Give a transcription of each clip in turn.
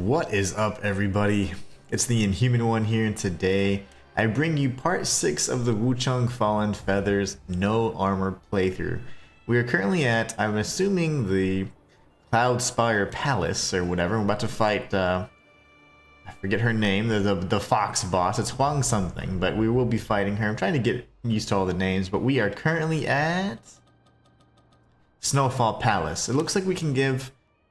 What is up, everybody? It's the Inhuman one here, and today I bring you part 6 of the Wuchang Fallen Feathers No Armor playthrough. We are currently at, I'm assuming, the Cloudspire Palace or whatever. We're about to fight, I forget her name, the fox boss. It's Huang something, but we will be fighting her. I'm trying to get used to all the names, but we are currently at Snowfall Palace. It looks like we can give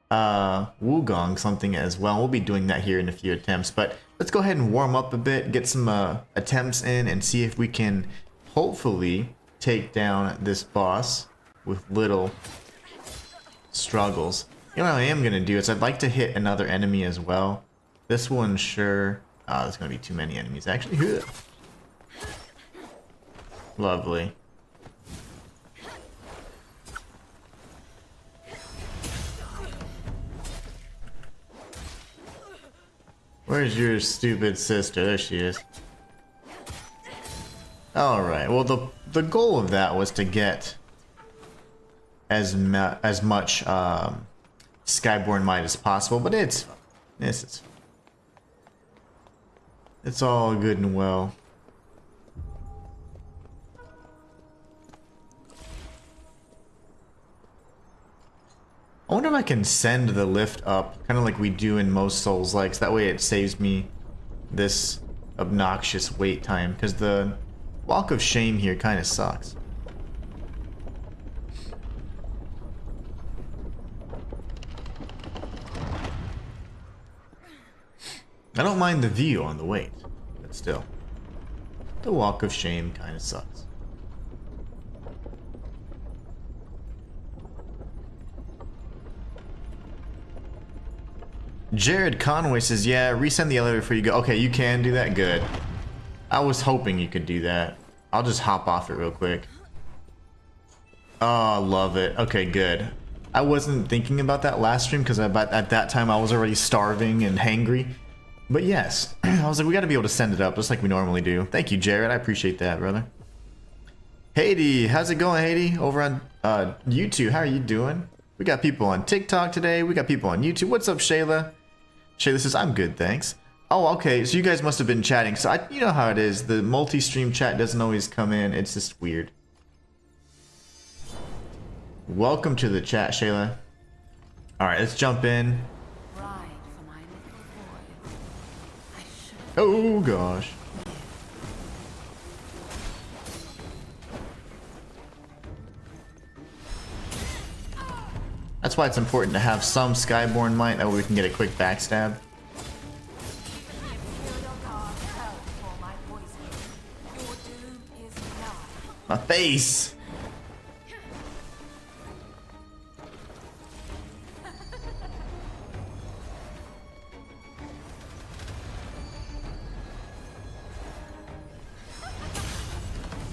Wukong something as well. We'll be doing that here in a few attempts, but let's go ahead and warm up a bit, get some attempts in, and see if we can hopefully take down this boss with little struggles. You know what I am gonna do is I'd like to hit another enemy as well. This one, sure. There's gonna be too many enemies actually. Lovely. Where's your stupid sister? There she is. Alright, well the goal of that was to get as much Skyborn might as possible, but it's all good and well. I wonder if I can send the lift up, kind of like we do in most Souls-likes. That way it saves me this obnoxious wait time, because the walk of shame here kind of sucks. I don't mind the view on the wait, but still, the walk of shame kind of sucks. Jared Conway says, yeah, resend the elevator before you go. Okay, you can do that? Good. I was hoping you could do that. I'll just hop off it real quick. Oh, love it. Okay, good. I wasn't thinking about that last stream because at that time I was already starving and hangry. But yes, I was like, we gotta be able to send it up just like we normally do. Thank you, Jared. I appreciate that, brother. Haiti, how's it going, Haiti? Over on YouTube, how are you doing? We got people on TikTok today. We got people on YouTube. What's up, Shayla? Shayla says, I'm good, thanks. Oh, okay, so you guys must have been chatting. So you know how it is. The multi-stream chat doesn't always come in. It's just weird. Welcome to the chat, Shayla. All right, let's jump in. Oh, gosh. That's why it's important to have some Skyborn might, that way we can get a quick backstab. My face!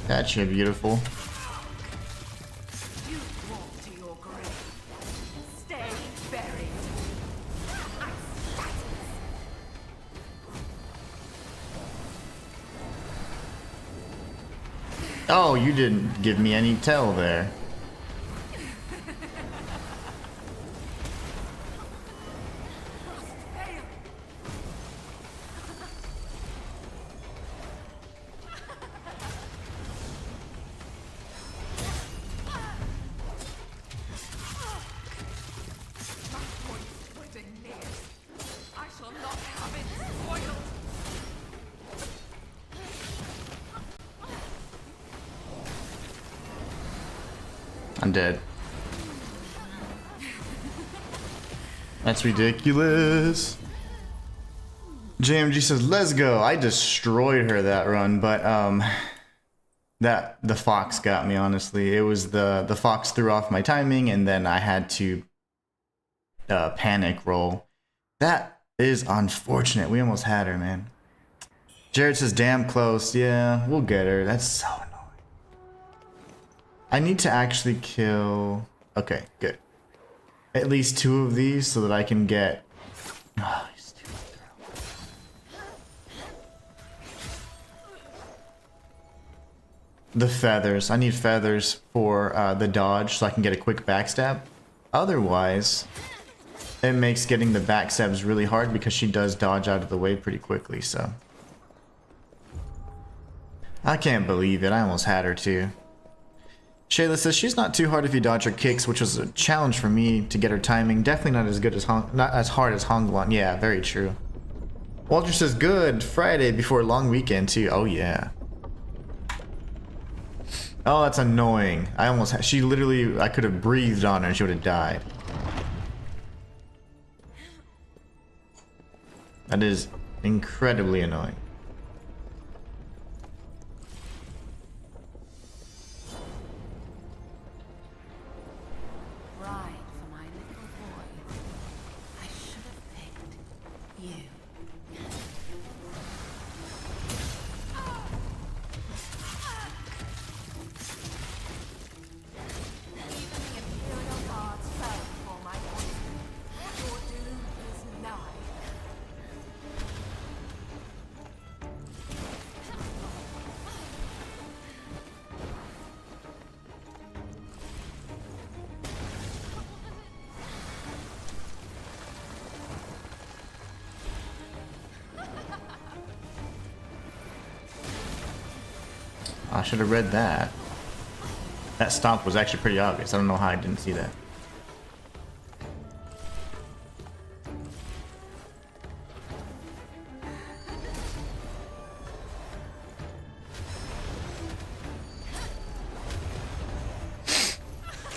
Gotcha, beautiful. Oh, you didn't give me any tell there. I'm dead. That's ridiculous. JMG says, let's go. I destroyed her that run, but the fox got me, honestly. It was the fox threw off my timing, and then I had to panic roll. That is unfortunate. We almost had her, man. Jared says, damn close. Yeah, we'll get her. That's so annoying. I need to actually kill... Okay, good. At least 2 of these so that I can get... Oh, the feathers. I need feathers for the dodge so I can get a quick backstab. Otherwise, it makes getting the back sebs really hard because she does dodge out of the way pretty quickly, so. I can't believe it, I almost had her too. Shayla says she's not too hard if you dodge her kicks, which was a challenge for me to get her timing. Definitely not as good as not as hard as Hongguan. Yeah, very true. Walter says good Friday before a long weekend too. Oh yeah. Oh, that's annoying. I almost had, she literally, I could have breathed on her and she would have died. That is incredibly annoying. I should have read that. That stomp was actually pretty obvious. I don't know how I didn't see that.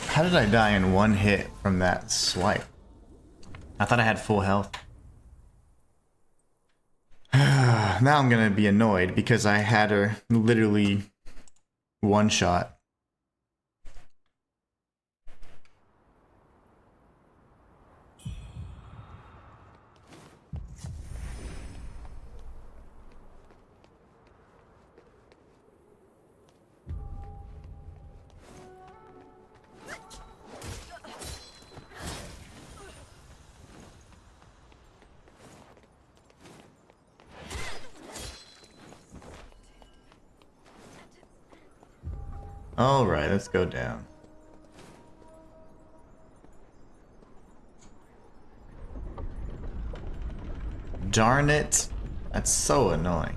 How did I die in one hit from that swipe? I thought I had full health. Now I'm gonna be annoyed because I had her literally one shot. Alright, let's go down. Darn it. That's so annoying.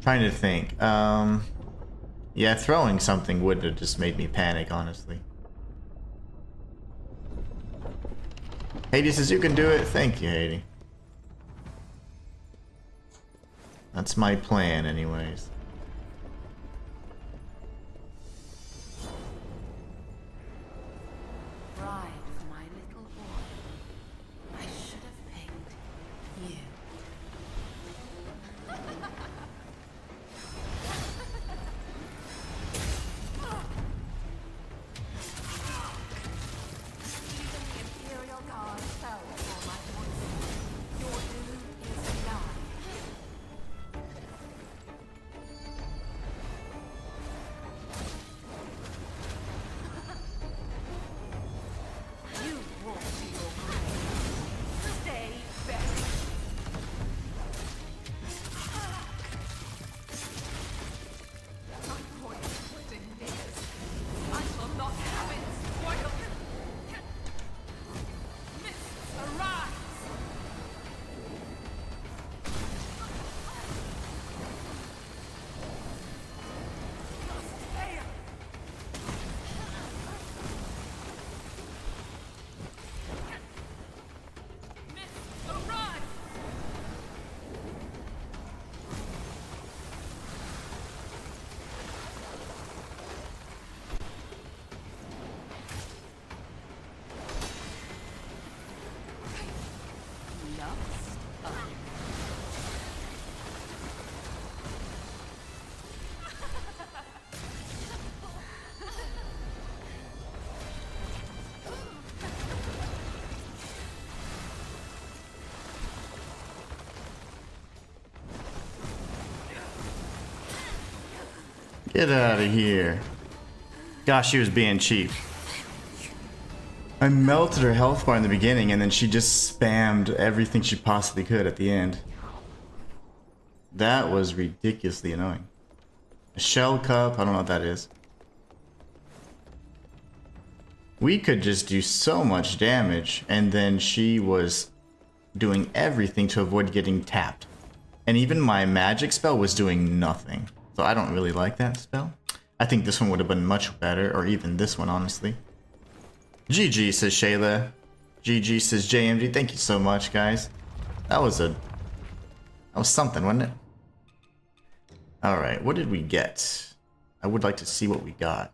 Trying to think. Yeah, throwing something would have just made me panic, honestly. Haiti says you can do it. Thank you, Haiti. That's my plan, anyways. Get out of here. Gosh, she was being cheap. I melted her health bar in the beginning and then she just spammed everything she possibly could at the end. That was ridiculously annoying. A shell cup, I don't know what that is. we could just do so much damage, and then she was doing everything to avoid getting tapped. And even my magic spell was doing nothing. So I don't really like that spell. I think this one would have been much better, or even this one, honestly. GG, says Shayla. GG, says JMG. Thank you so much, guys. That was something, wasn't it? Alright, what did we get? I would like to see what we got.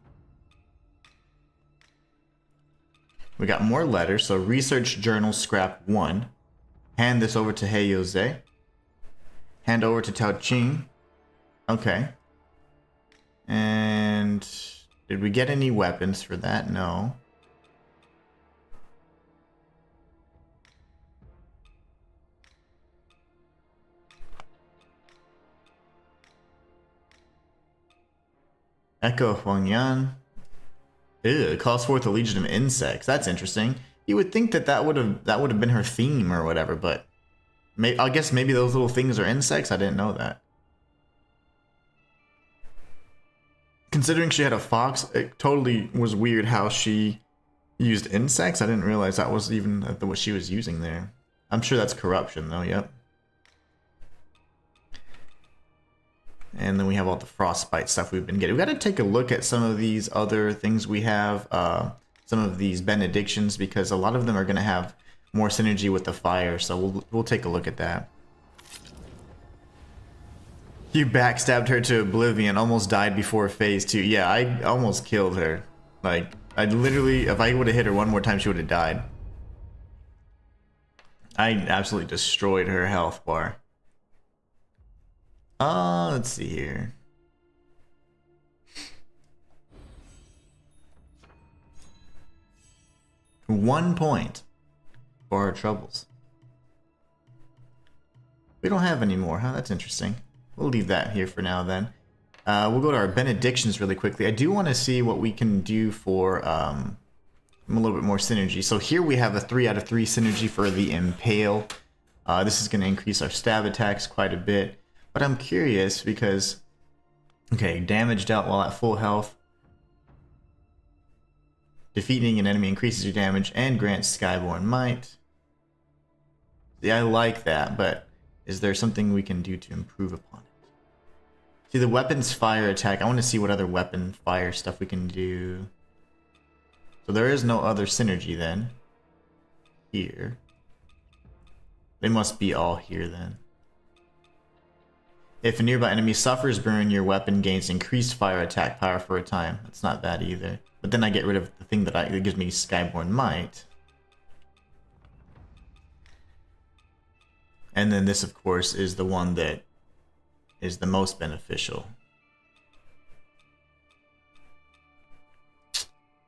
We got more letters, so research journal scrap 1. Hand this over to Hey Jose. Hand over to Tao Ching. Okay. And did we get any weapons for that? No. Echo Huangyan. Ew, it calls forth a legion of insects. That's interesting. You would think that would have been her theme or whatever, but I guess maybe those little things are insects. I didn't know that. Considering she had a fox, it totally was weird how she used insects. I didn't realize that was even what she was using there. I'm sure that's corruption though. Yep. And then we have all the frostbite stuff we've been getting. We got to take a look at some of these other things we have, some of these benedictions, because a lot of them are going to have more synergy with the fire. So we'll take a look at that. You backstabbed her to oblivion, almost died before phase 2. Yeah, I almost killed her. Like, I literally, if I would have hit her one more time, she would have died. I absolutely destroyed her health bar. Let's see here. One point for our troubles. We don't have any more, huh? That's interesting. We'll leave that here for now then. We'll go to our benedictions really quickly. I do want to see what we can do for a little bit more synergy. So here we have a 3 out of 3 synergy for the Impale. This is going to increase our stab attacks quite a bit. But I'm curious because, okay, damage dealt while at full health. Defeating an enemy increases your damage and grants Skyborn Might. Yeah, I like that, but is there something we can do to improve upon it? See, the weapons fire attack, I want to see what other weapon fire stuff we can do. So there is no other synergy then. Here. They must be all here then. If a nearby enemy suffers burn, your weapon gains increased fire attack power for a time. That's not bad either. But then I get rid of the thing that gives me Skyborn Might. And then this, of course, is the one that is the most beneficial.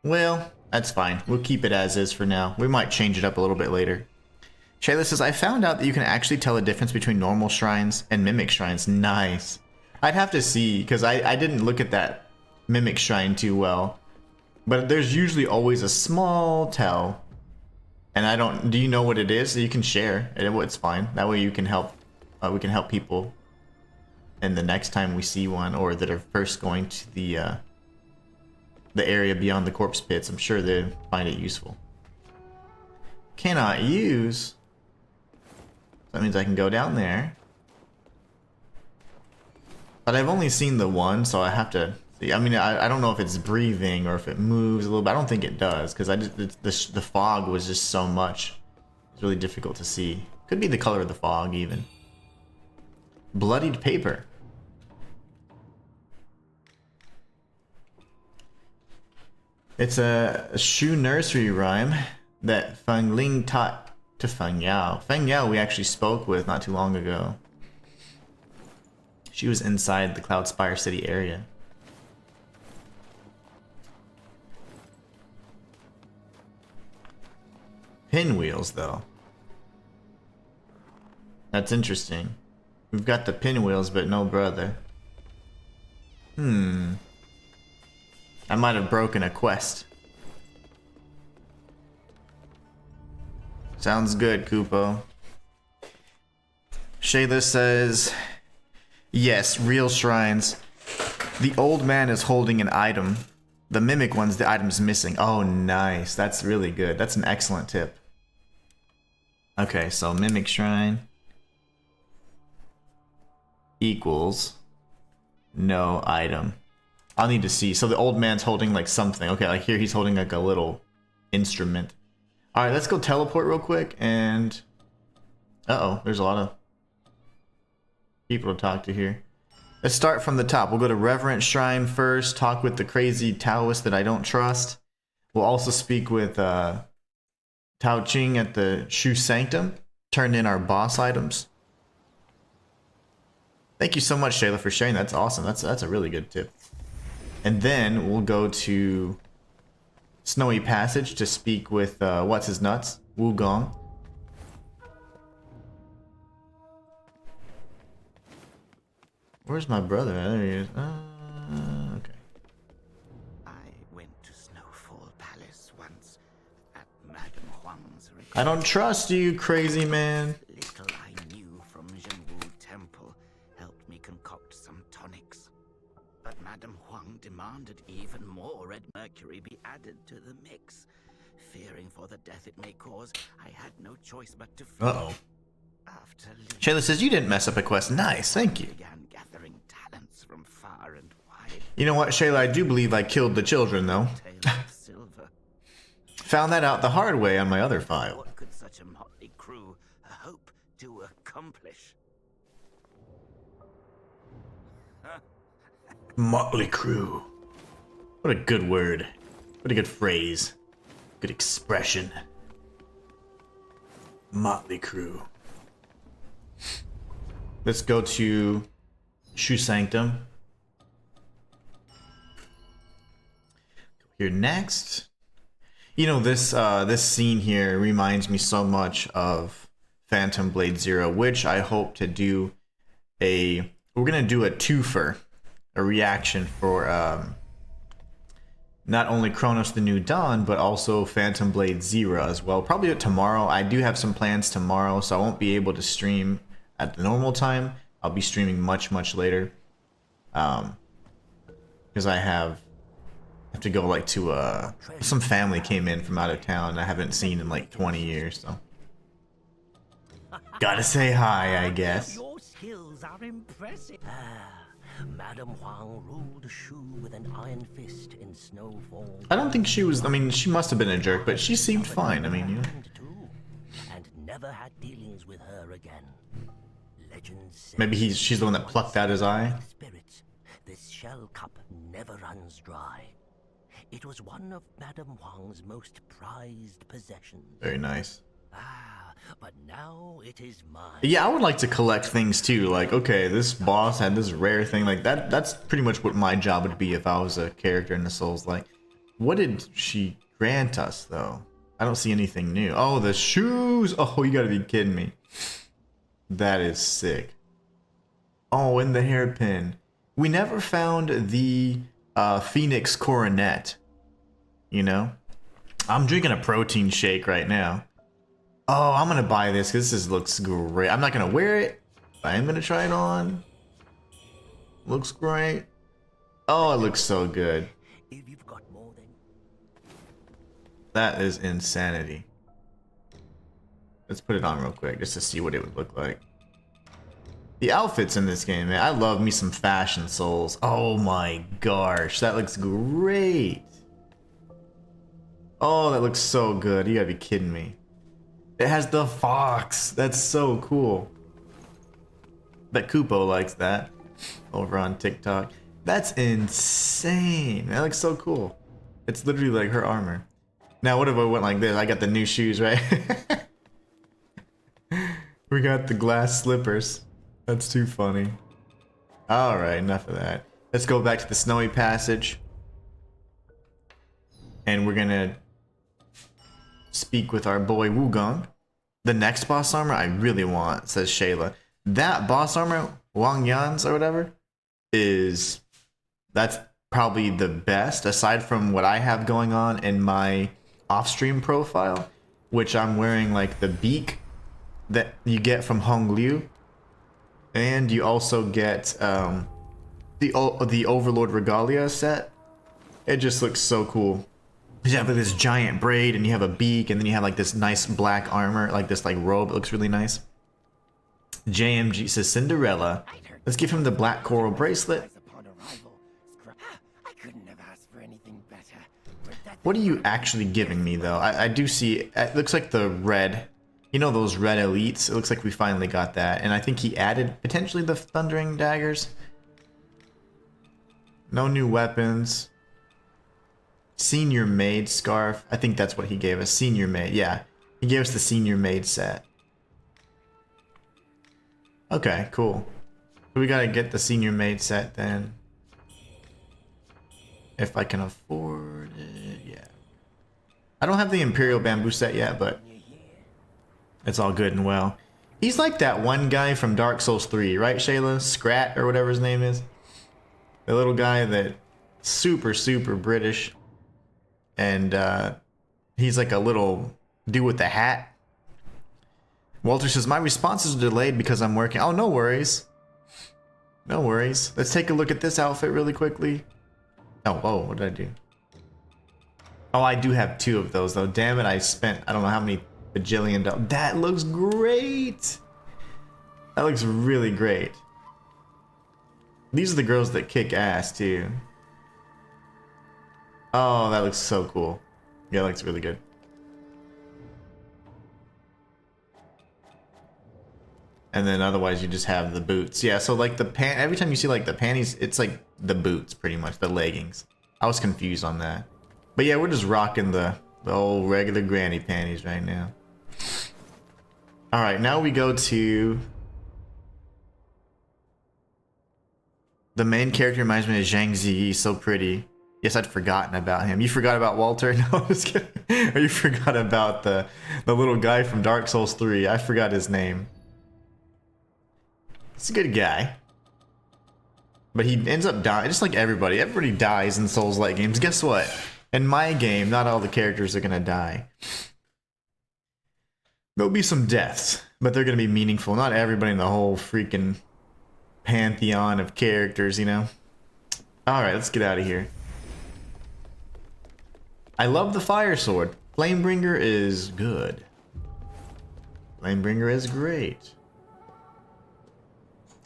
Well, that's fine. We'll keep it as is for now. We might change it up a little bit later. Shayla says, I found out that you can actually tell the difference between normal shrines and mimic shrines. Nice. I'd have to see, because I didn't look at that mimic shrine too well. But there's usually always a small tell. And I don't, do you know what it is? You can share. It's fine. That way you can help, we can help people. And the next time we see one, or that are first going to the area beyond the corpse pits, I'm sure they'll find it useful. Cannot use. That means I can go down there. But I've only seen the one, so I have to see. I mean, I don't know if it's breathing or if it moves a little bit. I don't think it does, because the fog was just so much. It's really difficult to see. Could be the color of the fog, even. Bloodied paper. It's a Shu nursery rhyme that Feng Ling taught to Feng Yao. Feng Yao we actually spoke with not too long ago. She was inside the Cloud Spire City area. Pinwheels, though. That's interesting. We've got the pinwheels, but no brother. I might have broken a quest. Sounds good, Kupo. Shayla says, yes, real shrines. The old man is holding an item. The mimic one's the item's missing. Oh, nice. That's really good. That's an excellent tip. Okay, so mimic shrine equals no item. I'll need to see. So the old man's holding like something. Okay, like here he's holding like a little instrument. All right, let's go teleport real quick and... Uh-oh, there's a lot of people to talk to here. Let's start from the top. We'll go to Reverent Shrine first, talk with the crazy Taoist that I don't trust. We'll also speak with Tao Ching at the Shu Sanctum, turn in our boss items. Thank you so much, Shayla, for sharing. That's awesome. That's a really good tip. And then we'll go to Snowy Passage to speak with what's his nuts, Wukong. Where's my brother? There he is. Okay. I went to Snowfall Palace once at Madame Huang's request. I don't trust you, crazy man. Little I knew from Zhenwu Temple helped me concoct some tonics. But Madame Huang demanded even more red mercury be added to the mix. Fearing for the death it may cause, I had no choice but to flee. Uh-oh. After Shayla says you didn't mess up a quest. Nice, thank you. began gathering talents from far and wide. You know what, Shayla, I do believe I killed the children, though. Tale of silver. Found that out the hard way on my other file. What could such a motley crew hope to accomplish? Motley crew. What a good word. What a good phrase. Good expression. Motley crew. Let's go to Shu Sanctum. Here next. You know, this scene here reminds me so much of Phantom Blade Zero, which I hope to do we're gonna do a twofer, a reaction for not only Chronos the New Dawn, but also Phantom Blade Zero as well. Probably tomorrow. I do have some plans tomorrow, so I won't be able to stream at the normal time. I'll be streaming much later, because I have to go like to some family came in from out of town I haven't seen in like 20 years, so gotta say hi, I guess. Your skills are impressive. Madame Huang ruled Shu with an iron fist in Snowfall. I don't think she was. I mean, she must have been a jerk, but she seemed fine. I mean, you know. And never had dealings with her again. Legends say Maybe she's the one that plucked out his eye. spirits, this shell cup never runs dry. It was one of Madame Huang's most prized possessions. Very nice. But now it is mine. Yeah, I would like to collect things too. Like, okay, this boss had this rare thing. Like that. That's pretty much what my job would be if I was a character in the Souls. Like, what did she grant us though? I don't see anything new. Oh, the shoes. Oh, you gotta be kidding me. That is sick. Oh, and the hairpin. We never found the Phoenix coronet. You know, I'm drinking a protein shake right now. Oh, I'm gonna buy this because this looks great. I'm not gonna wear it, but I am gonna try it on. Looks great. Oh, it looks so good. If you've got more than That is insanity. Let's put it on real quick just to see what it would look like. The outfits in this game, man. I love me some fashion Souls. Oh my gosh, that looks great. Oh, that looks so good. You gotta be kidding me. It has the fox. That's so cool. Bet Kupo likes that over on TikTok. That's insane. That looks so cool. It's literally like her armor. Now, what if I went like this? I got the new shoes, right? We got the glass slippers. That's too funny. Alright, enough of that. Let's go back to the Snowy Passage. And we're gonna speak with our boy Wukong. The next boss armor I really want, says Shayla. That boss armor, Wang Yan's or whatever, that's probably the best aside from what I have going on in my off-stream profile, which I'm wearing like the beak that you get from Hong Liu, and you also get the Overlord Regalia set It just looks so cool. You have like this giant braid, and you have a beak, and then you have like this nice black armor, like this like robe. It looks really nice. JMG says Cinderella. Let's give him the black coral bracelet. What are you actually giving me though? I do see, it looks like the red, you know those red elites? It looks like we finally got that. And I think he added potentially the thundering daggers. No new weapons. Senior maid scarf. I think that's what he gave us. Senior maid, yeah. He gave us the senior maid set. Okay, cool. We gotta get the senior maid set then. If I can afford it, yeah. I don't have the Imperial Bamboo set yet, but it's all good and well. He's like that one guy from Dark Souls 3, right, Shayla? Scrat, or whatever his name is. The little guy that super British. And he's like a little dude with the hat. Walter says, my responses are delayed because I'm working. Oh, no worries. No worries. Let's take a look at this outfit really quickly. Oh, whoa, what did I do? Oh, I do have 2 of those though. Damn it, I spent I don't know how many bajillion dollars. That looks great. That looks really great. These are the girls that kick ass too. Oh, that looks so cool. Yeah, that looks really good. And then otherwise you just have the boots. Yeah, so like the every time you see like the panties, it's like the boots pretty much, the leggings. I was confused on that. But yeah, we're just rocking the old regular granny panties right now. Alright, now we go to... The main character reminds me of Zhang Zi. He's so pretty. Yes, I'd forgotten about him. You forgot about Walter? No, I'm just kidding. Or you forgot about the little guy from Dark Souls 3. I forgot his name. He's a good guy. But he ends up dying, just like everybody. Everybody dies in Souls-like games. Guess what? In my game, not all the characters are gonna die. There'll be some deaths, but they're gonna be meaningful. Not everybody in the whole freaking pantheon of characters, you know? Alright, let's get out of here. I love the fire sword. Flamebringer is good. Flamebringer is great.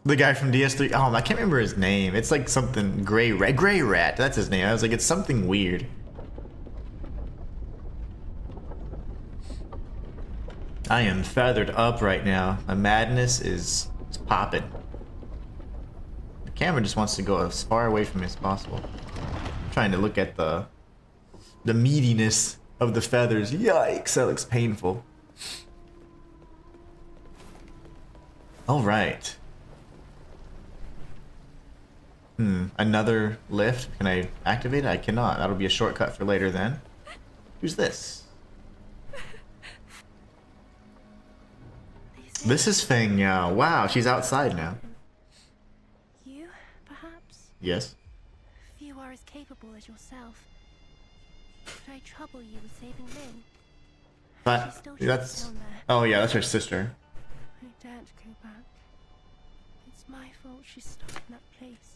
The guy from DS3, oh, I can't remember his name. It's like something Gray Rat, that's his name. I was like, it's something weird. I am feathered up right now. My madness is popping. The camera just wants to go as far away from me as possible. I'm trying to look at the meatiness of the feathers. Yikes, that looks painful. All right. Another lift. Can I activate it? I cannot. That'll be a shortcut for later then. Who's this? This is Feng Yao. Wow, she's outside now. You, perhaps? Yes. Few are as capable as yourself. Could I trouble you with saving Ming? But She's still that's... down there. Oh yeah, that's her sister. I daren't go back. It's my fault she's stuck in that place.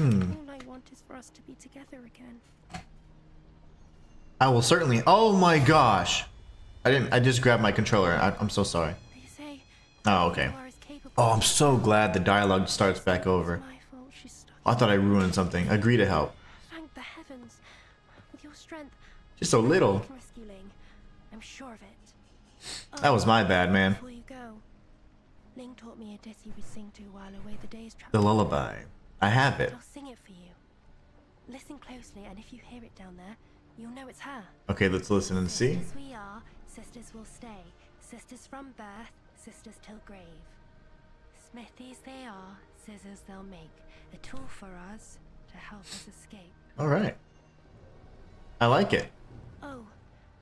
All I want is for us to be together again. I will certainly... Oh my gosh! I just grabbed my controller. I'm so sorry. They say Oh, okay. you are as capable Oh, I'm so glad the dialogue starts back over. It's my fault she's stuck. I thought I ruined something. Agree to help. Thank the heavens. With your strength, Just a little. you can rescue Ling. I'm sure of it. That was my bad, man. Before you go, Ling taught me a ditty we sing to while away the day's The travel. lullaby. I have it. I'll sing it for you. Listen closely, and if you hear it down there, you'll know it's her. Okay, let's listen and see. Sisters we are, sisters will stay. Sisters from birth, sisters till grave. Smithies they are, scissors they'll make. A tool for us to help us escape. Alright. I like it. Oh,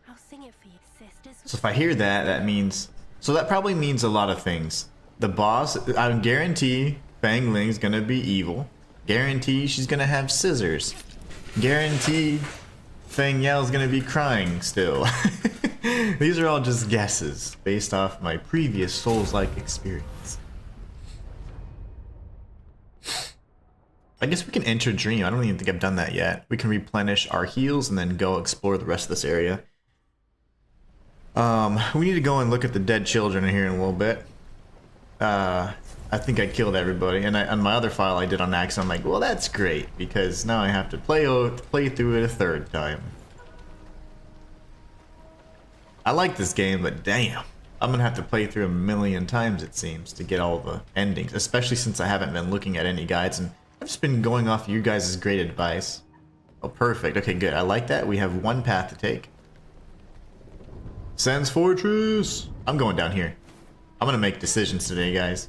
I'll sing it for you. Sisters So if I hear that, that means... So that probably means a lot of things. The boss, I guarantee Fang Ling's gonna be evil. Guarantee she's gonna have scissors. Guarantee Fang Yao's gonna be crying still. These are all just guesses based off my previous Souls-like experience. I guess we can enter Dream. I don't even think I've done that yet. We can replenish our heals and then go explore the rest of this area. We need to go and look at the dead children here in a little bit. I think I killed everybody, and on my other file I did on accident. I'm like, well, that's great, because now I have to play through it a third time. I like this game, but damn, I'm gonna have to play through a million times, it seems, to get all the endings, especially since I haven't been looking at any guides, and I've just been going off you guys' great advice. Oh, perfect. Okay, good. I like that. We have one path to take. Sans Fortress! I'm going down here. I'm gonna make decisions today, guys.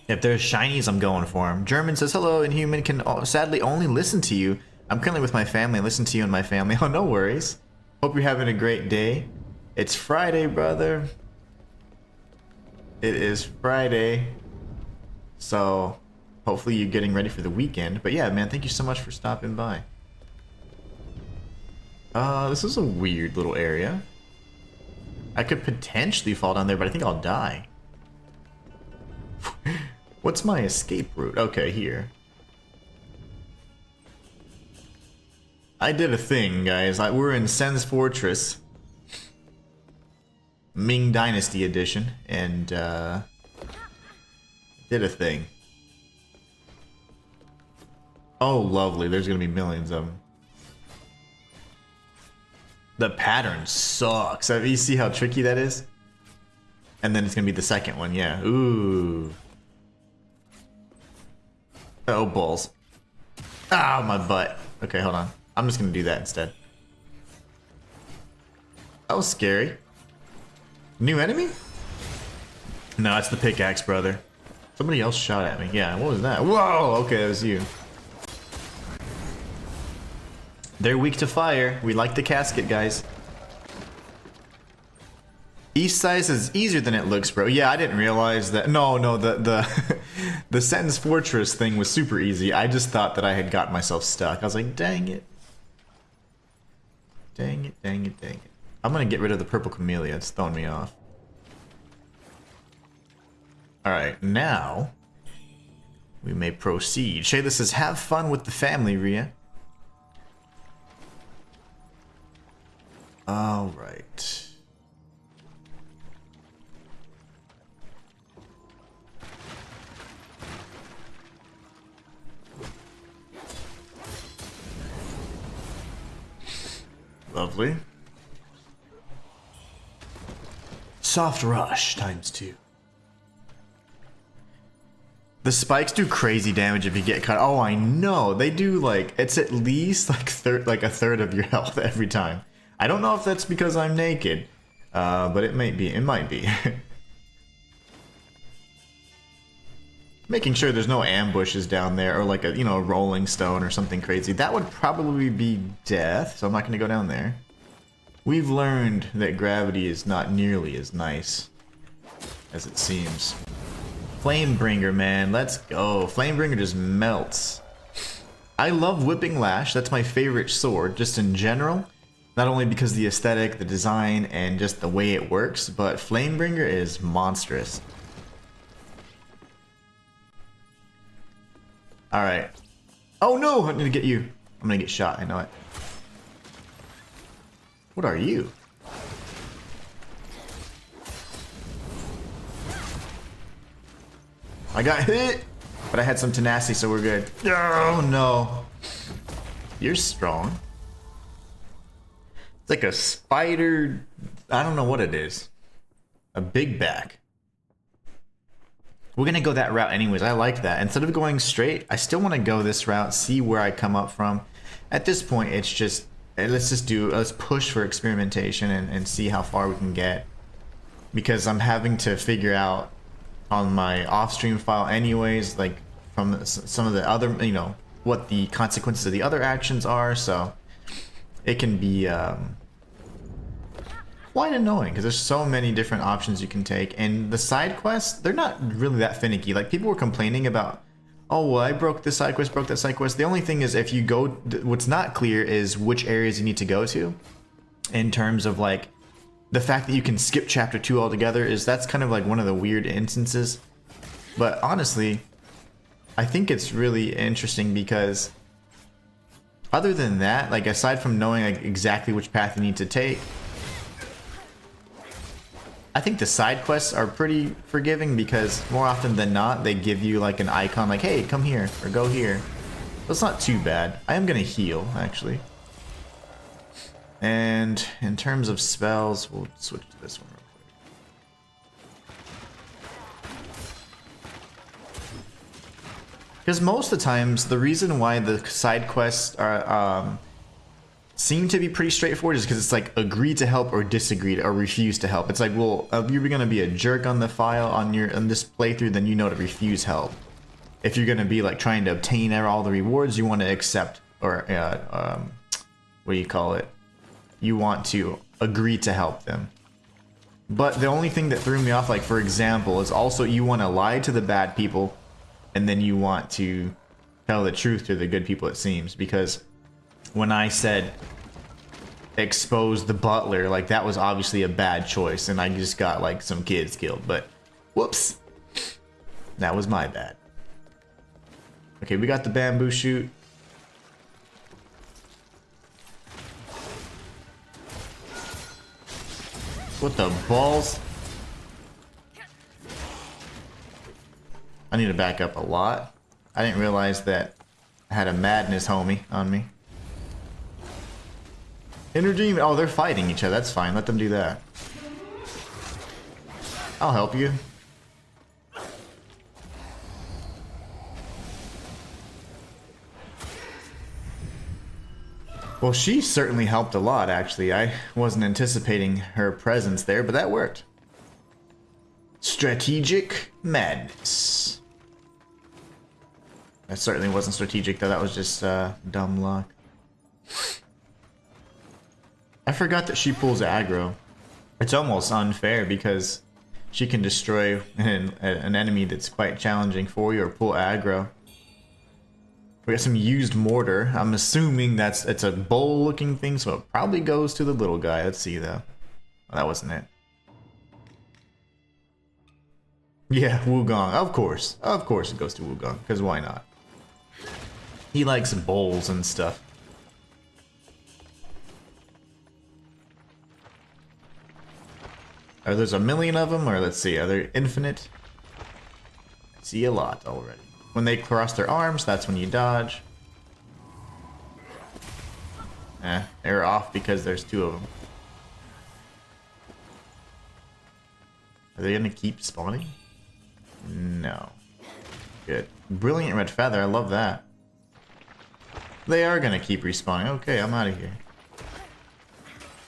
If there's shinies, I'm going for them. German says, hello, Inhuman can sadly only listen to you. I'm currently with my family. I listen to you and my family. Oh, no worries. Hope you're having a great day. It's Friday, brother. It is Friday. So, hopefully you're getting ready for the weekend. But yeah, man, thank you so much for stopping by. This is a weird little area. I could potentially fall down there, but I think I'll die. What's my escape route? Okay, here. I did a thing, guys. We're in Sans Fortress. Ming Dynasty edition. And, did a thing. Oh, lovely. There's gonna be millions of them. The pattern sucks. You see how tricky that is? And then it's gonna be the second one, yeah. Ooh. Oh, balls. Ah, my butt. Okay, hold on. I'm just gonna do that instead. That was scary. New enemy? No, it's the pickaxe, brother. Somebody else shot at me. Yeah, what was that? Whoa! Okay, that was you. They're weak to fire. We like the casket, guys. East side is easier than it looks, bro. Yeah, I didn't realize that. No, the Sans Fortress thing was super easy. I just thought that I had got myself stuck. I was like, dang it. Dang it, dang it, dang it. I'm gonna get rid of the purple camellia. It's throwing me off. Alright, now we may proceed. Shayla says, have fun with the family, Rhea. Alright. Lovely. Soft rush ×2. The spikes do crazy damage if you get cut. Oh, I know. They do like, it's at least like a third of your health every time. I don't know if that's because I'm naked, but it might be. It might be. Making sure there's no ambushes down there, or like a, you know, a rolling stone or something crazy. That would probably be death, so I'm not going to go down there. We've learned that gravity is not nearly as nice as it seems. Flamebringer, man, let's go. Flamebringer just melts. I love Whipping Lash. That's my favorite sword, just in general. Not only because of the aesthetic, the design, and just the way it works, but Flamebringer is monstrous. Alright. Oh no! I need to get you. I'm gonna get shot, I know it. What are you? I got hit! But I had some tenacity, so we're good. Oh no. You're strong. It's like a spider. I don't know what it is. A big back. We're gonna go that route anyways. I like that. Instead of going straight, I still want to go this route, see where I come up from. At this point, it's just, let's push for experimentation and see how far we can get. Because I'm having to figure out on my off-stream file anyways, like from some of the other, you know, what the consequences of the other actions are, so it can be quite annoying because there's so many different options you can take, and the side quests, they're not really that finicky. Like, people were complaining about, oh well, I broke this side quest, broke that side quest. The only thing is, if you go, what's not clear is which areas you need to go to, in terms of like the fact that you can skip chapter 2 altogether. That's kind of like one of the weird instances. But honestly, I think it's really interesting because other than that, like aside from knowing like exactly which path you need to take, I think the side quests are pretty forgiving because more often than not, they give you like an icon like, hey, come here or go here. So it's not too bad. I am gonna heal actually. And in terms of spells, we'll switch to this one real quick. Because most of the times, the reason why the side quests are seem to be pretty straightforward is because it's like agree to help or disagree or refuse to help. It's like, well, if you're gonna be a jerk on the file on this playthrough, then you know to refuse help. If you're gonna be like trying to obtain all the rewards, you want to accept or what do you call it? You want to agree to help them. But the only thing that threw me off, like for example, is also you want to lie to the bad people, and then you want to tell the truth to the good people, it seems. Because when I said expose the butler, like that was obviously a bad choice, and I just got like some kids killed. But whoops, that was my bad. Okay, we got the bamboo shoot. What the balls? I need to back up a lot. I didn't realize that I had a madness homie on me. Inner demon. Oh, they're fighting each other. That's fine. Let them do that. I'll help you. Well, she certainly helped a lot, actually. I wasn't anticipating her presence there, but that worked. Strategic madness. That certainly wasn't strategic, though. That was just dumb luck. I forgot that she pulls aggro. It's almost unfair because she can destroy an enemy that's quite challenging for you or pull aggro. We got some used mortar. I'm assuming it's a bowl looking thing, so it probably goes to the little guy. Let's see though. Oh, that wasn't it. Yeah, Wukong. Of course it goes to Wukong, because why not? He likes bowls and stuff. There's a million of them, or let's see, are there infinite? I see a lot already. When they cross their arms, that's when you dodge. They're off because there's two of them. Are they gonna keep spawning? No. Good. Brilliant red feather, I love that. They are gonna keep respawning. Okay, I'm out of here.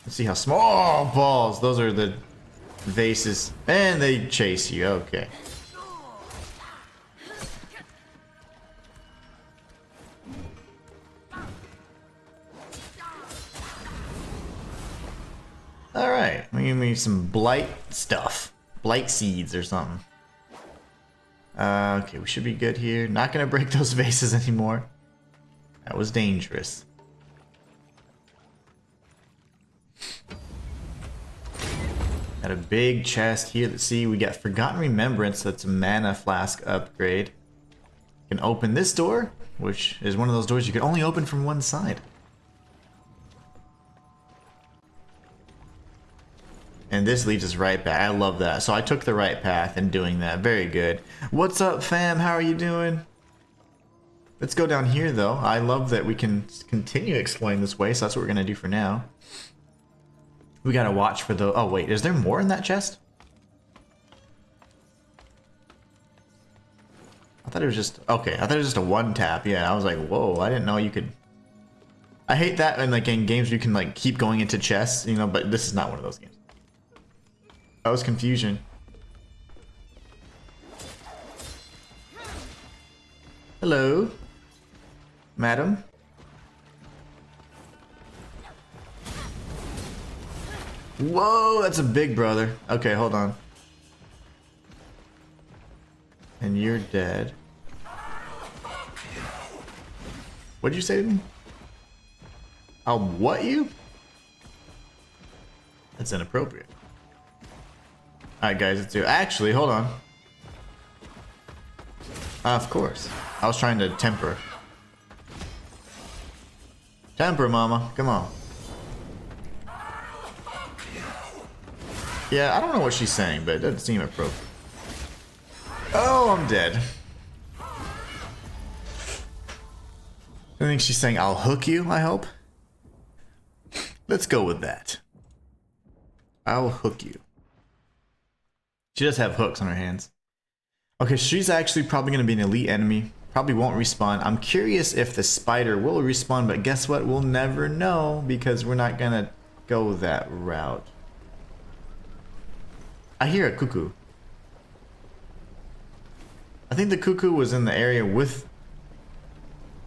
Let's see how small balls. Those are the vases. And they chase you. Okay. Alright, give me some blight stuff. Blight seeds or something. Okay, we should be good here. Not gonna break those vases anymore. That was dangerous. Got a big chest here. Let's see, we got Forgotten Remembrance. That's a mana flask upgrade. Can open this door, which is one of those doors you can only open from one side. And this leads us right back. I love that. So I took the right path in doing that. Very good. What's up, fam? How are you doing? Let's go down here, though. I love that we can continue exploring this way, so that's what we're going to do for now. We got to watch for the... Oh, wait. Is there more in that chest? I thought it was just... Okay, I thought it was just a one tap. Yeah, I was like, whoa, I didn't know you could... I hate that in, like, in games you can, like, keep going into chests, you know, but this is not one of those games. That was confusion. Hello, madam. Whoa, that's a big brother. Okay, hold on. And you're dead. What'd you say to me? I'll what you? That's inappropriate. Alright guys, let's do it. Actually, hold on. Of course. I was trying to temper. Temper, mama. Come on. Yeah, I don't know what she's saying, but it doesn't seem appropriate. Oh, I'm dead. I think she's saying, I'll hook you, I hope. Let's go with that. I'll hook you. She does have hooks on her hands. Okay, she's actually probably going to be an elite enemy. Probably won't respawn. I'm curious if the spider will respawn, but guess what? We'll never know because we're not going to go that route. I hear a cuckoo. I think the cuckoo was in the area with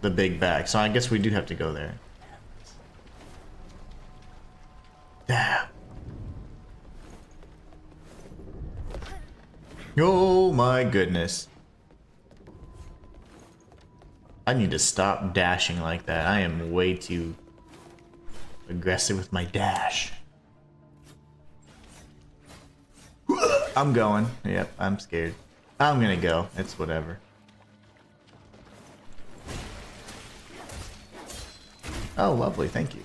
the big bag, so I guess we do have to go there. Damn. Oh my goodness. I need to stop dashing like that. I am way too aggressive with my dash. I'm going. Yep, I'm scared. I'm gonna go. It's whatever. Oh, lovely. Thank you.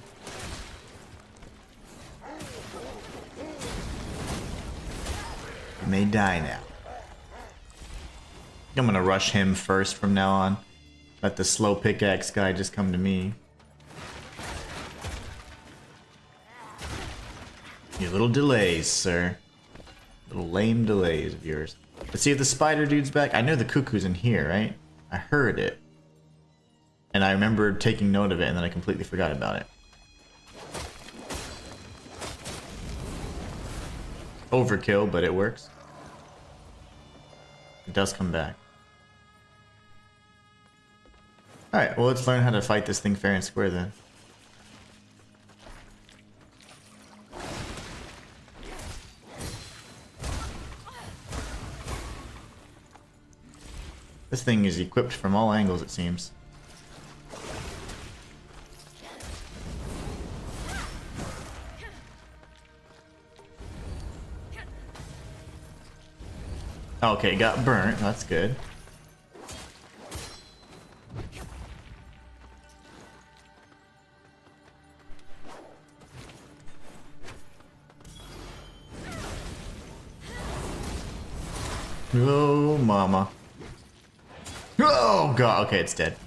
You may die now. I'm gonna rush him first from now on. Let the slow pickaxe guy just come to me. Your little delays, sir. Little lame delays of yours. Let's see if the spider dude's back. I know the cuckoo's in here, right? I heard it. And I remember taking note of it, and then I completely forgot about it. Overkill, but it works. It does come back. Alright, well, let's learn how to fight this thing fair and square then. This thing is equipped from all angles, it seems. Okay, got burnt. That's good. Oh, mama. Oh, God. Okay, it's dead.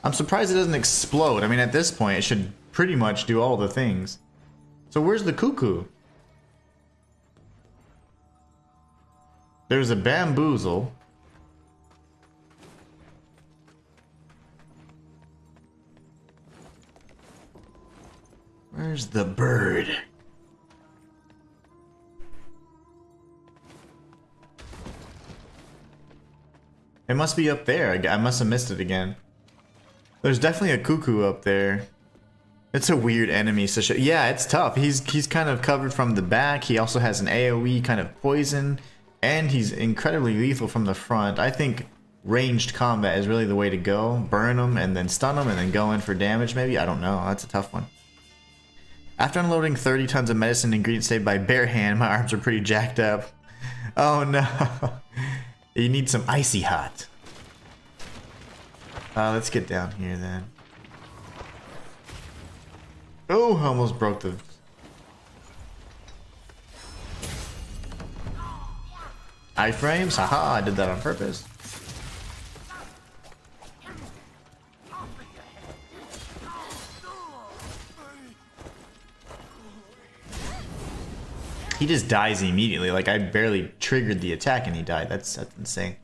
I'm surprised it doesn't explode. I mean, at this point, it should pretty much do all the things. So where's the cuckoo? There's a bamboozle. Where's the bird? It must be up there. I must have missed it again. There's definitely a cuckoo up there. It's a weird enemy. So yeah, it's tough. He's kind of covered from the back. He also has an AoE kind of poison. And he's incredibly lethal from the front. I think ranged combat is really the way to go. Burn him and then stun him and then go in for damage maybe. I don't know. That's a tough one. After unloading 30 tons of medicine ingredients saved by bare hand, my arms are pretty jacked up. Oh no. You need some icy hot. Let's get down here then. Oh, almost broke the... iframes? Haha, I did that on purpose. He just dies immediately. Like, I barely triggered the attack and he died. That's insane.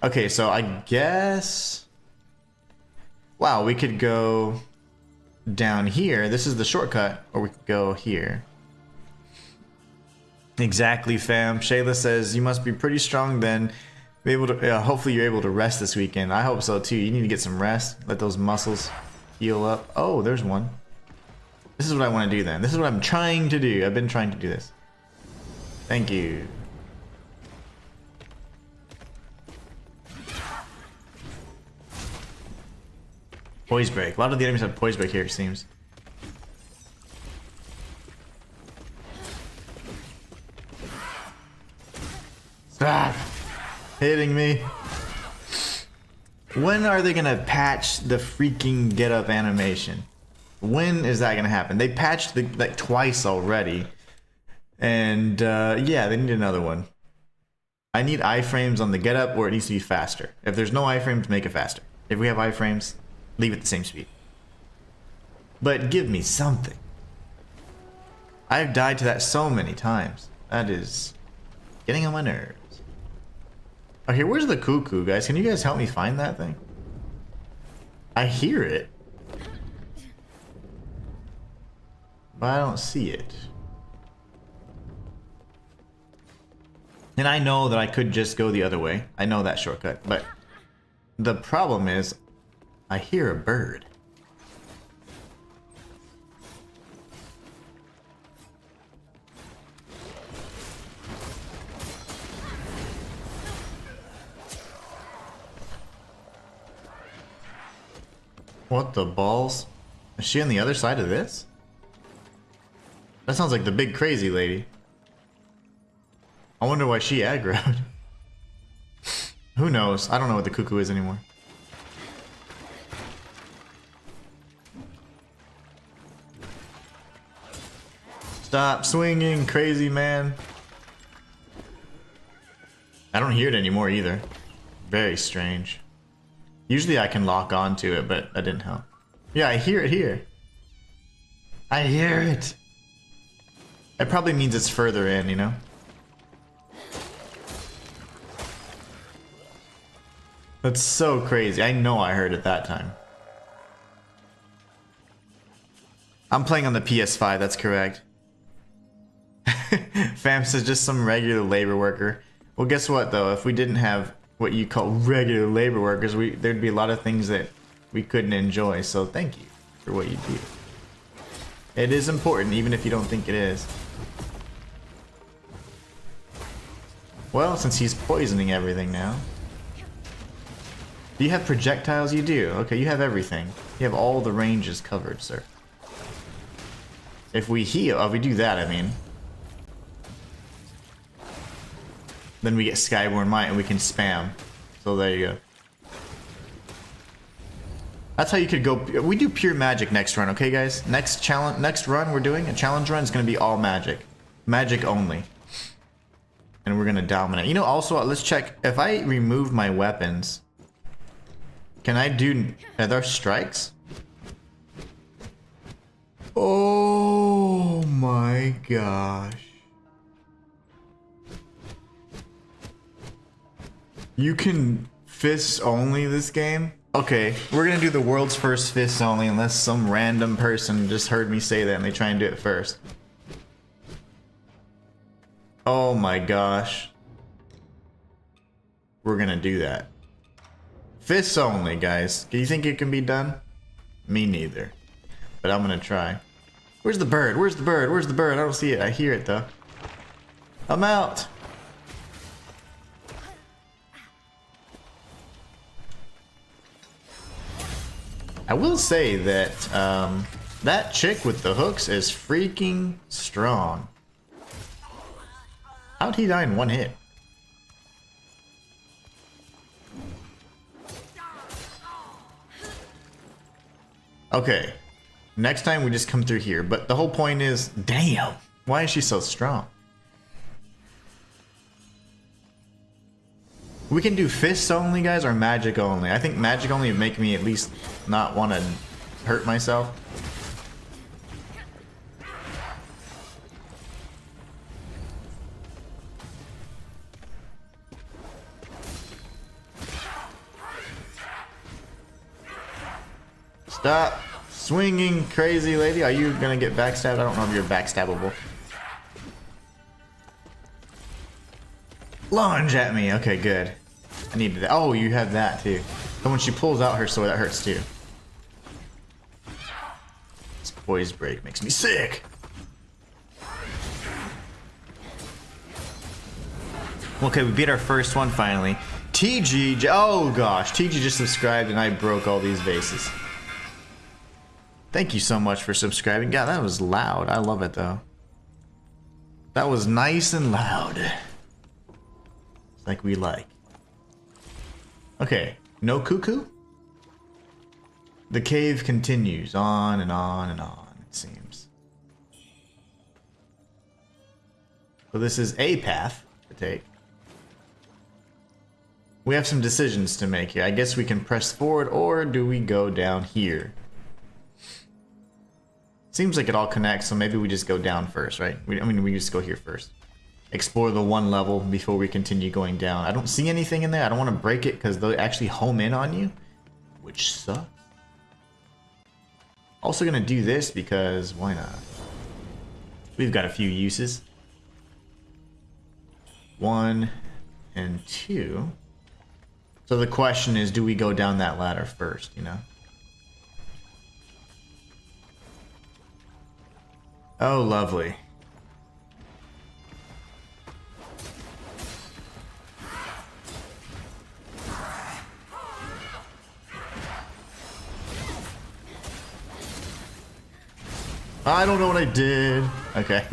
Okay, so I guess... wow, we could go down here. This is the shortcut. Or we could go here. Exactly, fam. Shayla says, you must be pretty strong then. Be able to, hopefully you're able to rest this weekend. I hope so too. You need to get some rest. Let those muscles heal up. Oh, there's one. This is what I want to do then. This is what I'm trying to do. I've been trying to do this. Thank you. Poise break. A lot of the enemies have poise break here, it seems. Stop hitting me. When are they gonna patch the freaking get up animation? When is that gonna happen? They patched the like twice already. And yeah, they need another one. I need iframes on the get up, or it needs to be faster. If there's no iframes, make it faster. If we have iframes, leave it the same speed. But give me something. I've died to that so many times. That is getting on my nerves. Okay, where's the cuckoo, guys? Can you guys help me find that thing? I hear it, but I don't see it. And I know that I could just go the other way. I know that shortcut, but the problem is I hear a bird. What the balls? Is she on the other side of this? That sounds like the big crazy lady. I wonder why she aggroed. Who knows? I don't know what the cuckoo is anymore. Stop swinging, crazy man. I don't hear it anymore either. Very strange. Usually I can lock onto it, but that didn't help. Yeah, I hear it here. I hear it. It probably means it's further in, you know? That's so crazy. I know I heard it that time. I'm playing on the PS5, that's correct. Fam says just some regular labor worker. Well, guess what though? If we didn't have what you call regular labor workers, there'd be a lot of things that we couldn't enjoy. So thank you for what you do. It is important, even if you don't think it is. Well, since he's poisoning everything now. Do you have projectiles? You do. Okay, you have everything. You have all the ranges covered, sir. If we heal, if we do that, I mean. Then we get Skyborn Might and we can spam. So there you go. That's how you could go. We do pure magic next run, okay guys? Next run we're doing, a challenge run, is going to be all magic. Magic only. And we're going to dominate. You know, also, let's check. If I remove my weapons, can I do... Are there strikes? Oh my gosh. You can fists only this game? Okay, we're gonna do the world's first fists only unless some random person just heard me say that and they try and do it first. Oh my gosh. We're gonna do that. Fists only, guys. Do you think it can be done? Me neither. But I'm gonna try. Where's the bird? Where's the bird? Where's the bird? I don't see it. I hear it though. I'm out. I will say that that chick with the hooks is freaking strong. How'd he die in one hit? Okay, next time we just come through here, but the whole point is, damn, why is she so strong? We can do fists only, guys, or magic only. I think magic only would make me at least not want to hurt myself. Stop swinging, crazy lady. Are you gonna get backstabbed? I don't know if you're backstabbable. Lunge at me. Okay, good. I needed that. Oh, you have that too. But when she pulls out her sword, that hurts too. This poise break makes me sick. Okay, we beat our first one finally. TG, oh gosh, TG just subscribed and I broke all these vases. Thank you so much for subscribing. God, that was loud. I love it though. That was nice and loud. Like we like. Okay, No cuckoo? The cave continues on and on and on, it seems. So this is a path to take. We have some decisions to make here. I guess we can press forward, or do we go down here? Seems like it all connects, so maybe we just go down first, right? I mean, we just go here first. Explore the one level before we continue going down. I don't see anything in there. I don't want to break it because they'll actually home in on you, which sucks. Also gonna do this because why not? We've got a few uses. 1 and 2. So the question is, do we go down that ladder first, you know? Oh, lovely. I don't know what I did. Okay.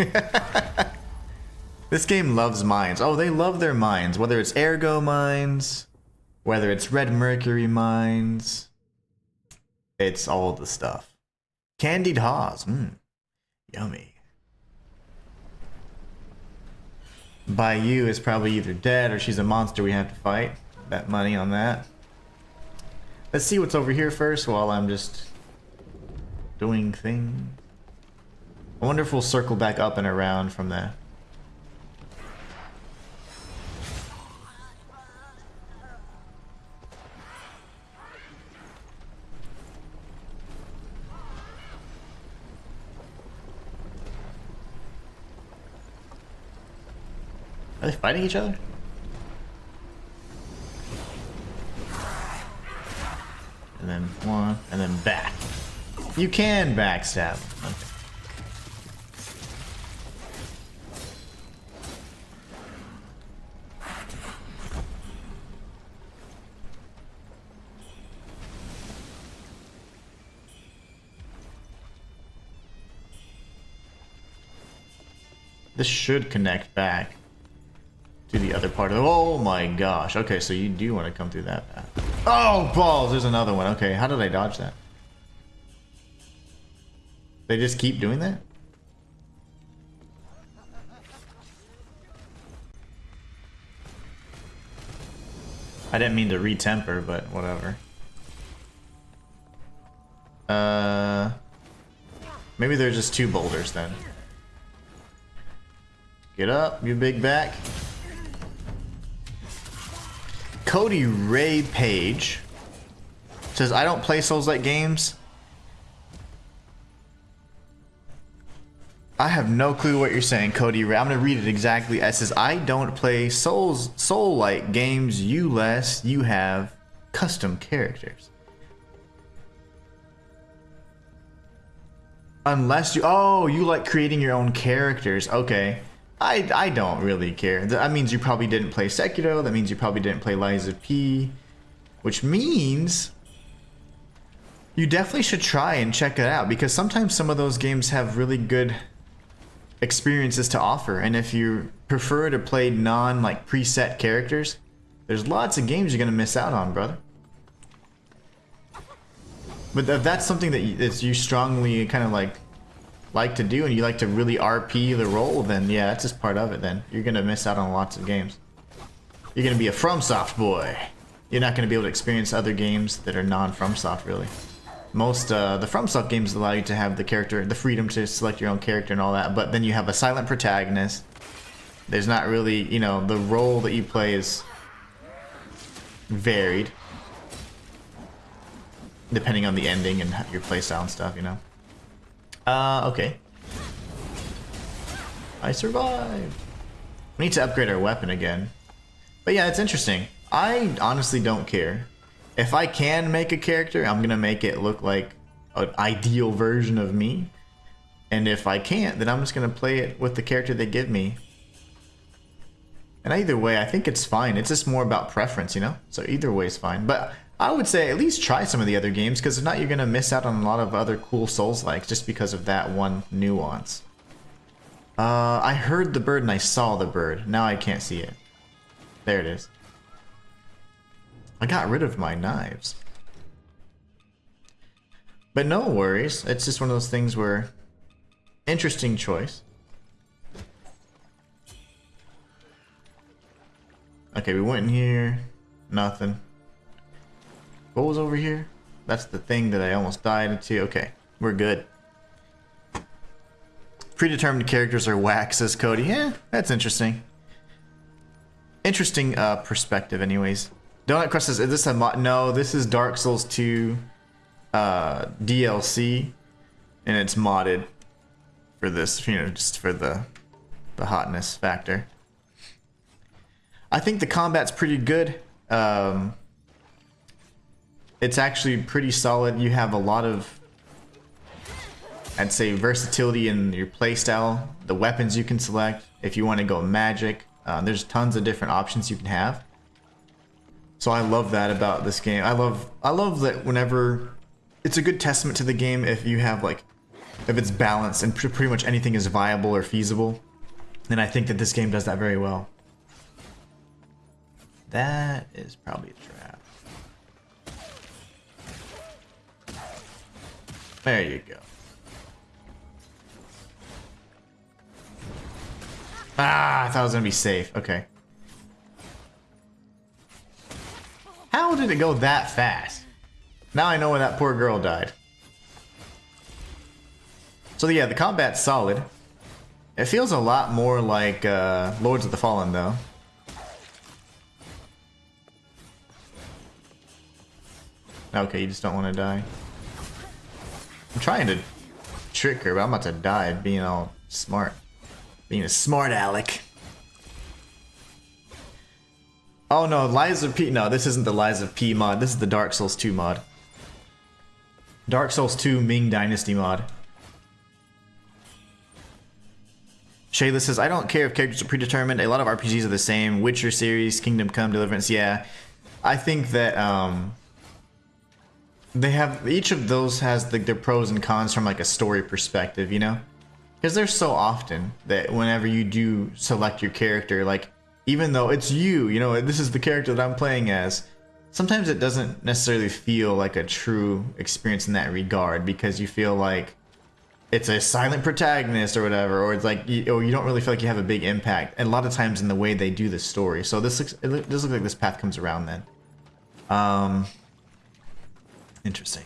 This game loves mines. Oh, they love their mines. Whether it's ergo mines, whether it's red mercury mines, it's all the stuff. Candied haws. Yummy. Bayou is probably either dead or she's a monster we have to fight. Bet money on that. Let's see what's over here first while I'm just doing things. I wonder if we'll circle back up and around from there. Are they fighting each other? And then one, and then back. You can backstab. Okay. This should connect back to the other part of the... Oh my gosh. Okay, so you do want to come through that path. Oh, balls! There's another one. Okay, how did I dodge that? They just keep doing that? I didn't mean to retemper, but whatever. Maybe they're just two boulders then. Get up, you big back. Cody Ray Page says, I don't play Souls-like games. I have no clue what you're saying, Cody Ray. I'm gonna read it exactly. It says, I don't play soul-like games unless you have custom characters. Unless you, oh, you like creating your own characters. Okay. I don't really care. That means you probably didn't play Sekiro. That means you probably didn't play Lies of P. Which means you definitely should try and check it out, because sometimes some of those games have really good experiences to offer. And if you prefer to play non-like preset characters, there's lots of games you're gonna miss out on, brother. But if that's something that you strongly kind of like to do, and you like to really RP the role, then yeah, that's just part of it. Then you're gonna miss out on lots of games. You're gonna be a FromSoft boy. You're not gonna be able to experience other games that are non-FromSoft, really. Most the FromSoft games allow you to have the freedom to select your own character and all that, but then you have a silent protagonist. There's not really, you know, the role that you play is varied depending on the ending and your playstyle and stuff, you know. Okay. I survived. We need to upgrade our weapon again. But yeah, it's interesting. I honestly don't care. If I can make a character, I'm gonna make it look like an ideal version of me. And if I can't, then I'm just gonna play it with the character they give me. And either way, I think it's fine. It's just more about preference, you know? So either way is fine. But I would say at least try some of the other games, because if not, you're gonna miss out on a lot of other cool Souls-likes just because of that one nuance. I heard the bird and I saw the bird. Now I can't see it. There it is. I got rid of my knives. But no worries. It's just one of those things where... Interesting choice. Okay, we went in here. Nothing. What was over here? That's the thing that I almost died into. Okay, we're good. Predetermined characters are whack, says Cody. Yeah, that's interesting. Interesting perspective anyways. Donut Crust says, is this a mod? No, this is Dark Souls 2 DLC. And it's modded for this, you know, just for the hotness factor. I think the combat's pretty good. It's actually pretty solid. You have a lot of, I'd say, versatility in your playstyle, the weapons you can select. If you want to go magic, there's tons of different options you can have. So I love that about this game. I love that whenever it's a good testament to the game if you have like, if it's balanced and pretty much anything is viable or feasible. Then I think that this game does that very well. That is probably a trap. There you go. Ah, I thought it was gonna be safe. Okay. How did it go that fast? Now I know where that poor girl died. So yeah, the combat's solid. It feels a lot more like Lords of the Fallen though. Okay, you just don't want to die. I'm trying to trick her, but I'm about to die being all smart. Being a smart aleck. Oh no, Lies of P. No, this isn't the Lies of P mod. This is the Dark Souls 2 mod. Dark Souls 2 Ming Dynasty mod. Shayla says, I don't care if characters are predetermined. A lot of RPGs are the same. Witcher series, Kingdom Come, Deliverance. Yeah, I think that they have, each of those has their pros and cons from like a story perspective, you know? Because there's so often that whenever you do select your character, like, even though it's you know, this is the character that I'm playing as, sometimes it doesn't necessarily feel like a true experience in that regard because you feel like it's a silent protagonist or whatever, or it's like, or you don't really feel like you have a big impact. And a lot of times in the way they do the story. So this looks, it does look like this path comes around then. Interesting.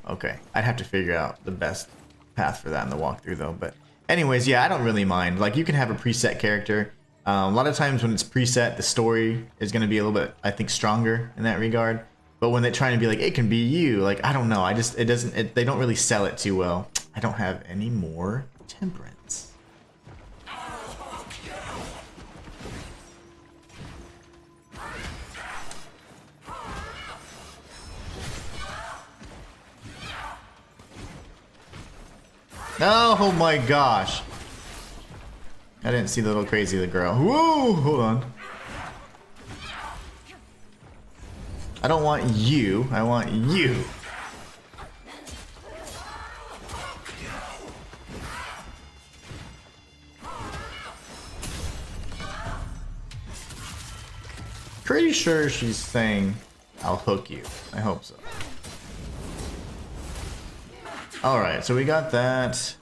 Okay, I'd have to figure out the best path for that in the walkthrough though, but anyways, yeah, I don't really mind. Like, you can have a preset character. A lot of times when it's preset, the story is going to be a little bit, I think, stronger in that regard. But when they're trying to be like, it can be you, like, I don't know. They don't really sell it too well. I don't have any more temperance. Oh my gosh. I didn't see the little crazy the girl. Whoa, hold on. I don't want you. I want you. Pretty sure she's saying, I'll hook you. I hope so. Alright, so we got that.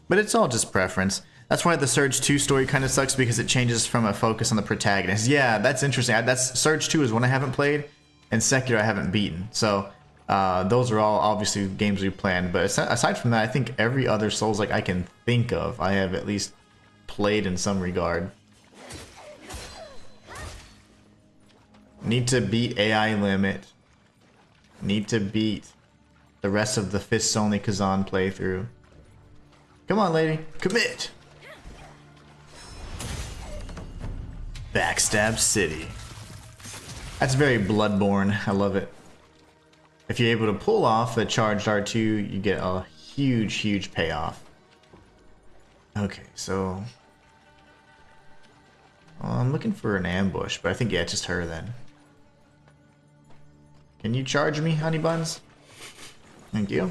But it's all just preference. That's why the Surge 2 story kind of sucks, because it changes from a focus on the protagonist. Yeah, that's interesting. That's Surge 2 is one I haven't played, and Sekiro I haven't beaten. So those are all obviously games we planned. But aside from that, I think every other Souls like I can think of, I have at least played in some regard. Need to beat AI limit. Need to beat the rest of the Fists Only Kazan playthrough. Come on, lady. Commit! Backstab City. That's very Bloodborne. I love it. If you're able to pull off the charged R2, you get a huge, huge payoff. Okay, so... well, I'm looking for an ambush, but I think, yeah, it's just her then. Can you charge me, honey buns? Thank you.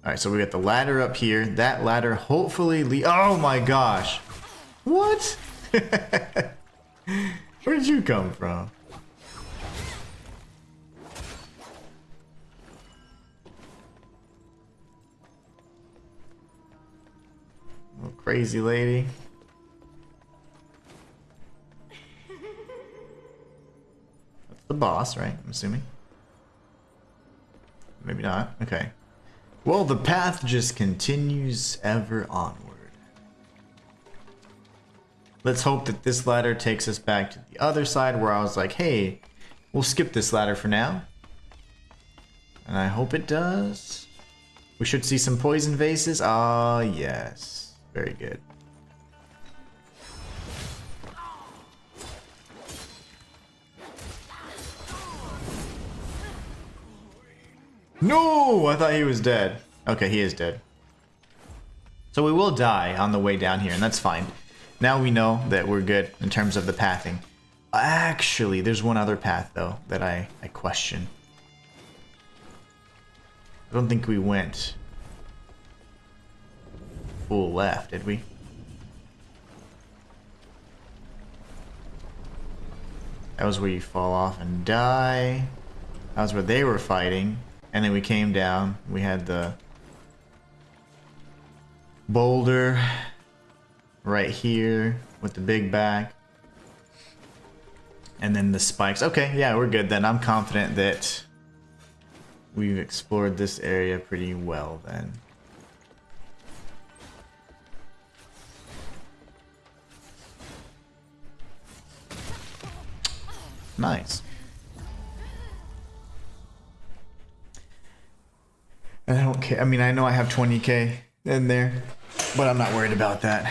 Alright, so we got the ladder up here. That ladder hopefully oh my gosh. What? Where did you come from? Oh, crazy lady. That's the boss, right? I'm assuming. Maybe not. Okay. Well, the path just continues ever onward. Let's hope that this ladder takes us back to the other side where I was like, hey, we'll skip this ladder for now. And I hope it does. We should see some poison vases. Ah, yes. Very good. No! I thought he was dead. Okay, he is dead. So we will die on the way down here, and that's fine. Now we know that we're good in terms of the pathing. Actually, there's one other path, though, that I question. I don't think we went full left, did we? That was where you fall off and die. That was where they were fighting. And then we came down. We had the boulder right here with the big back. And then the spikes. Okay, yeah, we're good then. I'm confident that we've explored this area pretty well then. Nice. I don't care. I mean, I know I have 20k in there, but I'm not worried about that.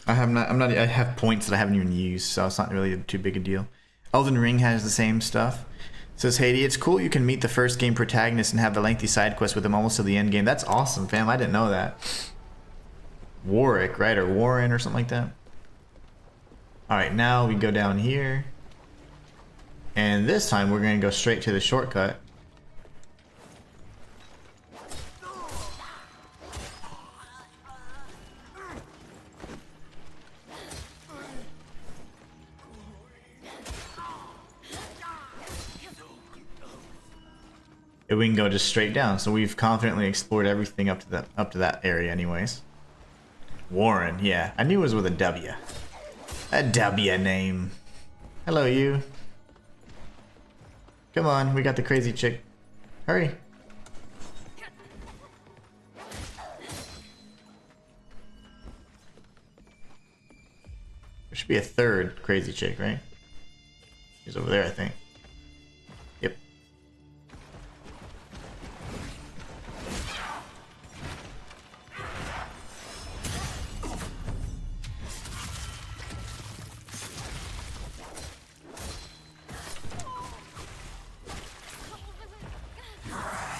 I have points that I haven't even used, so it's not really too big a deal. Elden Ring has the same stuff. Says Haiti, it's cool you can meet the first game protagonist and have the lengthy side quest with him almost to the end game. That's awesome, fam. I didn't know that. Warwick, right? Or Warren or something like that. Alright, now we go down here. And this time we're going to go straight to the shortcut. We can go just straight down. So we've confidently explored everything up to that area anyways. Warren, yeah. I knew it was with a W. A W name. Hello, you. Come on, we got the crazy chick. Hurry. There should be a third crazy chick, right? She's over there, I think. Yep.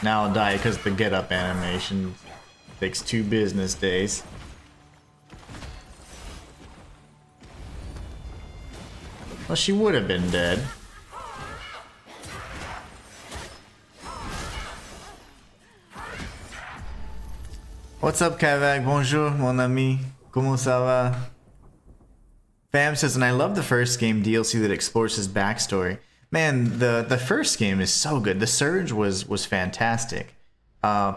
Now I'll die because the get up animation takes 2 business days. Well, she would have been dead. What's up, Kavak? Bonjour, mon ami. Comment ça va? Fam says, and I love the first game DLC that explores his backstory. Man, the first game is so good. The Surge was fantastic.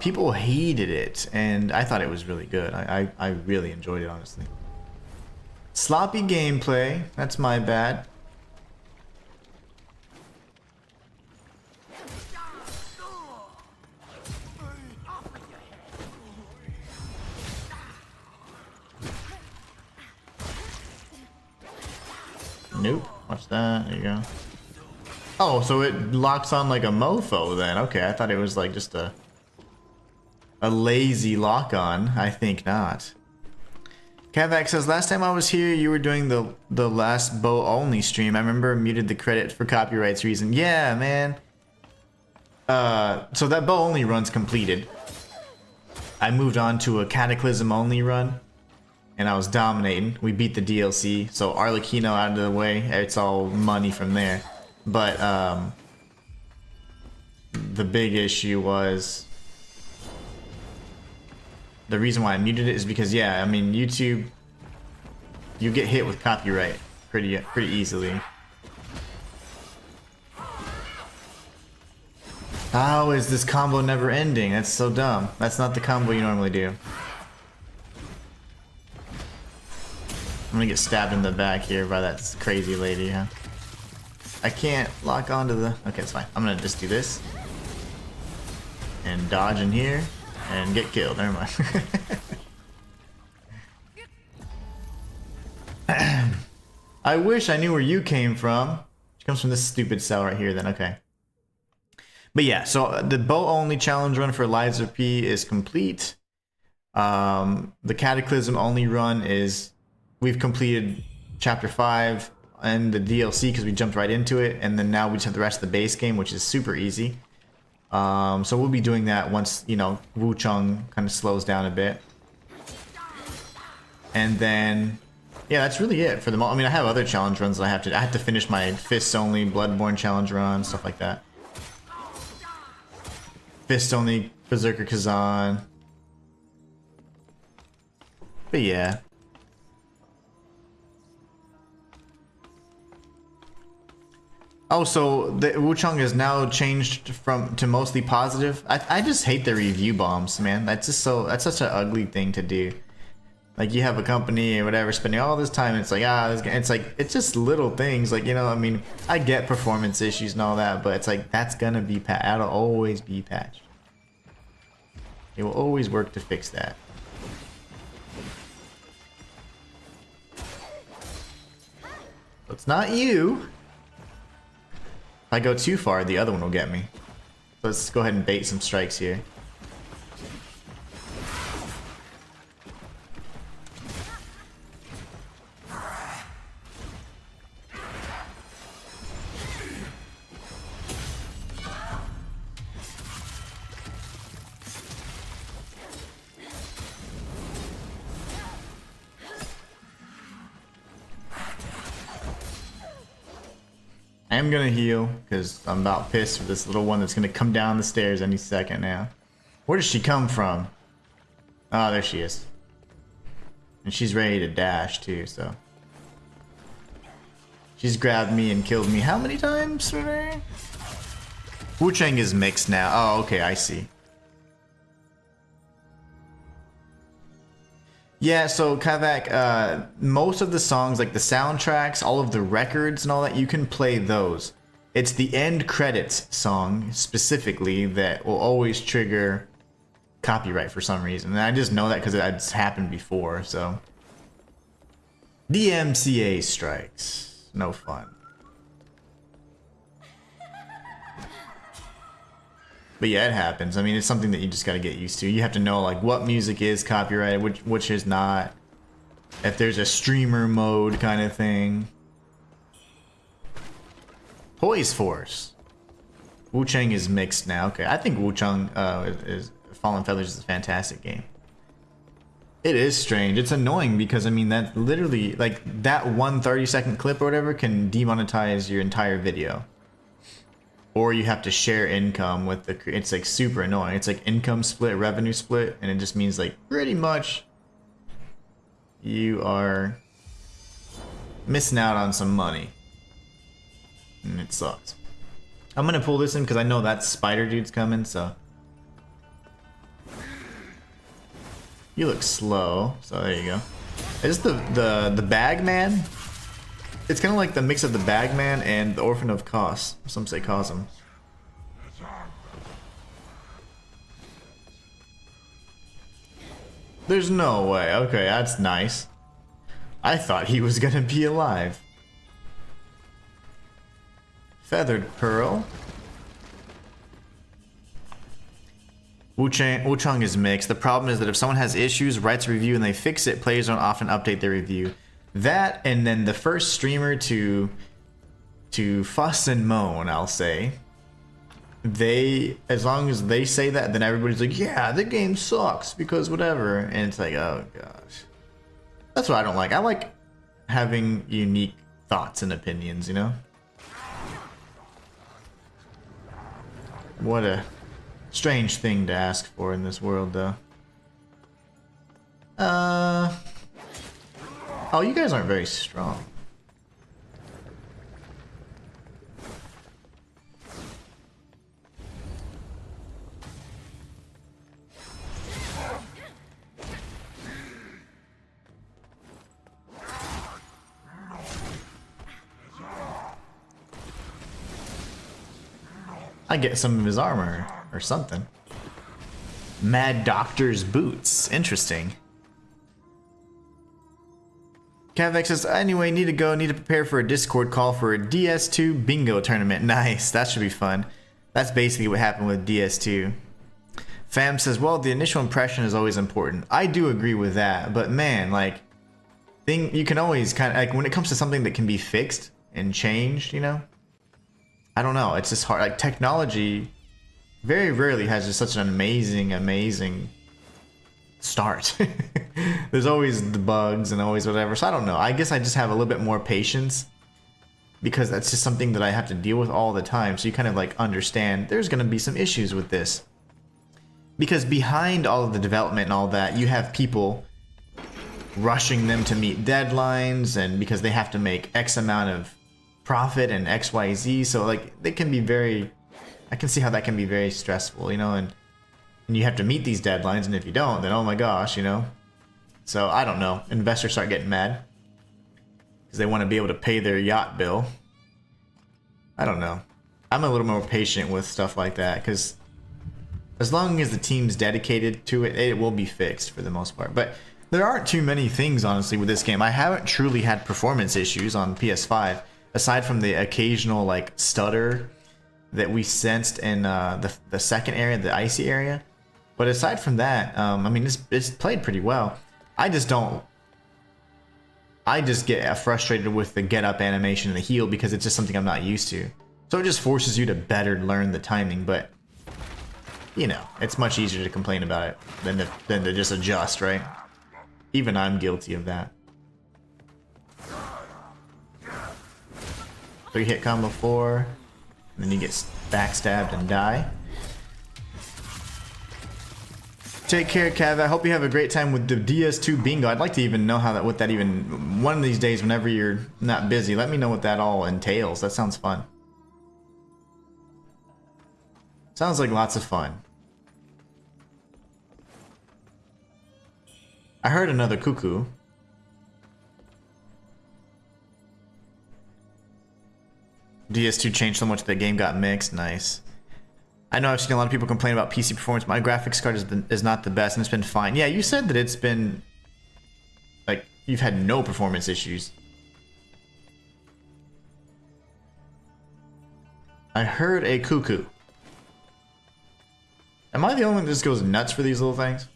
People hated it, and I thought it was really good. I really enjoyed it, honestly. Sloppy gameplay. That's my bad. Nope. Watch that. There you go. Oh, so it locks on like a mofo then. Okay, I thought it was like just a lazy lock-on. I think not. Kavak says, last time I was here, you were doing the last bow only stream. I remember muted the credit for copyrights reason. Yeah, man. So that bow only run's completed. I moved on to a cataclysm only run. And I was dominating. We beat the DLC. So Arlecchino out of the way. It's all money from there. But the big issue was the reason why I muted it is because, yeah, I mean, YouTube, you get hit with copyright pretty easily. How is this combo never ending? That's so dumb. That's not the combo you normally do. I'm gonna get stabbed in the back here by that crazy lady, huh? I can't lock onto the... Okay, it's fine. I'm gonna just do this. And dodge in here. And get killed. Never mind. I wish I knew where you came from. She comes from this stupid cell right here then. Okay. But yeah, so the bow only challenge run for Liza P is complete. The Cataclysm only run is... We've completed chapter 5 and the DLC because we jumped right into it, and then now we just have the rest of the base game, which is super easy. So we'll be doing that once, you know, Wuchang kind of slows down a bit. And then, yeah, that's really it for the moment. I mean, I have other challenge runs that I have to finish my Fists Only Bloodborne challenge run, stuff like that. Fist Only Berserker Kazan. But yeah. Oh, so the Wuchang is now changed to mostly positive. I just hate the review bombs, man. That's such an ugly thing to do. Like, you have a company or whatever spending all this time, and it's like, it's just little things, like, you know, I mean, I get performance issues and all that, but it's like, that's gonna be that'll always be patched. It will always work to fix that. It's not you. If I go too far, the other one will get me. So let's go ahead and bait some strikes here. I am gonna heal because I'm about pissed for this little one that's gonna come down the stairs any second now. Where does she come from? Oh, there she is. And she's ready to dash too, so. She's grabbed me and killed me how many times today? Wuchang is mixed now. Oh, okay, I see. Yeah, so Kavak, most of the songs, like the soundtracks, all of the records and all that, you can play those. It's the end credits song, specifically, that will always trigger copyright for some reason. And I just know that because it's happened before, so. DMCA strikes. No fun. But yeah, it happens. I mean, it's something that you just gotta get used to. You have to know, like, what music is copyrighted, which is not. If there's a streamer mode kind of thing. Poise Force. Wuchang is mixed now. Okay, I think Wuchang is Fallen Feathers is a fantastic game. It is strange. It's annoying because, I mean, that literally, like, that 1 30-second clip or whatever can demonetize your entire video. Or you have to share income with the... It's like super annoying. It's like income split, revenue split, and it just means like pretty much you are missing out on some money. And it sucks. I'm gonna pull this in because I know that spider dude's coming, so... You look slow, so there you go. Is this the Bagman? It's kind of like the mix of the Bagman and the Orphan of Kos. Some say Cosm. There's no way. Okay, that's nice. I thought he was gonna be alive. Feathered Pearl. Wuchang is mixed. The problem is that if someone has issues, writes a review, and they fix it, players don't often update their review. That, and then the first streamer to fuss and moan, I'll say, as long as they say that, then everybody's like, yeah, the game sucks because whatever, and it's like, oh gosh. That's what I don't like. I like having unique thoughts and opinions, you know? What a strange thing to ask for in this world, though. Oh, you guys aren't very strong. I get some of his armor or something. Mad Doctor's boots. Interesting. Kavek says, anyway, need to prepare for a Discord call for a DS2 bingo tournament. Nice, that should be fun. That's basically what happened with DS2. Fam says, well, the initial impression is always important. I do agree with that, but man, like, you can always kind of, like, when it comes to something that can be fixed and changed, you know? I don't know, it's just hard. Like, technology very rarely has just such an amazing start. There's always the bugs and always whatever, so I don't know. I guess I just have a little bit more patience because that's just something that I have to deal with all the time, so you kind of like understand there's gonna be some issues with this. Because behind all of the development and all that, you have people rushing them to meet deadlines, and because they have to make X amount of profit and XYZ, so like they can be very, I can see how that can be very stressful, you know, and you have to meet these deadlines, and if you don't, then oh my gosh, you know. So I don't know, investors start getting mad because they want to be able to pay their yacht bill. I don't know. I'm a little more patient with stuff like that because as long as the team's dedicated to it, it will be fixed for the most part. But there aren't too many things, honestly, with this game. I haven't truly had performance issues on PS5 aside from the occasional like stutter that we sensed in the second area, the icy area. But aside from that, I mean, it's played pretty well. I just get frustrated with the get up animation and the heal because it's just something I'm not used to. So it just forces you to better learn the timing, but you know, it's much easier to complain about it than to just adjust, right? Even I'm guilty of that. 3-hit combo 4, and then you get backstabbed and die. Take care, Cav. I hope you have a great time with the DS2 bingo. I'd like to even know what that even, one of these days whenever you're not busy, let me know what that all entails. That sounds fun. Sounds like lots of fun. I heard another cuckoo. DS2 changed so much that the game got mixed. Nice. I know I've seen a lot of people complain about PC performance. My graphics card is not the best, and it's been fine. Yeah, you said that it's been like you've had no performance issues. I heard a cuckoo. Am I the only one that just goes nuts for these little things?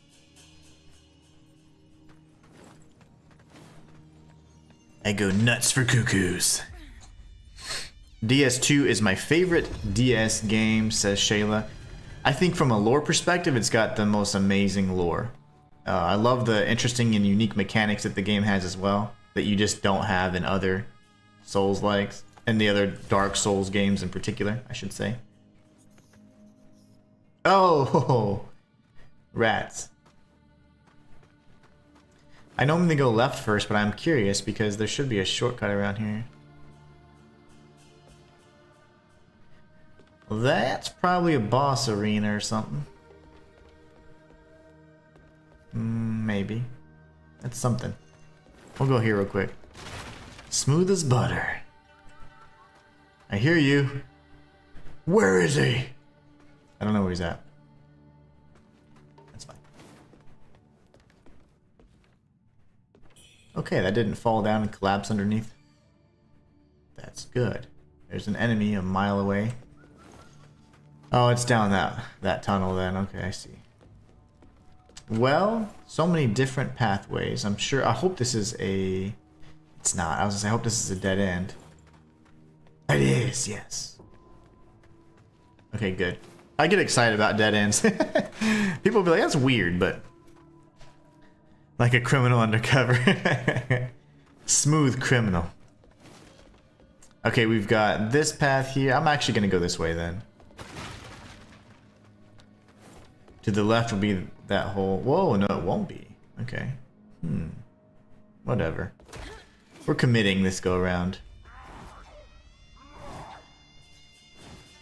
I go nuts for cuckoos. DS2 is my favorite DS game, says Shayla. I think from a lore perspective, it's got the most amazing lore. I love the interesting and unique mechanics that the game has as well, that you just don't have in other Souls-likes, and the other Dark Souls games in particular, I should say. Oh, rats. I normally go left first, but I'm curious because there should be a shortcut around here. Well, that's probably a boss arena or something. Maybe. That's something. We'll go here real quick. Smooth as butter. I hear you. Where is he? I don't know where he's at. That's fine. Okay, that didn't fall down and collapse underneath. That's good. There's an enemy a mile away. Oh, it's down that tunnel then. Okay, I see. Well, so many different pathways. I'm sure. I hope this is a. It's not. I was gonna say I hope this is a dead end. It is. Yes. Okay, good. I get excited about dead ends. People will be like, "That's weird," but like a criminal undercover. Smooth criminal. Okay, we've got this path here. I'm actually gonna go this way then. To the left will be that whole... Whoa, no, it won't be. Okay. Whatever. We're committing this go around.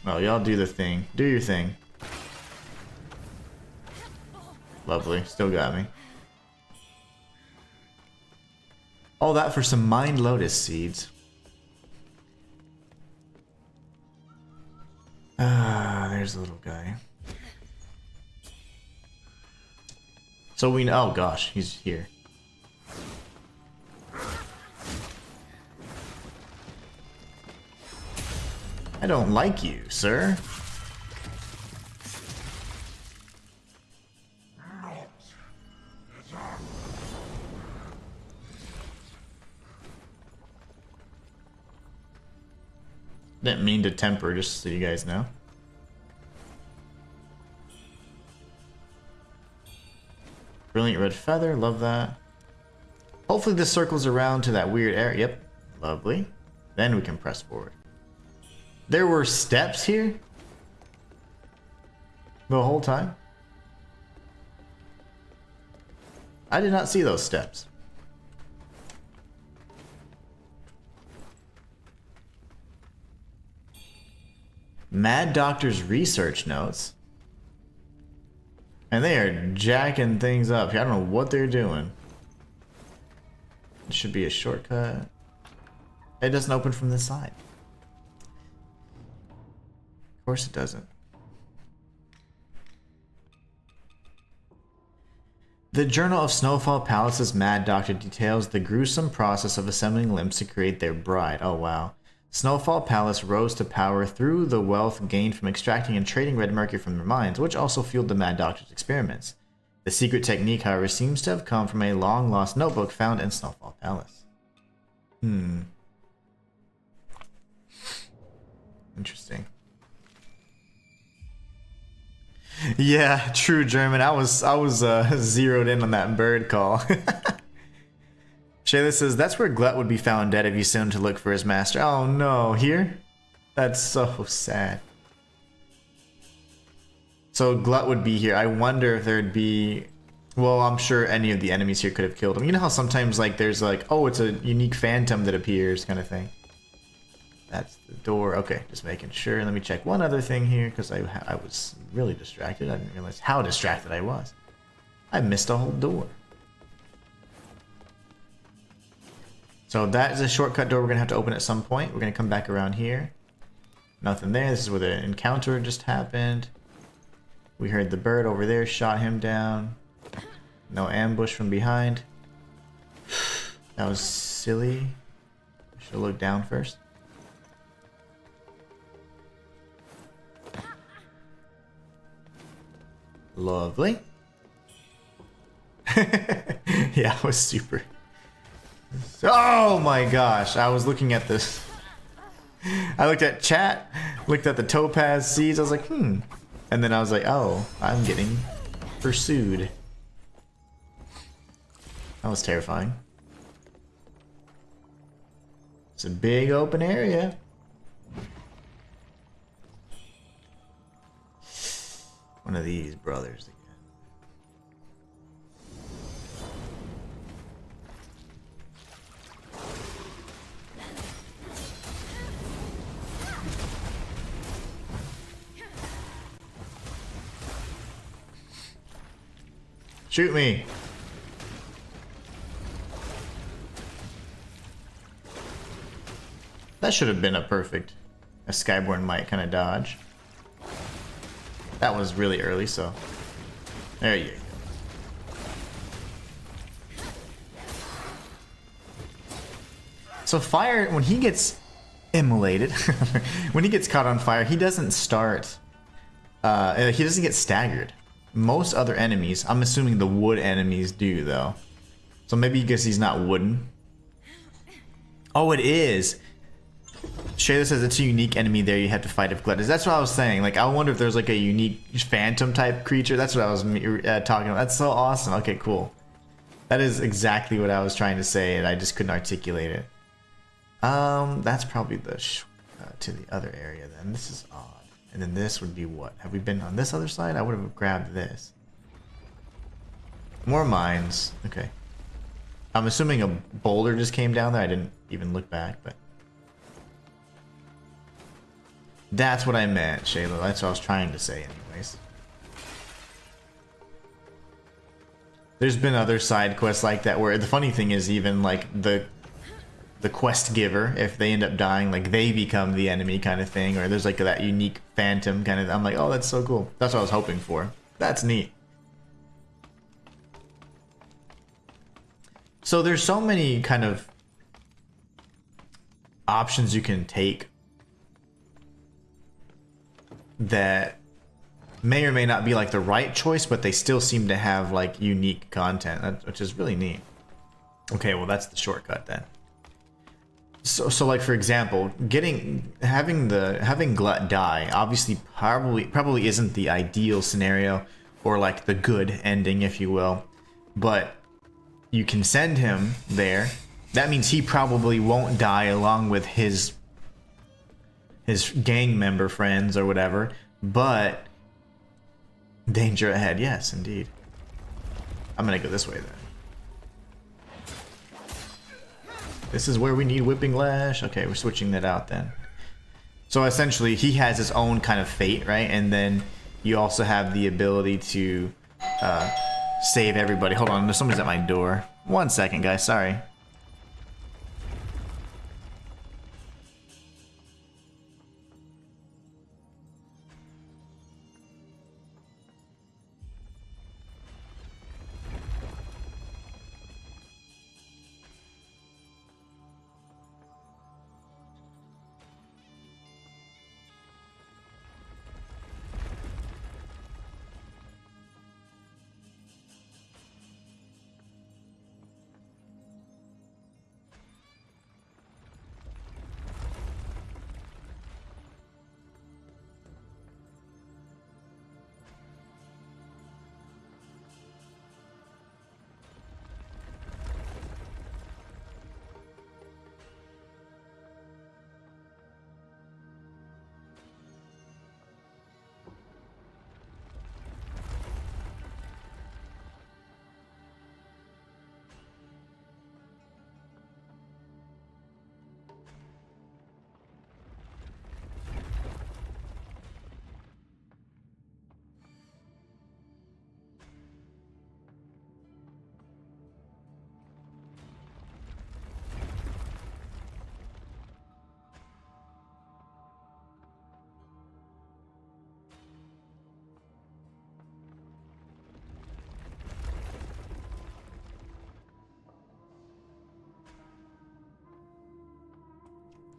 Well, y'all do the thing. Do your thing. Lovely. Still got me. All that for some Mind Lotus seeds. Ah, there's the little guy. So we know. Oh gosh, he's here. I don't like you, sir. Didn't mean to temper, just so you guys know. Brilliant red feather, love that. Hopefully this circles around to that weird area. Yep, lovely. Then we can press forward. There were steps here? The whole time? I did not see those steps. Mad Doctor's research notes. And they are jacking things up here. I don't know what they're doing. It should be a shortcut. It doesn't open from this side. Of course it doesn't. The Journal of Snowfall Palace's Mad Doctor details the gruesome process of assembling limbs to create their bride. Oh wow. Snowfall Palace rose to power through the wealth gained from extracting and trading red mercury from their mines, which also fueled the Mad Doctor's experiments. The secret technique, however, seems to have come from a long-lost notebook found in Snowfall Palace. Interesting. Yeah, true, German. I was zeroed in on that bird call. Shayla says, that's where Glut would be found dead if you sent him to look for his master. Oh no, here? That's so sad. So Glut would be here. I wonder if there'd be... Well, I'm sure any of the enemies here could have killed him. You know how sometimes like there's like, oh, it's a unique phantom that appears kind of thing. That's the door. Okay, just making sure. Let me check one other thing here because I was really distracted. I didn't realize how distracted I was. I missed a whole door. So that is a shortcut door we're going to have to open at some point. We're going to come back around here. Nothing there. This is where the encounter just happened. We heard the bird over there, shot him down. No ambush from behind. That was silly. Should have looked down first. Lovely. Yeah, it was super. Oh my gosh, I was looking at this. I looked at chat, looked at the topaz seeds, I was like, And then I was like, oh, I'm getting pursued. That was terrifying. It's a big open area. One of these brothers again. Shoot me. That should have been a perfect Skyborn might kind of dodge. That was really early, so there you go. So fire, when he gets immolated, when he gets caught on fire, he doesn't start, he doesn't get staggered. Most other enemies, I'm assuming the wood enemies do though. So maybe because he's not wooden. Oh, it is. Shayla says it's a unique enemy there you have to fight if Glut is. That's what I was saying. Like, I wonder if there's like a unique phantom type creature. That's what I was talking about. That's so awesome. Okay, cool. That is exactly what I was trying to say, and I just couldn't articulate it. That's probably the to the other area then. This is odd. And then this would be what? Have we been on this other side? I would have grabbed this. More mines. Okay. I'm assuming a boulder just came down there. I didn't even look back, but that's what I meant, Shayla. That's what I was trying to say anyways. There's been other side quests like that where the funny thing is even like the quest giver, if they end up dying, like they become the enemy kind of thing, or there's like that unique phantom kind of. I'm like, oh, that's so cool. That's what I was hoping for. That's neat. So there's so many kind of options you can take that may or may not be like the right choice, but they still seem to have like unique content, which is really neat. Okay, well that's the shortcut then. So like for example, having Glut die obviously probably isn't the ideal scenario or like the good ending, if you will, but you can send him there. That means he probably won't die along with his gang member friends or whatever, but danger ahead. Yes, indeed. I'm gonna go this way then. This is where we need Whipping Lash. Okay, we're switching that out then. So essentially, he has his own kind of fate, right? And then you also have the ability to save everybody. Hold on, somebody's at my door. 1 second, guys. Sorry.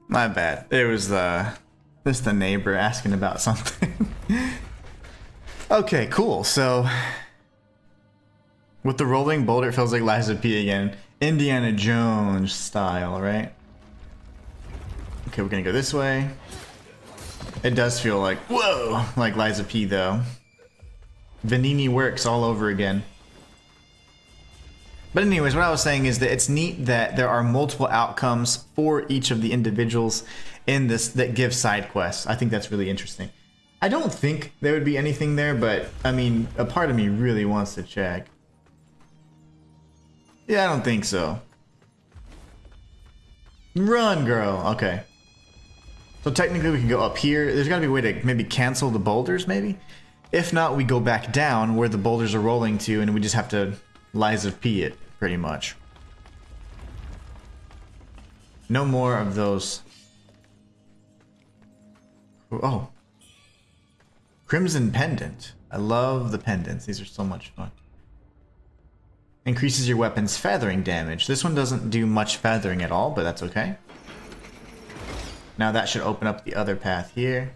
My bad. It was just the neighbor asking about something. Okay, cool. So with the rolling boulder, it feels like Liza P again. Indiana Jones style, right? Okay, we're gonna go this way. It does feel like, whoa, like Liza P though. Vanini works all over again. But anyways, what I was saying is that it's neat that there are multiple outcomes for each of the individuals in this that give side quests. I think that's really interesting. I don't think there would be anything there, but I mean, a part of me really wants to check. Yeah, I don't think so. Run, girl. Okay. So technically we can go up here. There's gotta be a way to maybe cancel the boulders, maybe? If not, we go back down where the boulders are rolling to, and we just have to Liza P it, pretty much. No more of those. Oh. Crimson Pendant. I love the pendants. These are so much fun. Increases your weapon's feathering damage. This one doesn't do much feathering at all, but that's okay. Now that should open up the other path here.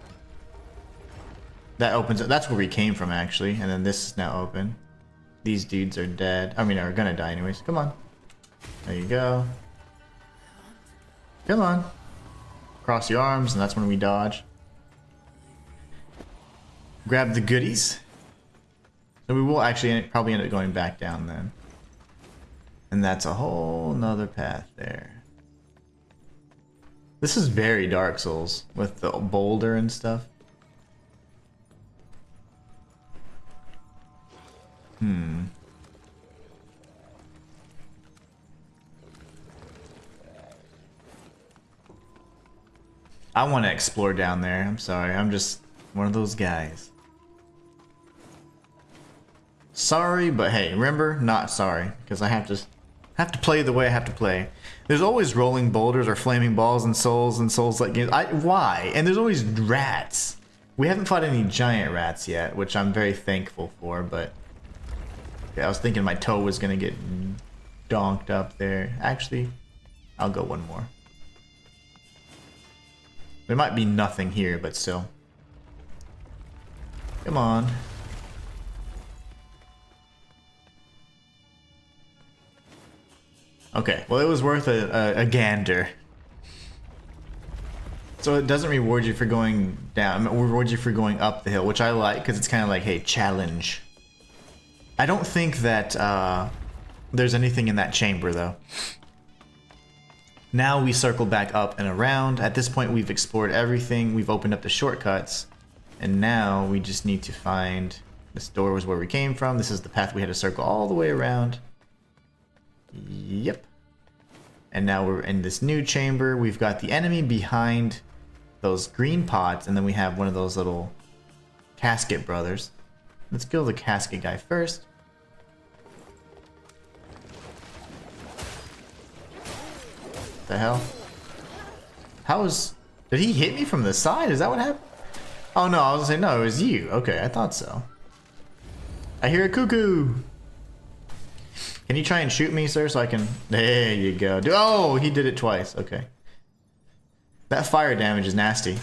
That opens up. That's where we came from, actually. And then this is now open. These dudes are dead. I mean, are gonna die anyways. Come on. There you go. Come on. Cross your arms, and that's when we dodge. Grab the goodies. So we will actually probably end up going back down then. And that's a whole nother path there. This is very Dark Souls with the boulder and stuff. I want to explore down there. I'm sorry. I'm just one of those guys. Sorry, but hey, remember, not sorry, because I have to play the way I have to play. There's always rolling boulders or flaming balls in Souls-like games. Why? And there's always rats. We haven't fought any giant rats yet, which I'm very thankful for, but yeah, I was thinking my toe was gonna get donked up there. Actually, I'll go one more. There might be nothing here, but still. Come on. Okay, well it was worth a gander. So it doesn't reward you for going down, it rewards you for going up the hill, which I like because it's kind of like, hey, challenge. I don't think that there's anything in that chamber though. Now we circle back up and around. At this point we've explored everything, we've opened up the shortcuts, and now we just need to find, this door was where we came from, this is the path we had to circle all the way around. Yep. And now we're in this new chamber. We've got the enemy behind those green pots, and then we have one of those little casket brothers. Let's kill the casket guy first. What the hell? How is... Did he hit me from the side? Is that what happened? Oh no, I was gonna say, no, it was you. Okay, I thought so. I hear a cuckoo! Can you try and shoot me, sir, so I can... There you go. Oh, he did it twice. Okay. That fire damage is nasty.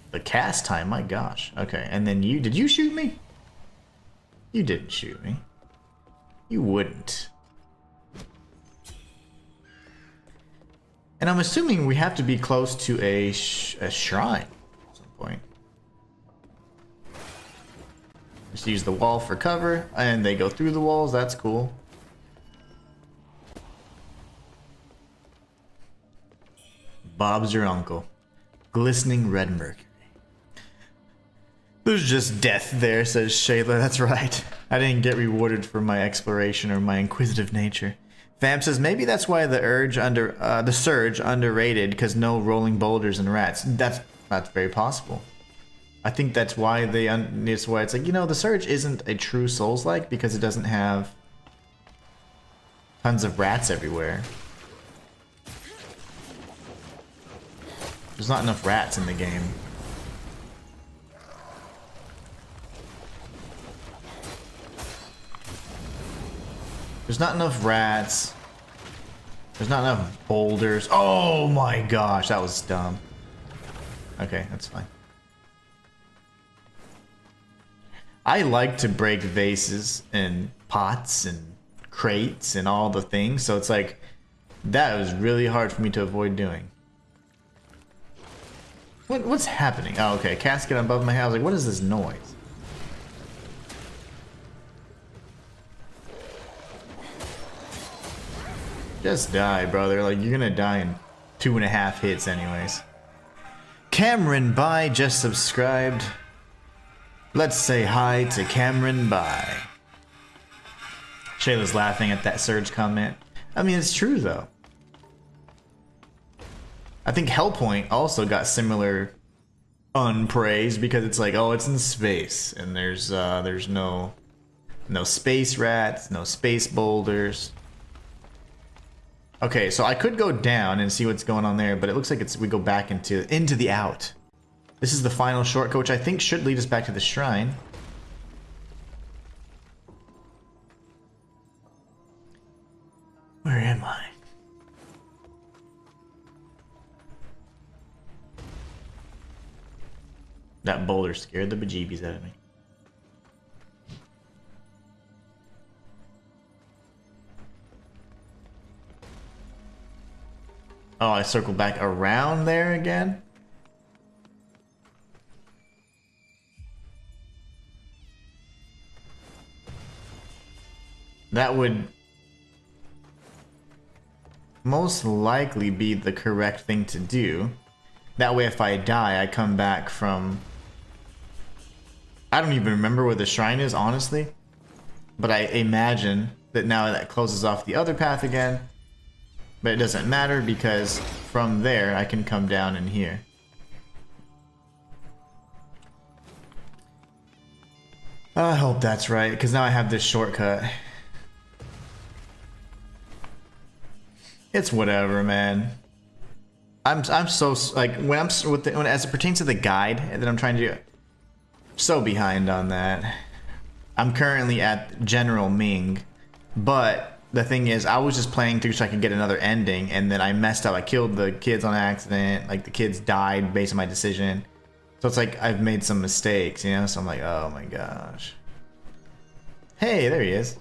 The cast time, my gosh. Okay, and then you... Did you shoot me? You didn't shoot me. You wouldn't. And I'm assuming we have to be close to a shrine at some point. Just use the wall for cover, and they go through the walls. That's cool. Bob's your uncle. Glistening red mercury. There's just death there, says Shayla. That's right. I didn't get rewarded for my exploration or my inquisitive nature. Fam says maybe that's why the surge underrated, because no rolling boulders and rats. That's very possible. I think that's why it's like, you know, the Surge isn't a true Souls-like because it doesn't have tons of rats everywhere. There's not enough rats in the game. There's not enough rats. There's not enough boulders. Oh my gosh, that was dumb. Okay, that's fine. I like to break vases and pots and crates and all the things, so it's like, that was really hard for me to avoid doing. What's happening? Oh, okay, casket above my head. I was like, what is this noise? Just die, brother. Like, you're gonna die in 2.5 hits anyways. Cameron Bye just subscribed. Let's say hi to Cameron Bye. Shayla's laughing at that Surge comment. I mean, it's true though. I think Hellpoint also got similar unpraised because it's like, oh, it's in space and there's no space rats, no space boulders. Okay, so I could go down and see what's going on there, but it looks like we go back into the out. This is the final shortcut, which I think should lead us back to the shrine. Where am I? That boulder scared the bejeebies out of me. Oh, I circled back around there again? That would most likely be the correct thing to do. That way if I die, I come back from... I don't even remember where the shrine is, honestly. But I imagine that now that closes off the other path again. But it doesn't matter because from there I can come down in here. I hope that's right, because now I have this shortcut. It's whatever, man. I'm so like when I'm with when as it pertains to the guide that I'm trying to do, so behind on that. I'm currently at General Ming, but the thing is, I was just playing through so I could get another ending, and then I messed up. I killed the kids on accident. Like the kids died based on my decision. So it's like I've made some mistakes, you know. So I'm like, oh my gosh. Hey, there he is.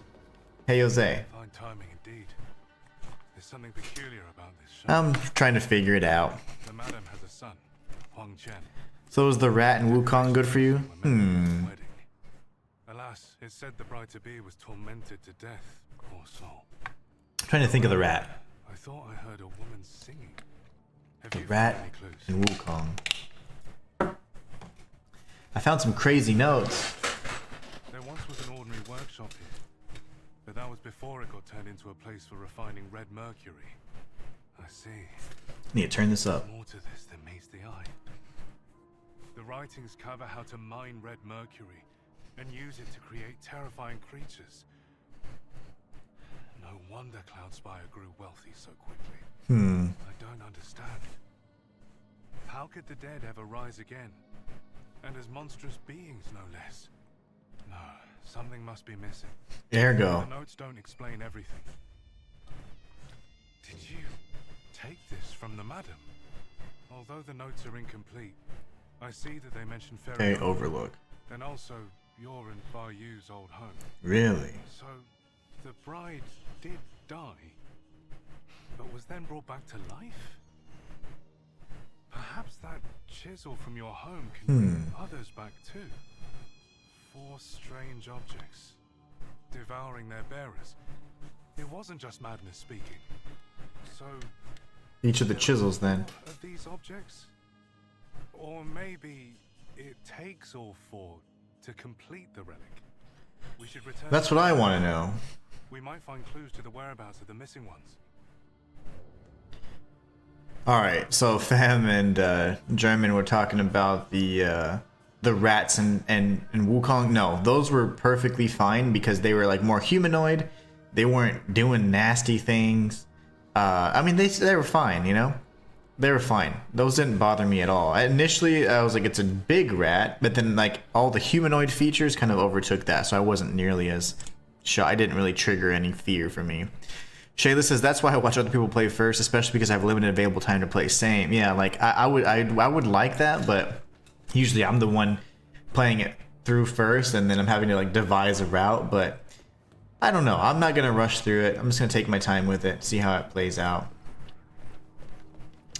Hey, Jose. Fine timing indeed. There's something peculiar about this show. I'm trying to figure it out. The madam has a son, Huang Chen. So is the rat and Wukong good for you? Wedding. Alas, it said the bride-to-be was tormented to death. Poor soul. I'm trying to think of the rat. I thought I heard a woman singing. Have The you rat found any clues? and Wukong. I found some crazy notes. There once was an ordinary workshop here, but that was before it got turned into a place for refining red mercury. I see. Need to turn this up. More to this than meets the eye. The writings cover how to mine red mercury and use it to create terrifying creatures. No wonder Cloudspire grew wealthy so quickly. I don't understand. How could the dead ever rise again? And as monstrous beings, no less. No, something must be missing. Ergo. The notes don't explain everything. Did you take this from the madam? Although the notes are incomplete, I see that they mention Okay, Ferry overlook. and also your and Bayou's old home. Really? So, the bride did die, but was then brought back to life? Perhaps that chisel from your home can bring others back too. 4 strange objects, devouring their bearers. It wasn't just madness speaking. So, Each of the chisels then. of these objects? Or maybe it takes all 4 to complete the relic. We should return. That's what I want to know. We might find clues to the whereabouts of the missing ones. Alright, so Fam and German were talking about the rats and Wukong. No, those were perfectly fine because they were like more humanoid. They weren't doing nasty things. I mean, they were fine, you know? They were fine. Those didn't bother me at all. Initially, I was like, it's a big rat, but then like all the humanoid features kind of overtook that, so I wasn't nearly as shy. I didn't really trigger any fear for me. Shayla says, that's why I watch other people play first, especially because I have limited available time to play. Same. Yeah, like I would like that, but usually I'm the one playing it through first, and then I'm having to like devise a route, but I don't know. I'm not gonna rush through it. I'm just gonna take my time with it, see how it plays out.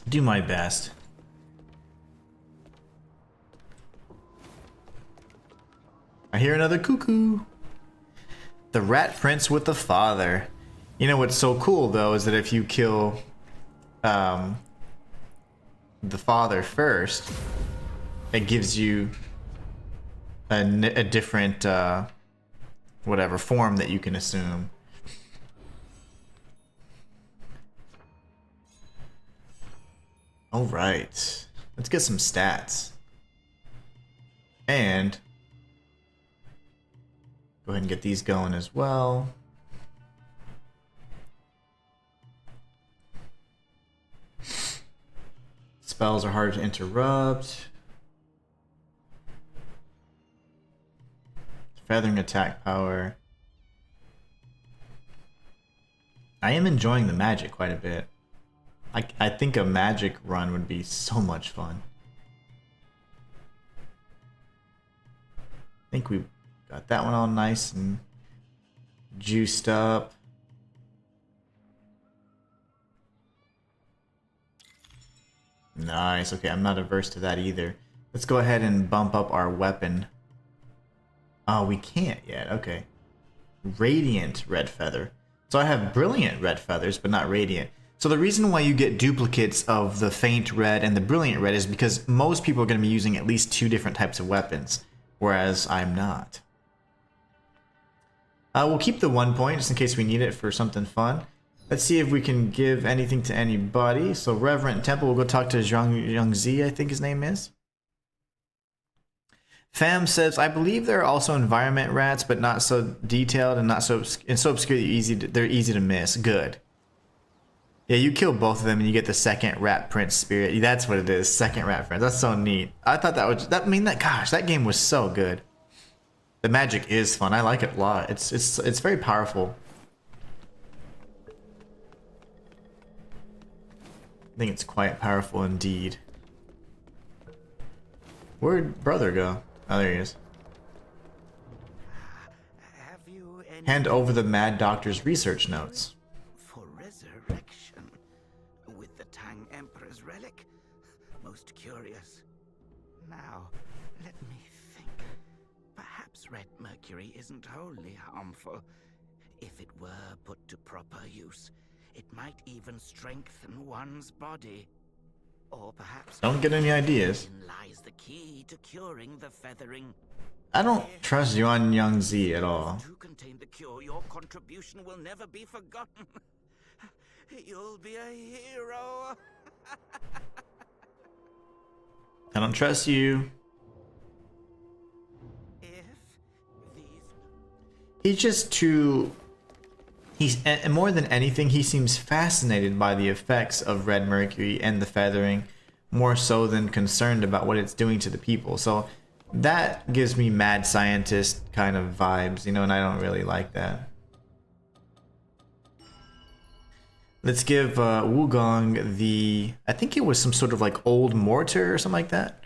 Do my best. I hear another cuckoo. The rat prince with the father. You know what's so cool though is that if you kill the father first, it gives you a different whatever form that you can assume. All right, let's get some stats. And go ahead and get these going as well. Spells are hard to interrupt. Feathering attack power. I am enjoying the magic quite a bit. I think a magic run would be so much fun. I think we got that one all nice and juiced up. Nice. Okay, I'm not averse to that either. Let's go ahead and bump up our weapon. Oh, we can't yet. Okay. Radiant red feather. So I have brilliant red feathers, but not radiant. So the reason why you get duplicates of the faint red and the brilliant red is because most people are going to be using at least 2 different types of weapons, whereas I'm not. We'll keep the 1 point just in case we need it for something fun. Let's see if we can give anything to anybody. So Reverend Temple, we'll go talk to Zhang Zi, I think his name is. Fam says, I believe there are also environment rats, but not so detailed and not so obscure that they're easy to miss. Good. Yeah, you kill both of them and you get the second Rat Prince spirit. That's what it is, second Rat Prince. That's so neat. I thought gosh, that game was so good. The magic is fun. I like it a lot. It's very powerful. I think it's quite powerful indeed. Where'd brother go? Oh, there he is. Have you any Hand over the Mad Doctor's research notes. for resurrection with the Tang Emperor's relic? Most curious. Now, let me think. Perhaps red mercury isn't wholly harmful. If it were put to proper use, it might even strengthen one's body. Or perhaps Don't get any ideas. herein lies the key to curing the feathering. I don't trust Yuan Yang Zi at all. To contain the cure, your contribution will never be forgotten. You'll be a hero. I don't trust you. If these He's just too... and more than anything, he seems fascinated by the effects of red mercury and the feathering, more so than concerned about what it's doing to the people. So that gives me mad scientist kind of vibes, you know, and I don't really like that. Let's give Wukong the... I think it was some sort of like old mortar or something like that.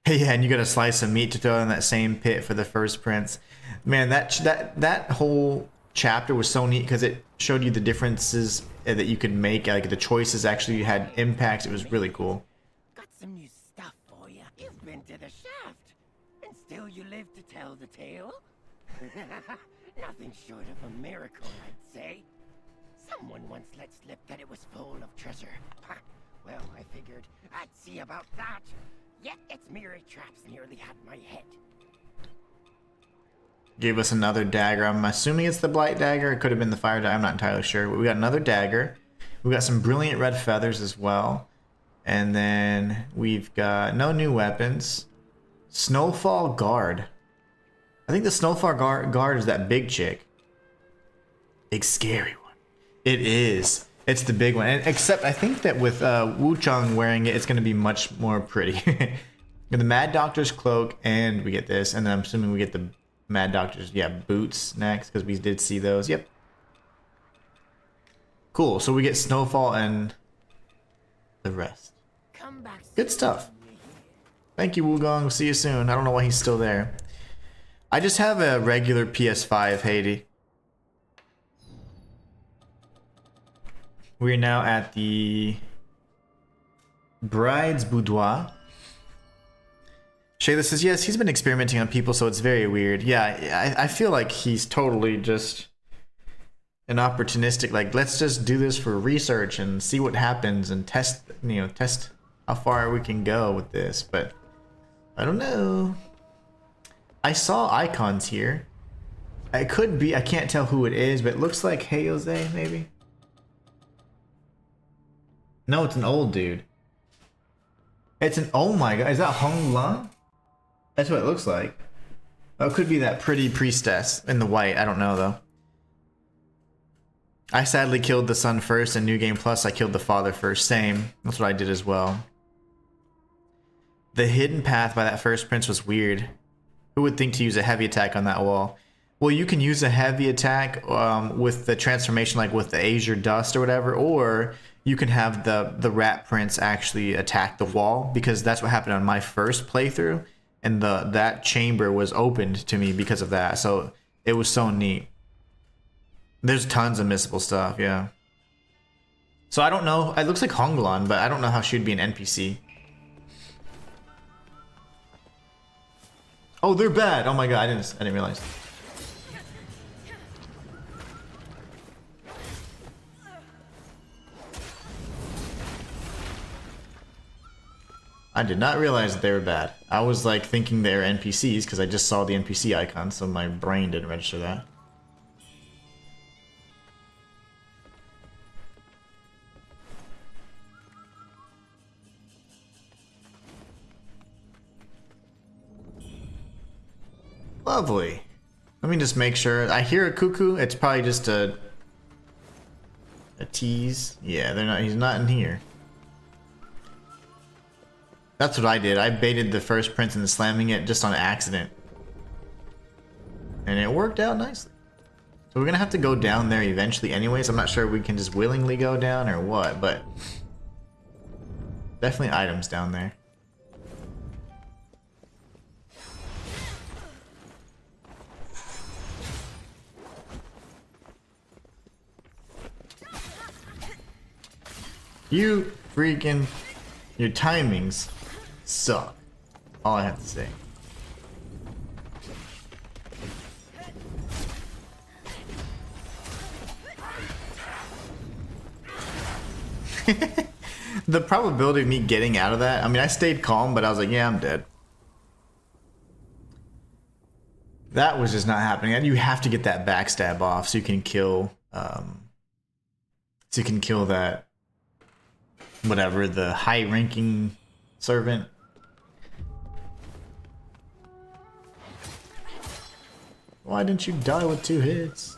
Hey, yeah, and you got a slice of meat to throw in that same pit for the first prince. Man, that whole chapter was so neat because it showed you the differences that you could make. Like the choices actually had impacts. It was really cool. Got some new stuff for you. You've been to the shaft, and still you live to tell the tale? Nothing short of a miracle, I'd say. Someone once let slip that it was full of treasure. Ha, well, I figured I'd see about that. Yet its mirror traps nearly had my head. Gave us another dagger. I'm assuming it's the blight dagger. It could have been the fire dagger. I'm not entirely sure. But we got another dagger. We got some brilliant red feathers as well. And then we've got no new weapons. Snowfall Guard. I think the Snowfall Guard is that big chick. Big scary one. It is. It's the big one. And except I think that with Wuchang wearing it, it's going to be much more pretty. The Mad Doctor's cloak, and we get this. And then I'm assuming we get the Mad Doctor's, yeah, boots next, because we did see those. Yep. Cool. So we get Snowfall and the rest. Come back. Good stuff. Thank you, Wukong. We'll see you soon. I don't know why he's still there. I just have a regular PS5, Haiti. We're now at the Bride's Boudoir. Shayla says, yes, he's been experimenting on people, so it's very weird. Yeah, I feel like he's totally just an opportunistic, like, let's just do this for research and see what happens and test, you know, test how far we can go with this. But I don't know. I saw icons here. It could be, I can't tell who it is, but it looks like Hey Jose, maybe? No, it's an old dude. It's an, oh my god, is that Hong Lan? That's what it looks like. Oh, it could be that pretty priestess in the white, I don't know though. I sadly killed the son first, and New Game Plus I killed the father first, same. That's what I did as well. The hidden path by that first prince was weird. Who would think to use a heavy attack on that wall? Well, you can use a heavy attack with the transformation, like with the Azure Dust or whatever, or you can have the Rat Prince actually attack the wall, because that's what happened on my first playthrough, and that chamber was opened to me because of that. So it was so neat. There's tons of missable stuff, yeah. So I don't know. It looks like Honglan, but I don't know how she'd be an NPC. Oh, they're bad. Oh my god, I didn't realize. I did not realize that they were bad. I was like thinking they were NPCs because I just saw the NPC icon, so my brain didn't register that. Lovely. Let me just make sure. I hear a cuckoo. It's probably just a tease. Yeah, they're not. He's not in here. That's what I did. I baited the first prince into slamming it just on accident, and it worked out nicely. So we're gonna have to go down there eventually, anyways. I'm not sure if we can just willingly go down or what, but definitely items down there. You freaking... Your timings suck. All I have to say. The probability of me getting out of that... I mean, I stayed calm, but I was like, yeah, I'm dead. That was just not happening. And you have to get that backstab off so you can kill... so you can kill that... whatever, the high-ranking servant. Why didn't you die with 2 hits?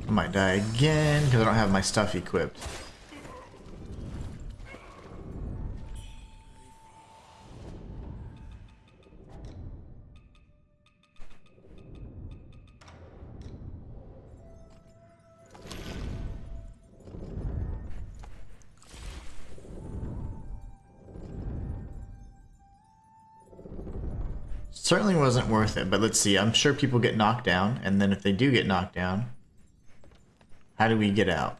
I might die again because I don't have my stuff equipped. Certainly wasn't worth it, but let's see. I'm sure people get knocked down, and then if they do get knocked down, how do we get out?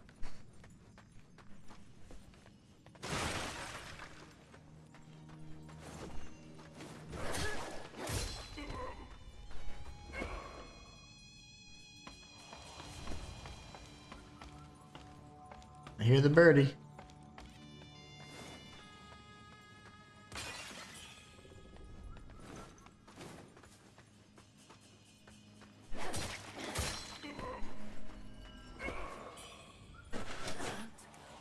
I hear the birdie.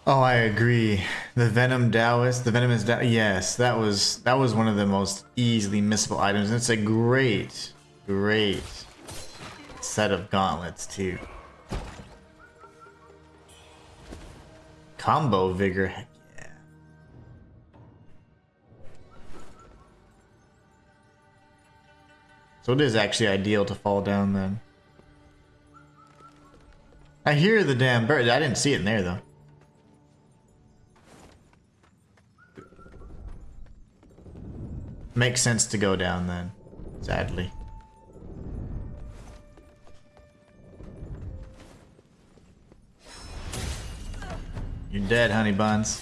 Oh, I agree. The Venom Taoist, the Venomous Taoist, yes, that was one of the most easily missable items. And it's a great set of gauntlets too. Combo vigor, heck yeah. So it is actually ideal to fall down then. I hear the damn bird. I didn't see it in there though. Makes sense to go down then, sadly. You're dead, honey buns.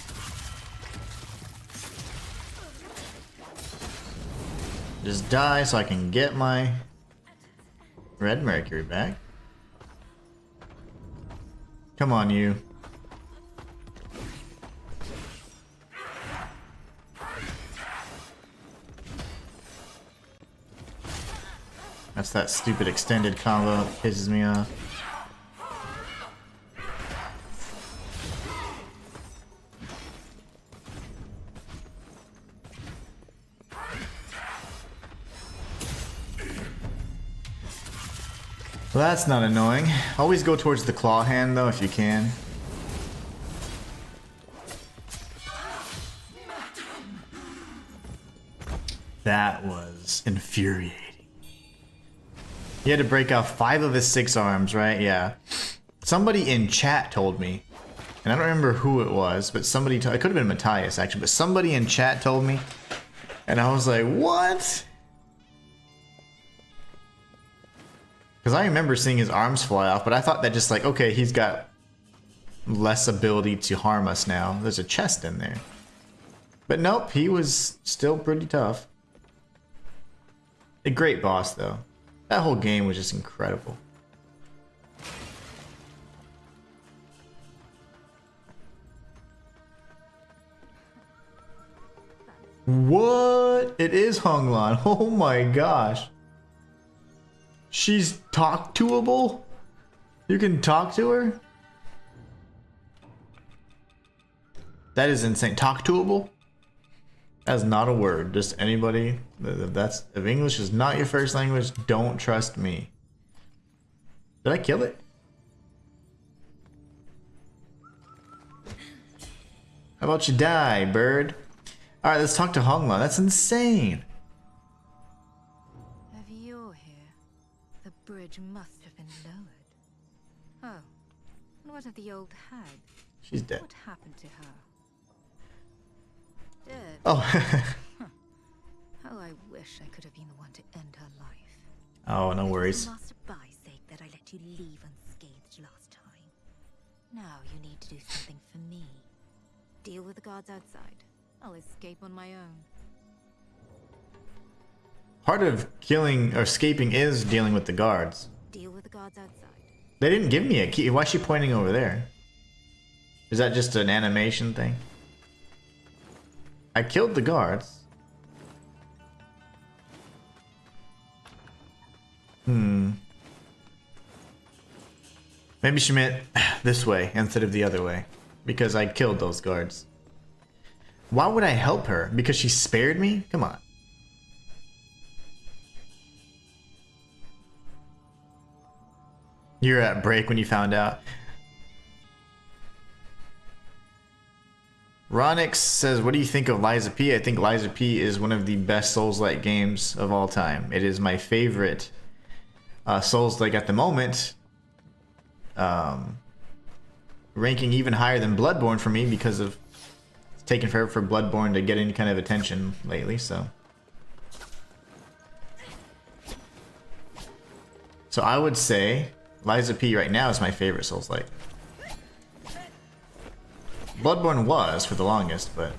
Just die so I can get my red mercury back. Come on, you. That's that stupid extended combo that pisses me off. Well, that's not annoying. Always go towards the claw hand though if you can. That was infuriating. He had to break off 5 of his 6 arms, right? Yeah. Somebody in chat told me, and I don't remember who it was, but somebody, it could have been Matthias actually, but somebody in chat told me, and I was like, what? Because I remember seeing his arms fly off, but I thought that just like, okay, he's got less ability to harm us now. There's a chest in there. But nope, he was still pretty tough. A great boss though. That whole game was just incredible. What? It is Honglan. Oh my gosh. She's talk-toable? You can talk to her? That is insane. Talk-toable? That's not a word. Just anybody. If English is not your first language, don't trust me. Did I kill it? How about you die, bird? Alright, let's talk to Honglan. That's insane. If you're here, the bridge must have been lowered. Oh, and what of the old hag? She's dead. What happened to her? Dead. Oh. Oh, I wish I could have been the one to end her life. Oh, no It was worries. for Master Bai's sake that I let you leave unscathed last time. Now you need to do something for me. Deal with the guards outside. I'll escape on my own. Part of killing or escaping is dealing with the guards. Deal with the guards outside. They didn't give me a key. Why is she pointing over there? Is that just an animation thing? I killed the guards. Maybe she meant this way instead of the other way. Because I killed those guards. Why would I help her? Because she spared me? Come on. You're at break when you found out. Ronix says, what do you think of Liza P? I think Liza P is one of the best Souls-like games of all time. It is my favorite Souls-like at the moment. Ranking even higher than Bloodborne for me because of it's taken forever for Bloodborne to get any kind of attention lately, so I would say Liza P right now is my favorite Souls-like. Bloodborne was for the longest, but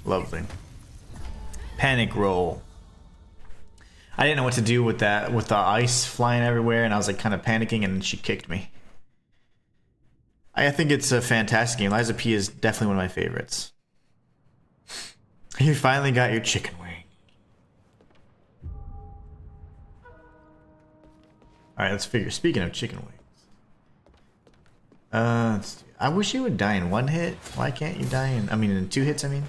lovely. Panic roll. I didn't know what to do with that, with the ice flying everywhere, and I was like kind of panicking, and she kicked me. I think it's a fantastic game. Liza P is definitely one of my favorites. You finally got your chicken wing. Alright, let's figure. Speaking of chicken wings. I wish you would die in one hit. Why can't you die in, in 2 hits, I mean?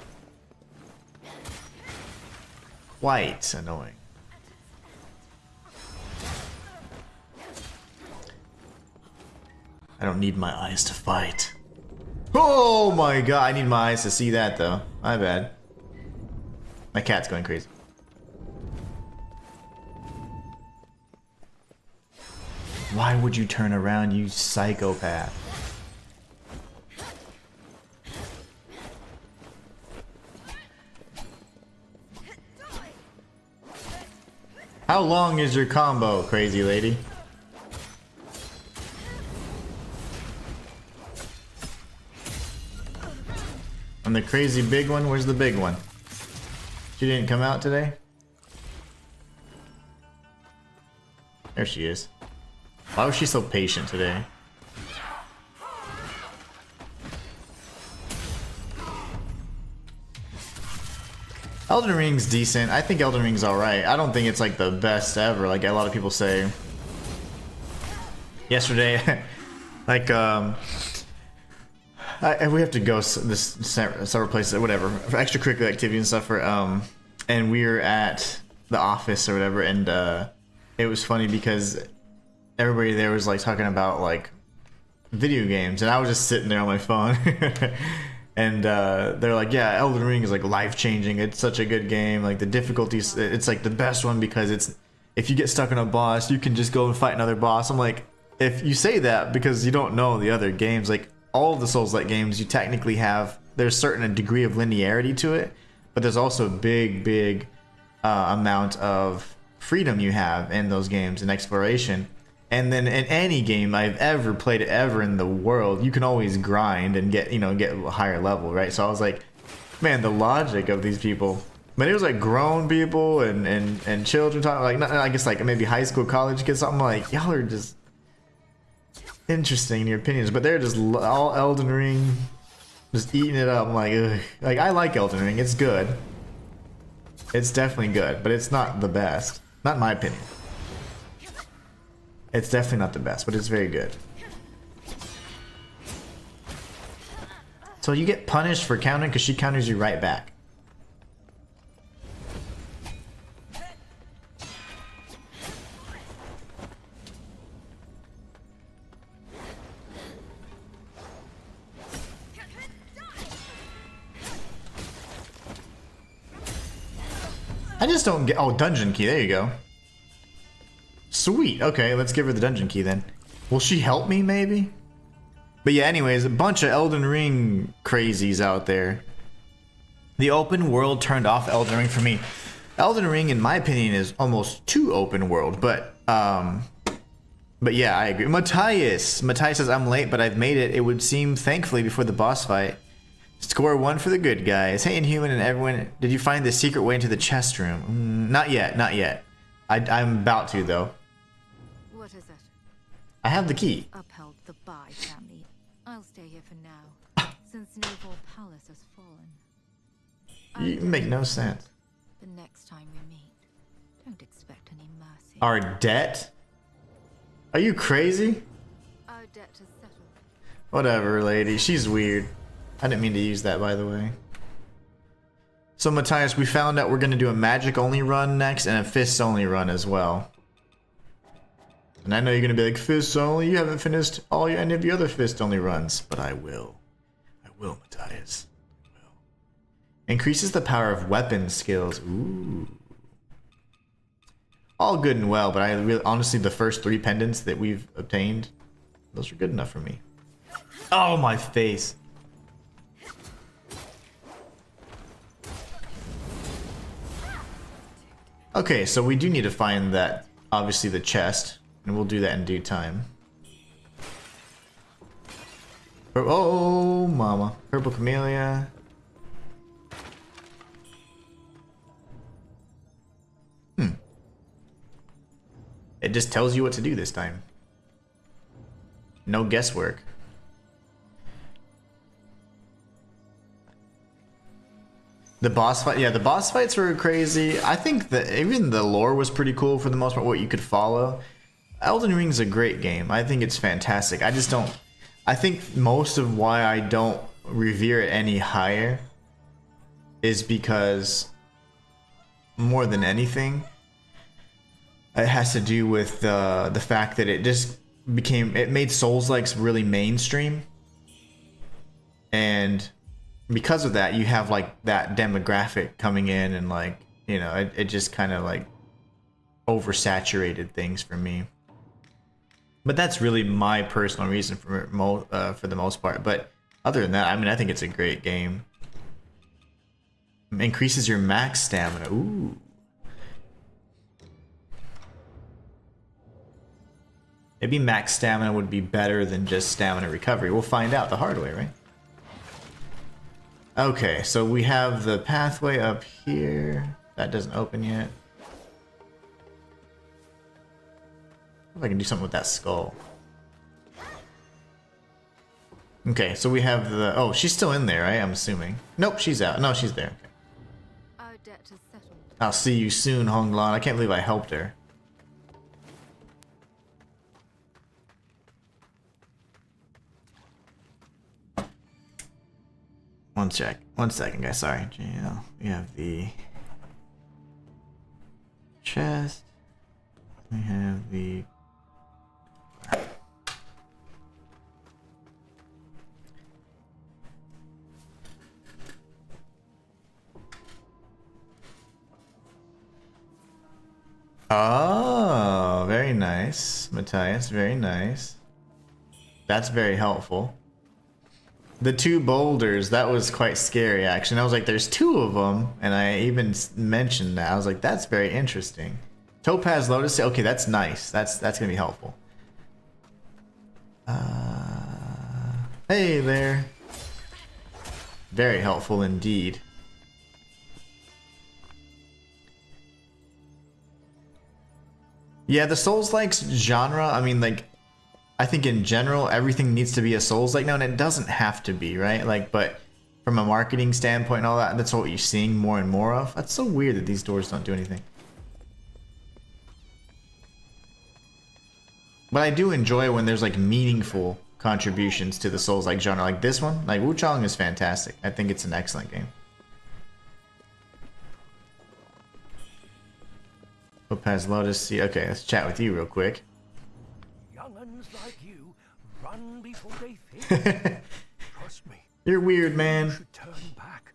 Quite annoying. I don't need my eyes to fight. Oh my god, I need my eyes to see that though. My bad. My cat's going crazy. Why would you turn around, you psychopath? How long is your combo, crazy lady? And the crazy big one, where's the big one? She didn't come out today? There she is. Why was she so patient today? Elden Ring's decent. I think Elden Ring's alright. I don't think it's like the best ever, like a lot of people say. Yesterday, like, we have to go several places, whatever, for extracurricular activity and stuff. For and we were at the office or whatever, and it was funny because everybody there was like talking about like video games, and I was just sitting there on my phone. And they're like, yeah, Elden Ring is like life-changing. It's such a good game. Like the difficulties, it's like the best one because it's, if you get stuck on a boss, you can just go and fight another boss. I'm like, if you say that because you don't know the other games, like all of the Souls-like games, you technically have, there's a certain degree of linearity to it, but there's also a big amount of freedom you have in those games and exploration. And then in any game I've ever played ever in the world, you can always grind and get, get a higher level, right? So I was like, man, the logic of these people. But it was like grown people and children talking, like, not, I guess like maybe high school, college kids, something like, y'all are just, interesting in your opinions, but they're just all Elden Ring, just eating it up. I'm like, ugh. Like, I like Elden Ring. It's good. It's definitely good, but it's not the best. Not in my opinion. It's definitely not the best, but it's very good. So you get punished for countering because she counters you right back. I just don't get... Oh, dungeon key. There you go. Sweet. Okay, let's give her the dungeon key then. Will she help me, maybe? But yeah, anyways, a bunch of Elden Ring crazies out there. The open world turned off Elden Ring for me. Elden Ring, in my opinion, is almost too open world, but yeah, I agree. Matthias says, I'm late, but I've made it. It would seem, thankfully, before the boss fight. Score 1 for the good guys. Hey, Inhuman and everyone, did you find the secret way into the chest room? Not yet, not yet. I'm about to, though. What is it? I have the key. Upheld the Bai family. I'll stay here for now, since Noble Palace has fallen. You make no sense. The next time we meet, don't expect any mercy. Our debt? Are you crazy? Our debt is settled. Whatever, lady. She's weird. I didn't mean to use that, by the way. So, Matthias, we found out we're going to do a magic-only run next and a fists-only run as well. And I know you're going to be like, fists-only? You haven't finished any of your other fist-only runs. But I will. I will, Matthias. I will. Increases the power of weapon skills. Ooh. All good and well, but I really, honestly, the first 3 pendants that we've obtained, those are good enough for me. Oh, my face. Okay, so we do need to find that, obviously, the chest, and we'll do that in due time. Oh, mama. Purple Camellia. It just tells you what to do this time. No guesswork. The boss fight, yeah, the boss fights were crazy. I think that even the lore was pretty cool for the most part, what you could follow. Elden Ring's a great game. I think it's fantastic. I just don't, I think most of why I don't revere it any higher is because, more than anything, it has to do with the fact that it just became, it made Souls-likes really mainstream. And because of that, you have like that demographic coming in and like, you know, it just kind of like oversaturated things for me. But that's really my personal reason for the most part. But other than that, I mean, I think it's a great game. Increases your max stamina. Ooh. Maybe max stamina would be better than just stamina recovery. We'll find out the hard way, right? Okay, so we have the pathway up here. That doesn't open yet. If I can do something with that skull. Okay, so we have the... Oh, she's still in there, right? I'm assuming. Nope, she's out. No, she's there. Okay. Our debt is settled. I'll see you soon, Honglan. I can't believe I helped her. One second, guys. Sorry. GL. We have the chest. We have the... Oh, very nice, Matthias. Very nice. That's very helpful. The 2 boulders, that was quite scary, actually. I was like, there's 2 of them, and I even mentioned that. I was like, that's very interesting. Topaz Lotus, okay, that's nice. That's gonna be helpful. Hey there. Very helpful indeed. Yeah, the Souls-like genre, I mean, like, I think in general, everything needs to be a Souls-like now, and it doesn't have to be, right? Like, but from a marketing standpoint and all that, that's what you're seeing more and more of. That's so weird that these doors don't do anything. But I do enjoy when there's like meaningful contributions to the Souls-like genre. Like this one, like Wuchang is fantastic. I think it's an excellent game. Topaz Lotus, see, okay, let's chat with you real quick. Young'uns like you run before they think. Trust me. You're weird, You man. should turn back.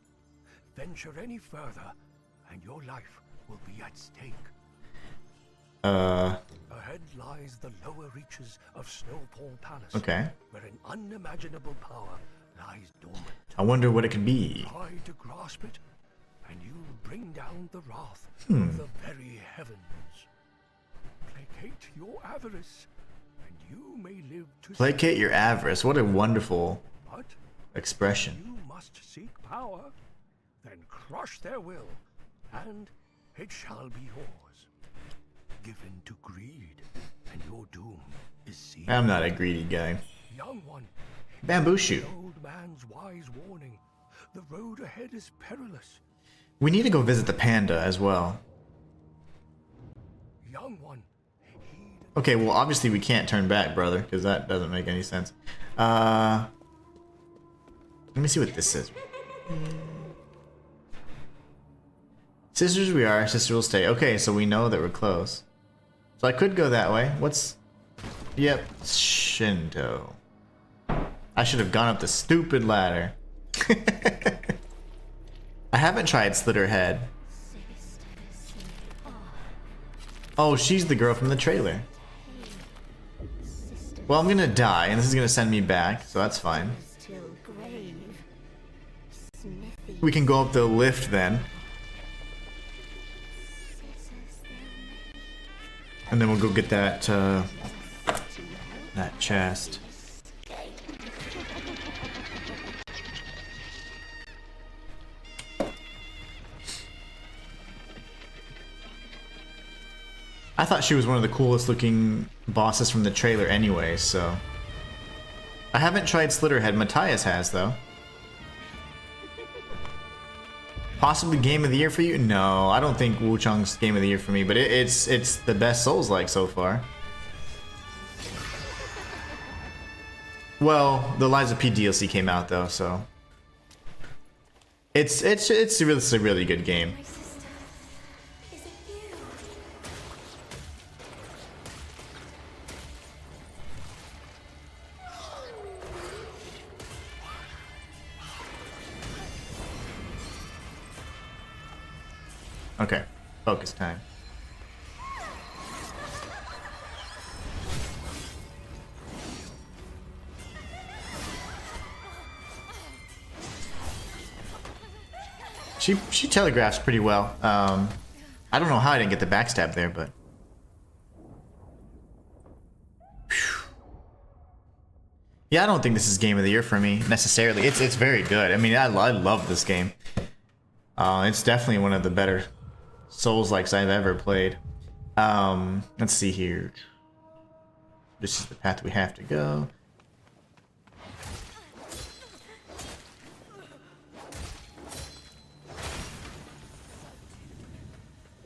Venture any further, and your life will be at stake. Ahead lies the lower reaches of Snowfall Palace. Okay. Where an unimaginable power lies dormant. I wonder what it could be. Try to grasp it, and you'll bring down the wrath of the very heavens. Placate your avarice, and you may live to Placate your avarice. What a wonderful But expression. you must seek power, then crush their will, and it shall be yours. Given to greed, and your doom is sealed. I'm not a greedy guy. Young one, Bamboo the shoot. old man's wise warning. The road ahead is perilous. We need to go visit the panda as well. Young one, heed. Okay, well obviously we can't turn back, brother, because that doesn't make any sense. Let me see what this is. Sisters we are, sister will stay. Okay, so we know that we're close. So I could go that way. What's... Yep, Shinto. I should have gone up the stupid ladder. I haven't tried Slit Her Head. Oh, she's the girl from the trailer. Well, I'm gonna die, and this is gonna send me back, so that's fine. We can go up the lift then. And then we'll go get that, that chest. I thought she was one of the coolest looking bosses from the trailer anyway, so... I haven't tried Slit Her Head. Matthias has, though. Possibly Game of the Year for you? No, I don't think Wuchang's Game of the Year for me, but it's the best Souls-like so far. Well, the Lies of P DLC came out though, so it's a really good game. Okay, focus time. She telegraphs pretty well. I don't know how I didn't get the backstab there, but... Whew. Yeah, I don't think this is Game of the Year for me, necessarily. It's very good. I mean, I love this game. It's definitely one of the better Souls-likes I've ever played. Let's see here. This is the path we have to go.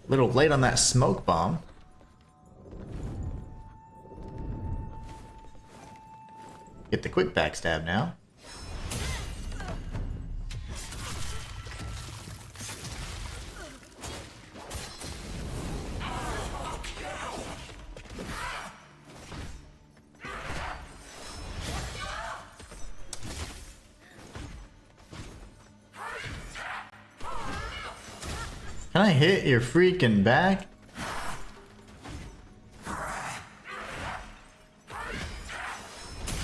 Little late on that smoke bomb. Get the quick backstab now. Can I hit your freaking back?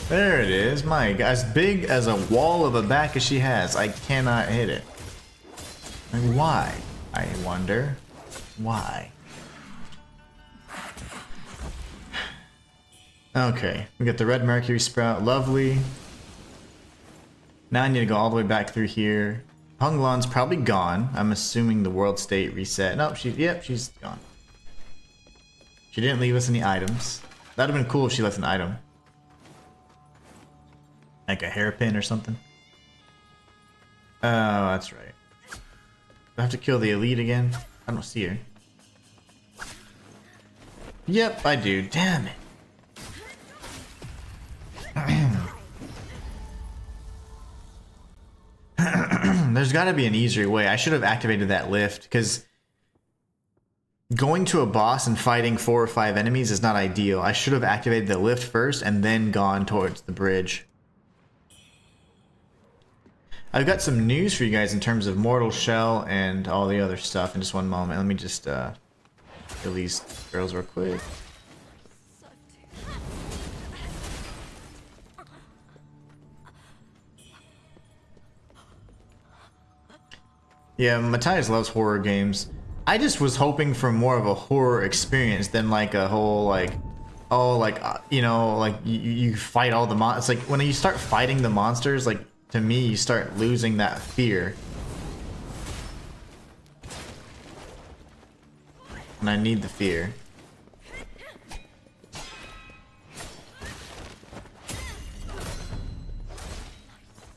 There it is. My God, as big as a wall of a back as she has, I cannot hit it. Like, why? I wonder. Why? Okay, we got the red mercury sprout. Lovely. Now I need to go all the way back through here. Hunglon's probably gone. I'm assuming the world state reset. Nope, she's gone. She didn't leave us any items. That'd have been cool if she left an item. Like a hairpin or something. Oh, that's right. Do I have to kill the elite again? I don't see her. Yep, I do. Damn it. There's got to be an easier way. I should have activated that lift, because going to a boss and fighting 4 or 5 enemies is not ideal. I should have activated the lift first and then gone towards the bridge. I've got some news for you guys in terms of Mortal Shell and all the other stuff in just one moment. Let me just kill these girls real quick. Yeah, Matthias loves horror games. I just was hoping for more of a horror experience than like a whole like, oh like you know, like you fight all the monsters. It's like when you start fighting the monsters, like to me you start losing that fear. And I need the fear.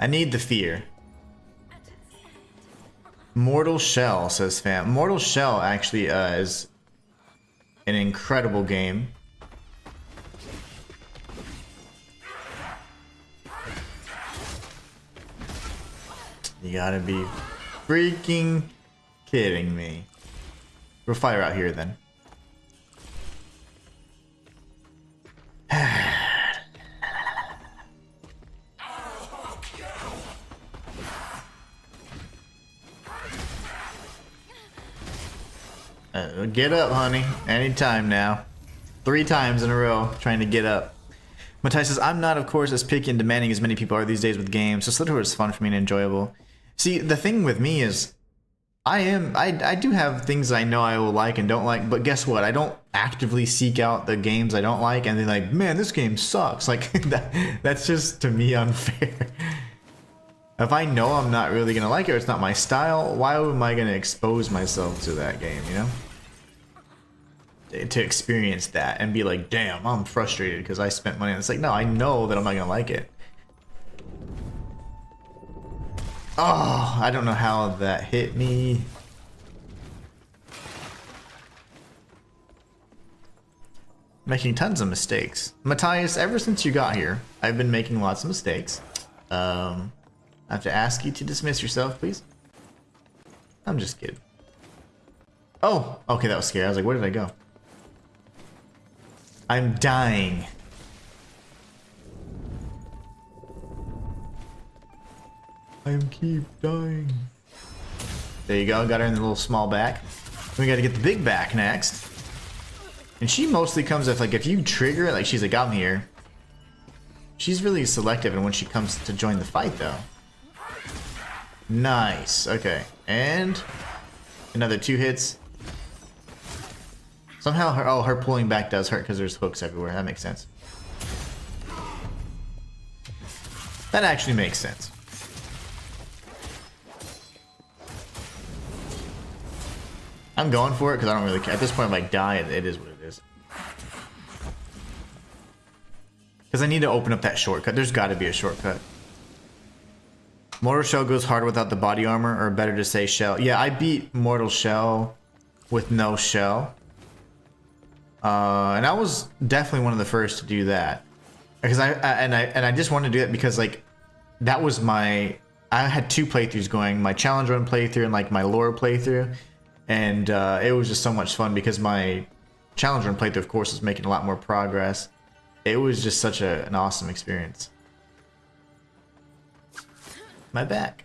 I need the fear. Mortal Shell, says fam. Mortal Shell actually is an incredible game. You gotta be freaking kidding me. We'll fire out here then. Get up, honey. Anytime now. 3 times in a row trying to get up. Matthias says, I'm not, of course, as picky and demanding as many people are these days with games, so Slither is fun for me and enjoyable. See, the thing with me is, I do have things I know I will like and don't like, but guess what? I don't actively seek out the games I don't like and then like, man, this game sucks. Like, that's just, to me, unfair. If I know I'm not really gonna like it or it's not my style, why am I gonna expose myself to that game, you know? To experience that and be like, damn, I'm frustrated because I spent money. And it's like, no, I know that I'm not gonna like it. Oh, I don't know how that hit me. Making tons of mistakes. Matthias, ever since you got here, I've been making lots of mistakes. I have to ask you to dismiss yourself, please. I'm just kidding. Oh, okay, that was scary. I was like, where did I go? I'm dying. I keep dying. There you go, got her in the little small back. We gotta get the big back next. And she mostly comes if, like, if you trigger it, like she's like, I'm here. She's really selective and when she comes to join the fight, though. Nice, okay. And another 2 hits. Somehow her pulling back does hurt because there's hooks everywhere. That makes sense. That actually makes sense. I'm going for it because I don't really care. At this point, I'm like, die, it is what it is. Because I need to open up that shortcut. There's got to be a shortcut. Mortal Shell goes harder without the body armor, or better to say shell. Yeah, I beat Mortal Shell with no shell. And I was definitely one of the first to do that. Because I just wanted to do it because, like, that was my... I had 2 playthroughs going. My challenge run playthrough and, like, my lore playthrough. And it was just so much fun because my challenge run playthrough, of course, was making a lot more progress. It was just such an awesome experience. My back.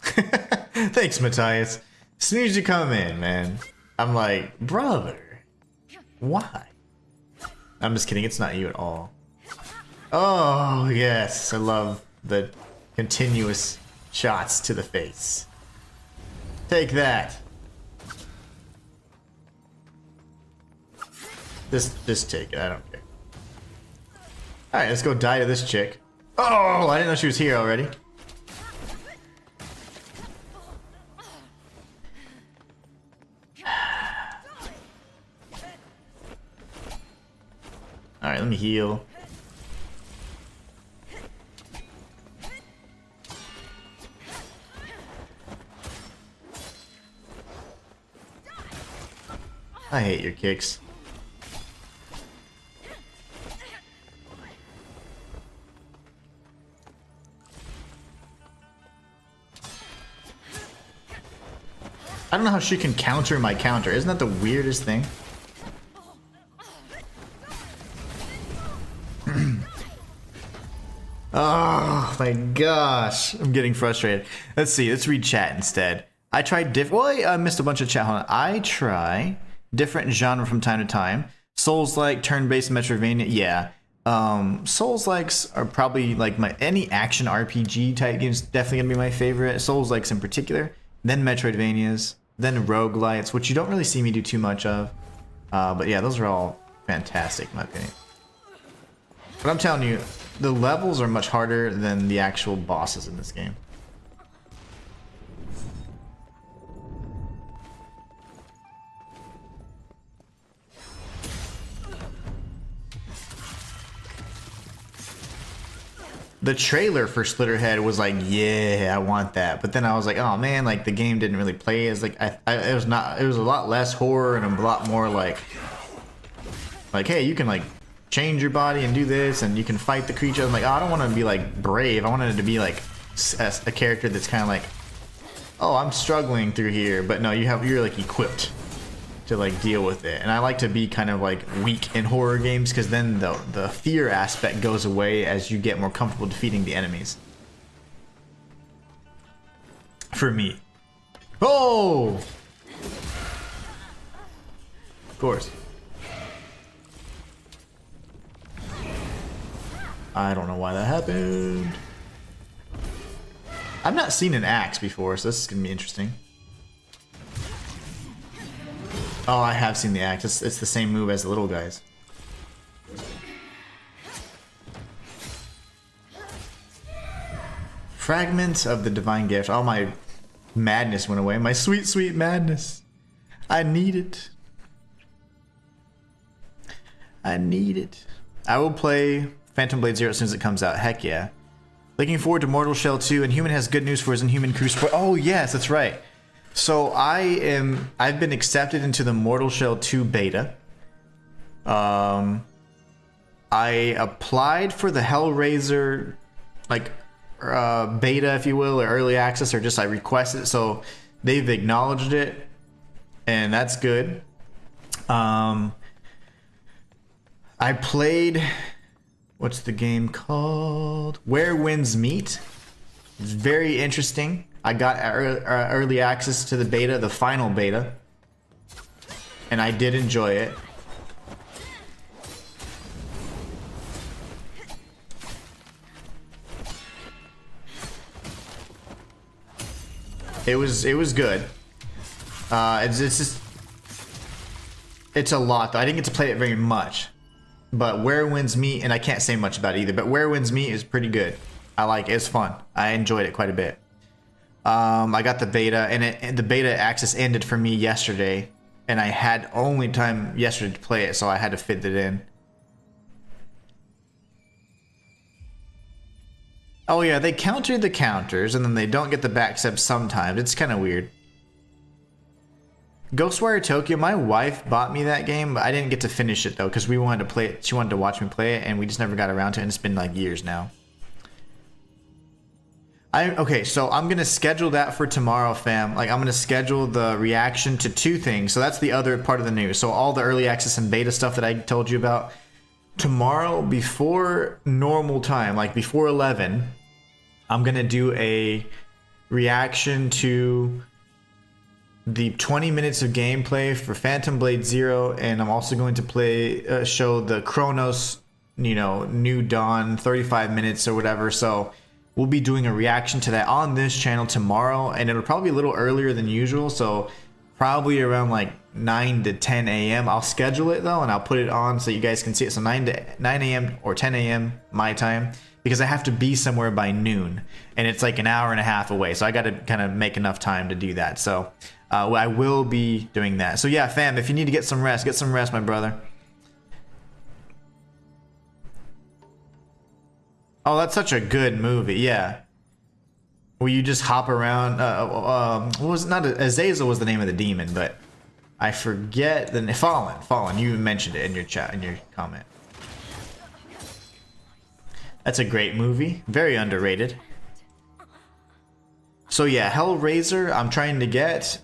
Thanks, Matthias. As soon as you come in, man, I'm like, brother, why? I'm just kidding, it's not you at all. Oh, yes, I love the continuous shots to the face. Take that. Just take it, I don't care. Alright, let's go die to this chick. Oh, I didn't know she was here already. Alright, let me heal. I hate your kicks. I don't know how she can counter my counter. Isn't that the weirdest thing? Oh my gosh. I'm getting frustrated. Let's see. Let's read chat instead. I tried well, I missed a bunch of chat. Hold on. I try different genre from time to time. Souls-like, turn-based Metroidvania. Yeah. Souls-likes are probably like any action RPG type games definitely gonna be my favorite. Souls-likes in particular. Then Metroidvanias. Then roguelites, which you don't really see me do too much of. But yeah, those are all fantastic in my opinion. But I'm telling you, the levels are much harder than the actual bosses in this game. The trailer for Slitterhead was like, yeah, I want that. But then I was like, oh man, like the game didn't really play as like it was not. It was a lot less horror and a lot more like hey, you can like change your body and do this, and you can fight the creature. I'm like, oh, I don't want to be like brave. I wanted it to be like a character that's kind of like, oh, I'm struggling through here, but no, you're like equipped to like deal with it. And I like to be kind of like weak in horror games because then the fear aspect goes away as you get more comfortable defeating the enemies. For me. Oh! Of course. I don't know why that happened. I've not seen an axe before, so this is gonna be interesting. Oh, I have seen the axe. It's the same move as the little guys. Fragments of the divine gift. Oh, my madness went away. My sweet, sweet madness. I need it. I need it. I will play Phantom Blade Zero as soon as it comes out. Heck yeah. Looking forward to Mortal Shell 2. Inhuman has good news for his Inhuman crew. Oh, yes, that's right. So I've been accepted into the Mortal Shell 2 beta. I applied for the Hellraiser beta, if you will, or early access, or just I requested it, so they've acknowledged it, and that's good. I played, what's the game called? Where Winds Meet. It's very interesting. I got early access to the beta, the final beta, and I did enjoy it. It was good. It's just, it's a lot though. I didn't get to play it very much, but Where Winds Meet, and I can't say much about it either, but Where Winds Meet is pretty good. I like it. It's fun. I enjoyed it quite a bit. I got the beta, and the beta access ended for me yesterday, and I had only time yesterday to play it, so I had to fit it in. Oh yeah, they counter the counters, and then they don't get the backstab sometimes. It's kind of weird. Ghostwire Tokyo, my wife bought me that game, but I didn't get to finish it though, because we wanted to play it. She wanted to watch me play it, and we just never got around to it, and it's been like years now. Okay, so I'm gonna schedule that for tomorrow, fam. Like, I'm gonna schedule the reaction to 2 things. So that's the other part of the news. So all the early access and beta stuff that I told you about. Tomorrow, before normal time, like before 11, I'm gonna do a reaction to the 20 minutes of gameplay for Phantom Blade Zero, and I'm also going to show the Chronos, New Dawn, 35 minutes or whatever. So we'll be doing a reaction to that on this channel tomorrow, and it'll probably be a little earlier than usual, so probably around like 9 to 10 a.m. I'll schedule it though, and I'll put it on so you guys can see it. So 9 a.m. or 10 a.m. my time, because I have to be somewhere by noon, and it's like an hour and a half away, so I got to kind of make enough time to do that. So I will be doing that. So yeah, fam, if you need to get some rest, my brother. Oh, that's such a good movie. Yeah. Where you just hop around. What was it? Not Azazel was the name of the demon, but I forget the Fallen. You mentioned it in your chat, in your comment. That's a great movie. Very underrated. So yeah, Hellraiser, I'm trying to get.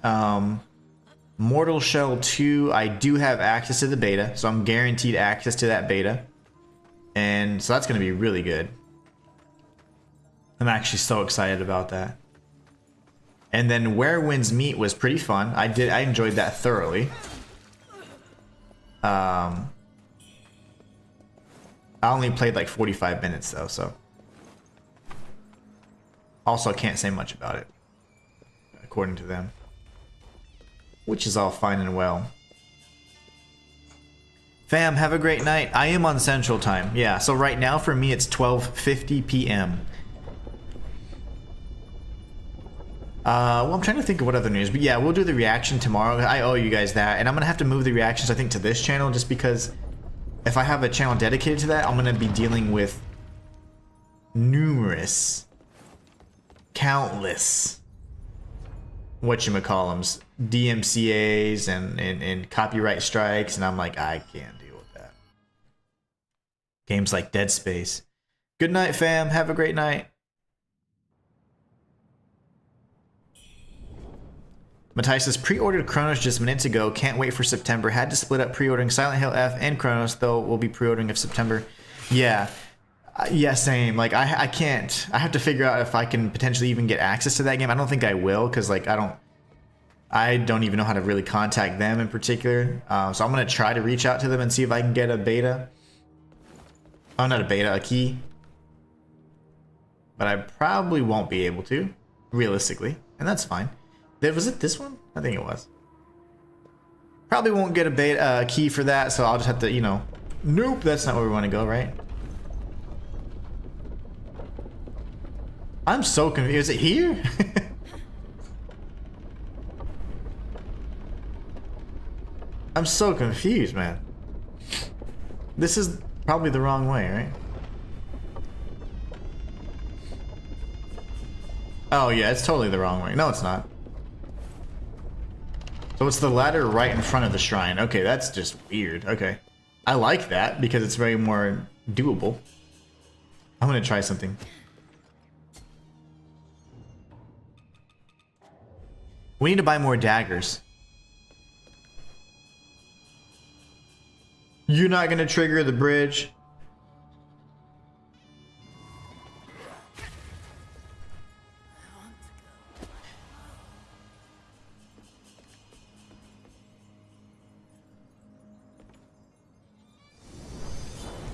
Mortal Shell 2, I do have access to the beta, so I'm guaranteed access to that beta. And so that's going to be really good. I'm actually so excited about that. And then Where Winds Meet was pretty fun. I enjoyed that thoroughly. I only played like 45 minutes though, so. Also can't say much about it, according to them. Which is all fine and well. Fam, have a great night. I am on Central Time. Yeah, so right now for me it's 12:50 p.m. Well, I'm trying to think of what other news, but yeah, we'll do the reaction tomorrow. I owe you guys that, and I'm gonna have to move the reactions, I think, to this channel, just because if I have a channel dedicated to that, I'm gonna be dealing with countless whatchamacallums, DMCAs and copyright strikes, and I'm like, I can't deal with that. Games like Dead Space. Good night, fam. Have a great night. Matthias says, pre-ordered Chronos just minutes ago. Can't wait for September. Had to split up pre-ordering Silent Hill F and Chronos, though we'll be pre-ordering of September. Yeah. Yeah, same. Like, I can't. I have to figure out if I can potentially even get access to that game. I don't think I will, because, like, I don't even know how to really contact them in particular. So I'm going to try to reach out to them and see if I can get a beta. Oh, not a beta, a key. But I probably won't be able to, realistically. And that's fine. Was it this one? I think it was. Probably won't get a beta key for that, so I'll just have to, you know. Nope, that's not where we want to go, right? I'm so confused. Is it here? I'm so confused, man. This is probably the wrong way, right? Oh yeah, it's totally the wrong way. No, it's not. So it's the ladder right in front of the shrine. Okay, that's just weird. Okay. I like that because it's very more doable. I'm gonna try something. We need to buy more daggers. You're not gonna trigger the bridge?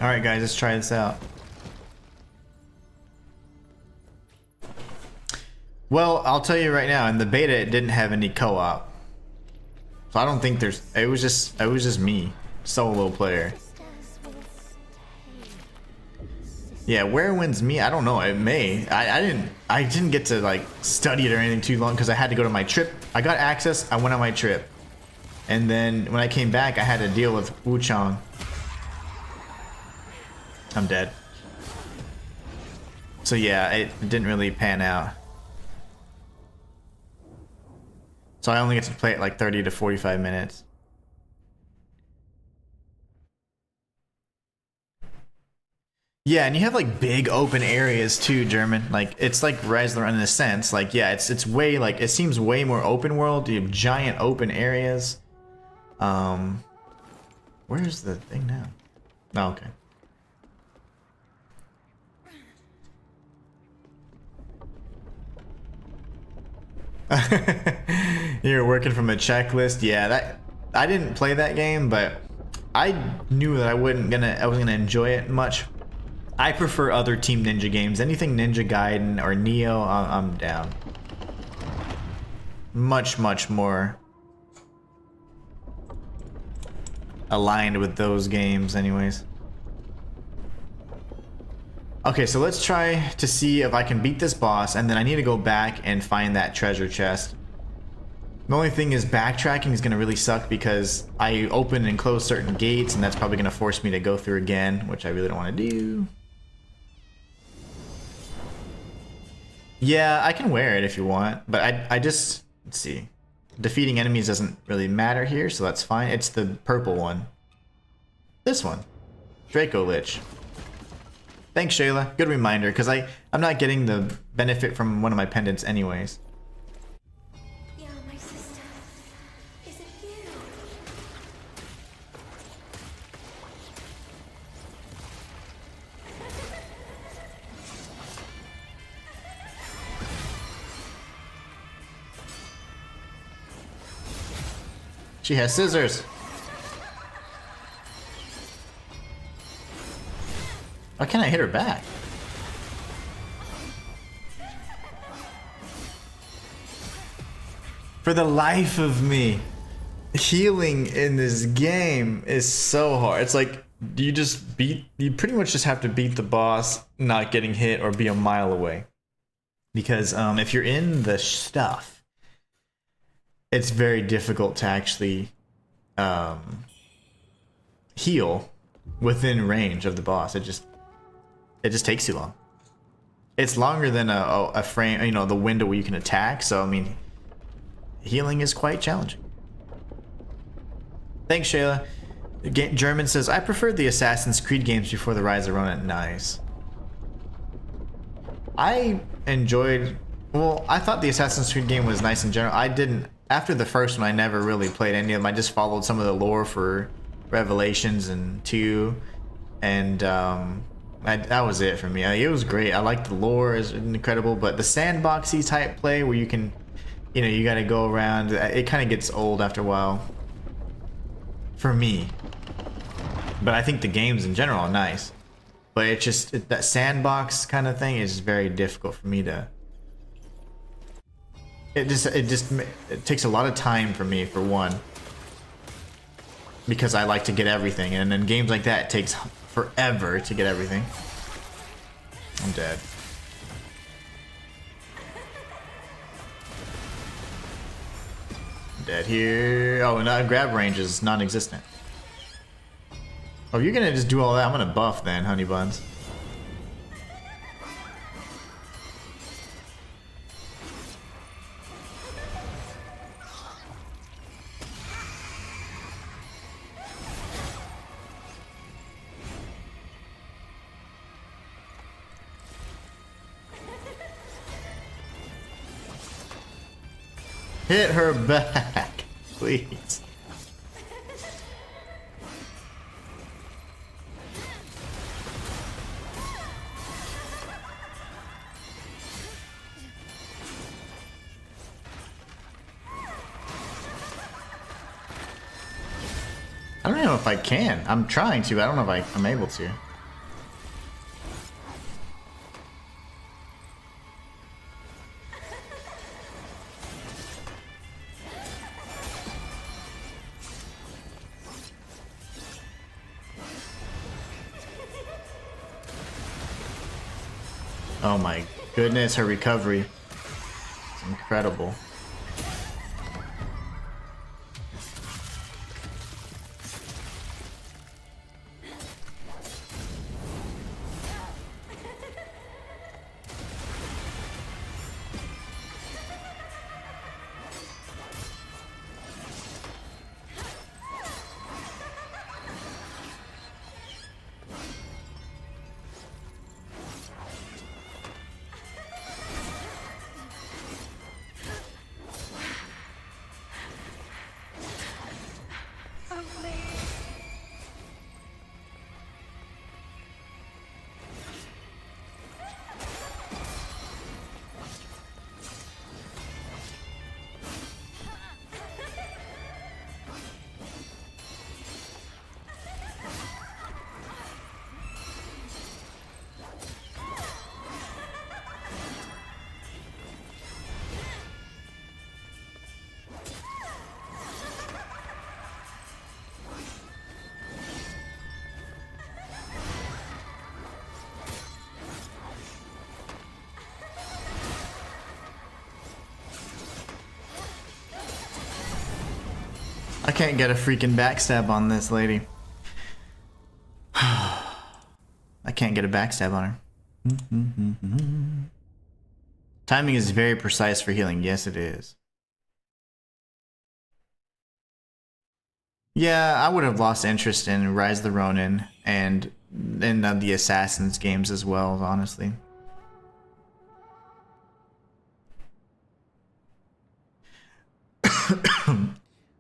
Alright guys, let's try this out. Well, I'll tell you right now, in the beta it didn't have any co-op. So I don't think there's it was just me, solo player. Yeah, Where Winds Meet, I don't know, it may. I didn't get to like study it or anything too long because I had to go to my trip. I got access, I went on my trip. And then when I came back I had to deal with Wuchang. I'm dead. So yeah, it didn't really pan out. So I only get to play it like 30 to 45 minutes. Yeah, and you have like big open areas too, German. Like it's like Reisler in a sense. Like yeah, it's way like it seems way more open world. You have giant open areas. Where's the thing now? Oh, okay. You're working from a checklist. Yeah, that I didn't play that game, but I knew that I wasn't gonna enjoy it much. I prefer other Team Ninja games. Anything Ninja Gaiden or Neo, I'm down. Much more aligned with those games anyways. Okay, so let's try to see if I can beat this boss, and then I need to go back and find that treasure chest. The only thing is backtracking is going to really suck because I open and close certain gates, and that's probably going to force me to go through again, which I really don't want to do. Yeah, I can wear it if you want, but I just, let's see. Defeating enemies doesn't really matter here, so that's fine. It's the purple one. This one. Draco Lich. Thanks, Shayla. Good reminder, because I'm not getting the benefit from one of my pendants anyways. Yeah, my sister. Is it you? She has scissors. Why can't I hit her back? For the life of me, healing in this game is so hard. It's like you pretty much just have to beat the boss, not getting hit or be a mile away. Because if you're in the stuff, it's very difficult to actually heal within range of the boss. It just takes too long. It's longer than a frame, you know, the window where you can attack. So I mean, healing is quite challenging. Thanks, Shayla. German says, I preferred the Assassin's Creed games before the Rise of Ronin. Nice. I enjoyed, well, I thought the Assassin's Creed game was nice in general. I didn't, after the first one, I never really played any of them. I just followed some of the lore for Revelations and 2, and that was it for me. It was great. I liked the lore, is incredible, but the sandboxy type play where you can, you know, you got to go around, it kind of gets old after a while. For me. But I think the games in general are nice. But it's just, that sandbox kind of thing is very difficult for me to... It takes a lot of time for me, for one. Because I like to get everything, and in games like that, it takes forever to get everything. I'm dead. I'm dead here. Oh, and grab range is non-existent. Oh, you're gonna just do all that? I'm gonna buff then, honey buns. Hit her back, please. I don't know if I can. I'm trying to. I don't know if I'm able to. Oh my goodness, her recovery. It's incredible. I can't get a freaking backstab on this lady. I can't get a backstab on her. Timing is very precise for healing. Yes, it is. Yeah, I would have lost interest in Rise of the Ronin and in the Assassin's games as well, honestly.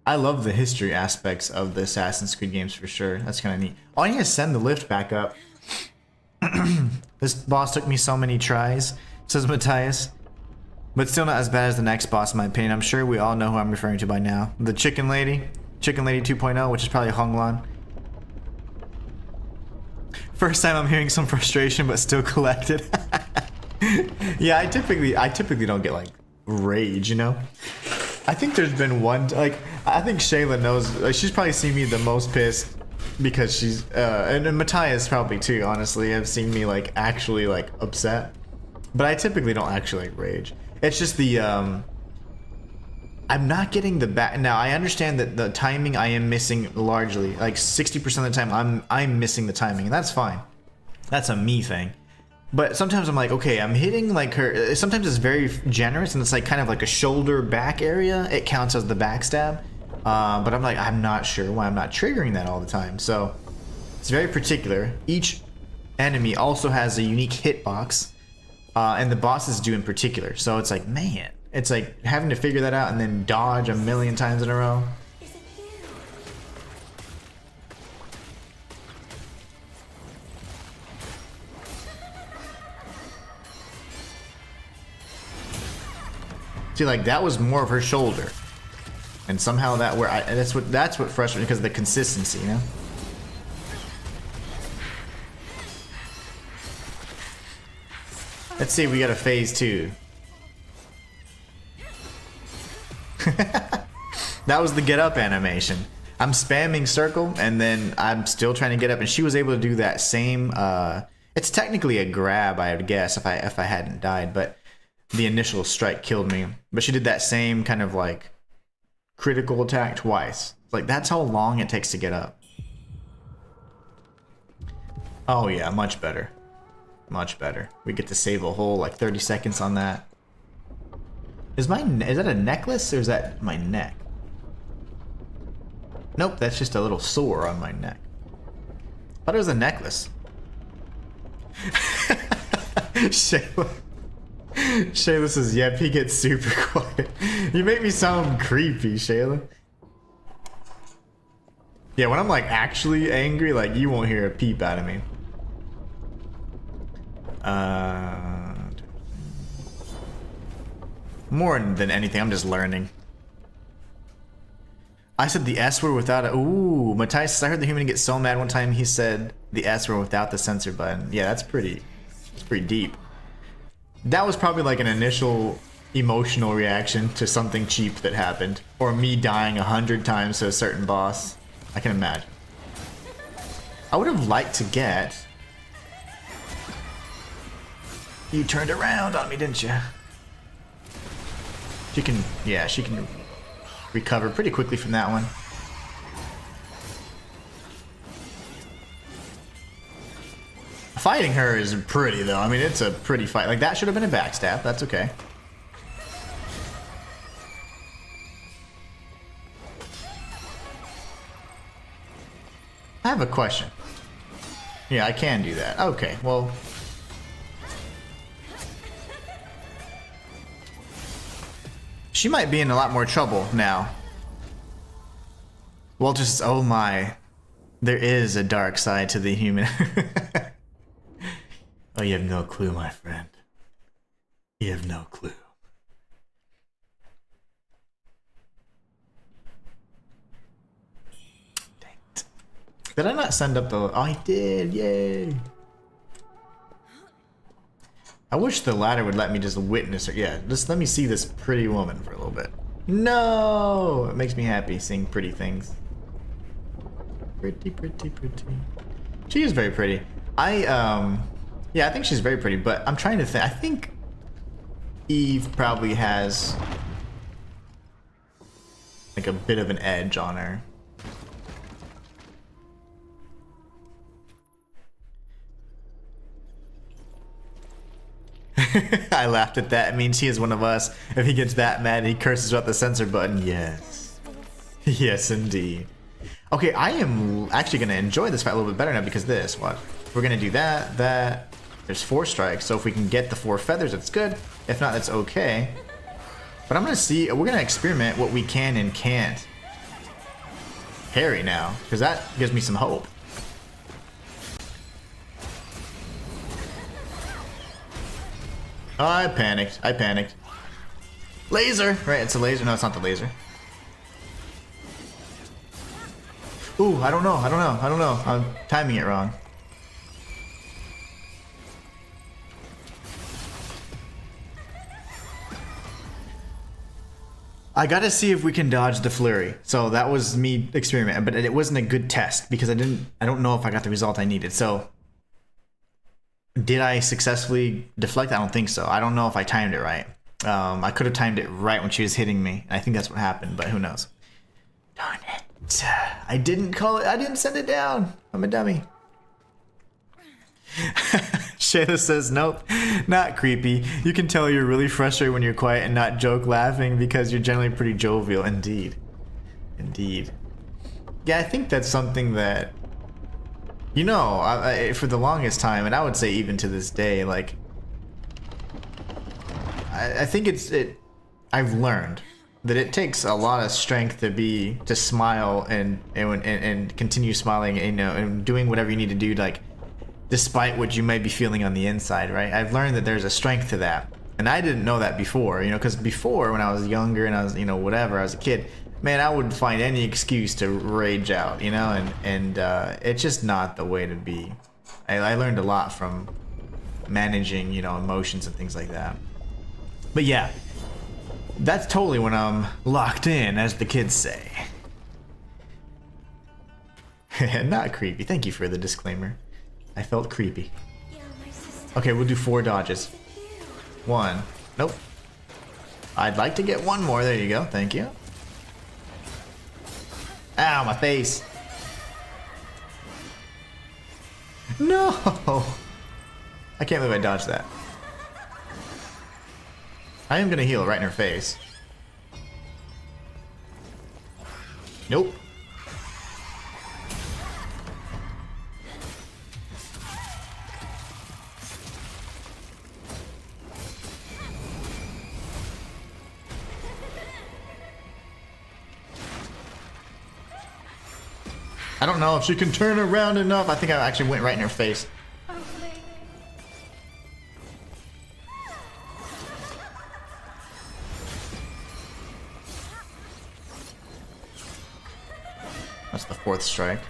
I love the history aspects of the Assassin's Creed games for sure. That's kind of neat. Oh, I need to send the lift back up. This boss took me so many tries, says Matthias. But still not as bad as the next boss in my opinion. I'm sure we all know who I'm referring to by now. The Chicken Lady. Chicken Lady 2.0, which is probably Honglan. First time I'm hearing some frustration, but still collected. Yeah, I typically don't get like rage, you know. I think there's been one like I think Shayla knows. Like, she's probably seen me the most pissed because she's and Matthias probably too. Honestly, have seen me like actually like upset, but I typically don't actually like rage. It's just the I'm not getting the back. Now I understand that the timing I am missing largely, like 60% of the time I'm missing the timing, and that's fine. That's a me thing. But sometimes I'm like, okay, I'm hitting like her. Sometimes it's very generous and it's like kind of like a shoulder back area. It counts as the backstab. But I'm like, I'm not sure why I'm not triggering that all the time. So it's very particular. Each enemy also has a unique hitbox, and the bosses do in particular. So it's like, man, it's like having to figure that out and then dodge a million times in a row. See, like that was more of her shoulder, and somehow that that's what frustrated me because of the consistency, you know. Let's see, we got a phase 2. That was the get up animation. I'm spamming circle, and then I'm still trying to get up, and she was able to do that same. It's technically a grab, I would guess, if I hadn't died, but. The initial strike killed me, but she did that same kind of like critical attack twice. Like that's how long it takes to get up. Oh yeah, much better. Much better. We get to save a whole like 30 seconds on that. Is that a necklace or is that my neck? Nope, that's just a little sore on my neck. I thought it was a necklace. Shayla. Shayla says, yep, he gets super quiet. You make me sound creepy, Shayla. Yeah, when I'm like actually angry, like you won't hear a peep out of me. More than anything, I'm just learning. I said the S word without a... Ooh, Matthias, I heard the human get so mad one time he said the S word without the censor button. Yeah, that's pretty deep. That was probably like an initial emotional reaction to something cheap that happened. Or me dying 100 times to a certain boss. I can imagine. I would have liked to get... You turned around on me, didn't you? She can... Yeah, she can recover pretty quickly from that one. Fighting her is pretty, though. I mean, it's a pretty fight. Like, that should have been a backstab. That's okay. I have a question. Yeah, I can do that. Okay, well... She might be in a lot more trouble now. Well, just... Oh my. There is a dark side to the human. Oh, you have no clue, my friend. You have no clue. Dang it. Did I not send up the... Oh, I did. Yay. I wish the ladder would let me just witness her. Yeah, just let me see this pretty woman for a little bit. No! It makes me happy seeing pretty things. Pretty, pretty, pretty. She is very pretty. Yeah, I think she's very pretty, but I'm trying to think. I think Eve probably has like a bit of an edge on her. I laughed at that. It means he is one of us. If he gets that mad, he curses about the censor button. Yes. Yes, indeed. Okay, I am actually going to enjoy this fight a little bit better now because this. What? We're going to do that, that. There's 4 strikes, so if we can get the 4 feathers, that's good. If not, that's okay. But I'm going to see, we're going to experiment what we can and can't parry now, because that gives me some hope. Oh, I panicked. I panicked. Laser! Right, it's a laser. No, it's not the laser. Ooh, I don't know. I don't know. I don't know. I'm timing it wrong. I gotta see if we can dodge the flurry. So that was me experimenting, but it wasn't a good test because I don't know if I got the result I needed. So did I successfully deflect? I don't think so. I don't know if I timed it right. I could have timed it right when she was hitting me. I think that's what happened, but who knows? Darn it. I didn't call it. I didn't send it down. I'm a dummy. Shayla says, nope, not creepy. You can tell you're really frustrated when you're quiet and not joke laughing because you're generally pretty jovial. Indeed. Indeed. Yeah, I think that's something that, you know, for the longest time, and I would say even to this day, like, I think I've learned that it takes a lot of strength to smile and continue smiling, you know, and doing whatever you need to do, like, despite what you may be feeling on the inside, right? I've learned that there's a strength to that. And I didn't know that before, you know, because before when I was younger and I was, you know, whatever, I was a kid, man, I would find any excuse to rage out, you know, and it's just not the way to be. I learned a lot from managing, you know, emotions and things like that. But yeah, that's totally when I'm locked in, as the kids say. Not creepy. Thank you for the disclaimer. I felt creepy. Okay, we'll do 4 dodges. 1. Nope. I'd like to get 1 more. There you go. Thank you. Ow, my face. No! I can't believe I dodged that. I am gonna heal right in her face. Nope. I don't know if she can turn around enough. I think I actually went right in her face. That's the 4th strike.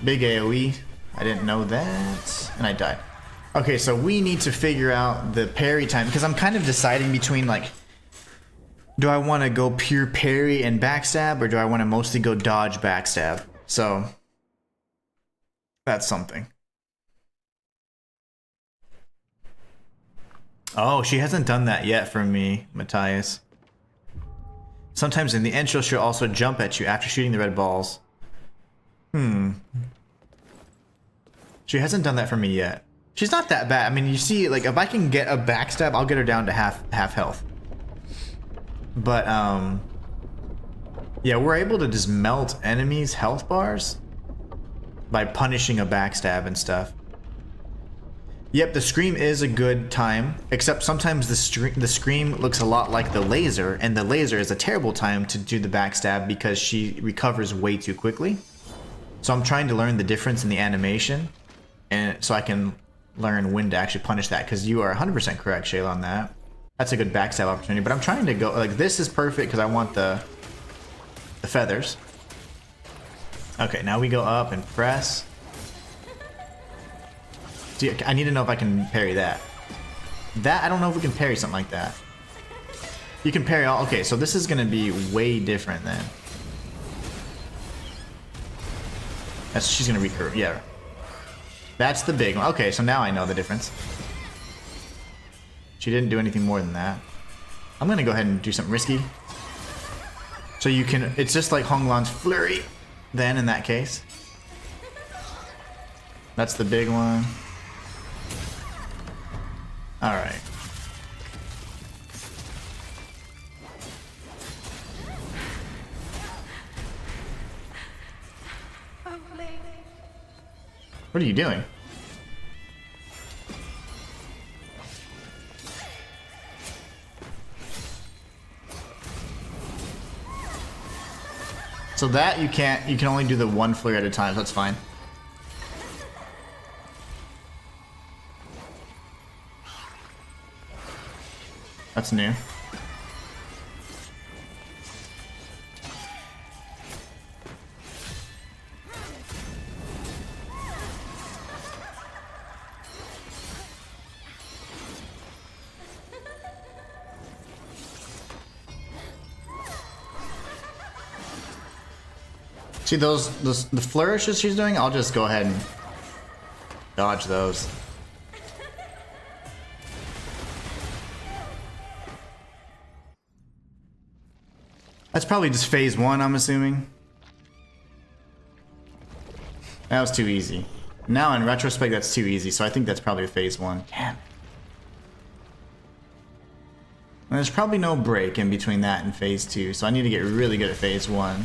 Big AoE. I didn't know that. And I died. Okay, so we need to figure out the parry time because I'm kind of deciding between, like, do I want to go pure parry and backstab, or do I want to mostly go dodge backstab? So that's something. Oh, she hasn't done that yet for me, Matthias. Sometimes in the intro, she'll also jump at you after shooting the red balls. She hasn't done that for me yet. She's not that bad. I mean, you see, like, if I can get a backstab, I'll get her down to half health. But, yeah, we're able to just melt enemies' health bars by punishing a backstab and stuff. Yep, the scream is a good time, except sometimes the scream looks a lot like the laser, and the laser is a terrible time to do the backstab because she recovers way too quickly. So I'm trying to learn the difference in the animation, and so I can learn when to actually punish that, because you are 100% correct, Shayla, on that. That's a good backstab opportunity, but I'm trying to go, like, this is perfect because I want the feathers. Okay, now we go up and press. See, I need to know if I can parry that. That, I don't know if we can parry something like that. You can parry all, okay, so this is gonna be way different then. She's gonna recurve, yeah. That's the big one. Okay, so now I know the difference. She didn't do anything more than that. I'm gonna go ahead and do something risky. So you can, it's just like Honglan's flurry then in that case. That's the big one. Alright. What are you doing? So that you can't, you can only do the one flare at a time, so that's fine. That's new. See the flourishes she's doing? I'll just go ahead and dodge those. That's probably just phase 1, I'm assuming. That was too easy. Now in retrospect, that's too easy, so I think that's probably phase 1. Damn. And there's probably no break in between that and phase 2, so I need to get really good at phase 1.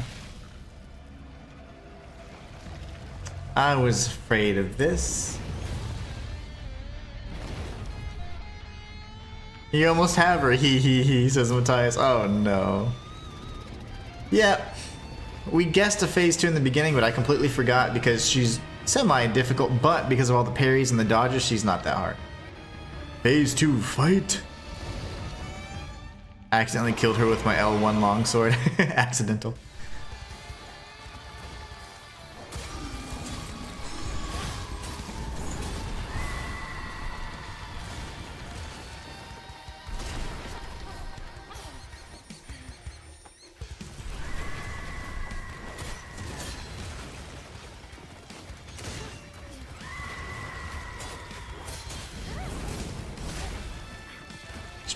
I was afraid of this. You almost have her, he, says Matthias. Oh no. Yep. We guessed a phase 2 in the beginning, but I completely forgot because she's semi-difficult, but because of all the parries and the dodges, she's not that hard. Phase 2 fight. I accidentally killed her with my L1 longsword. Accidental.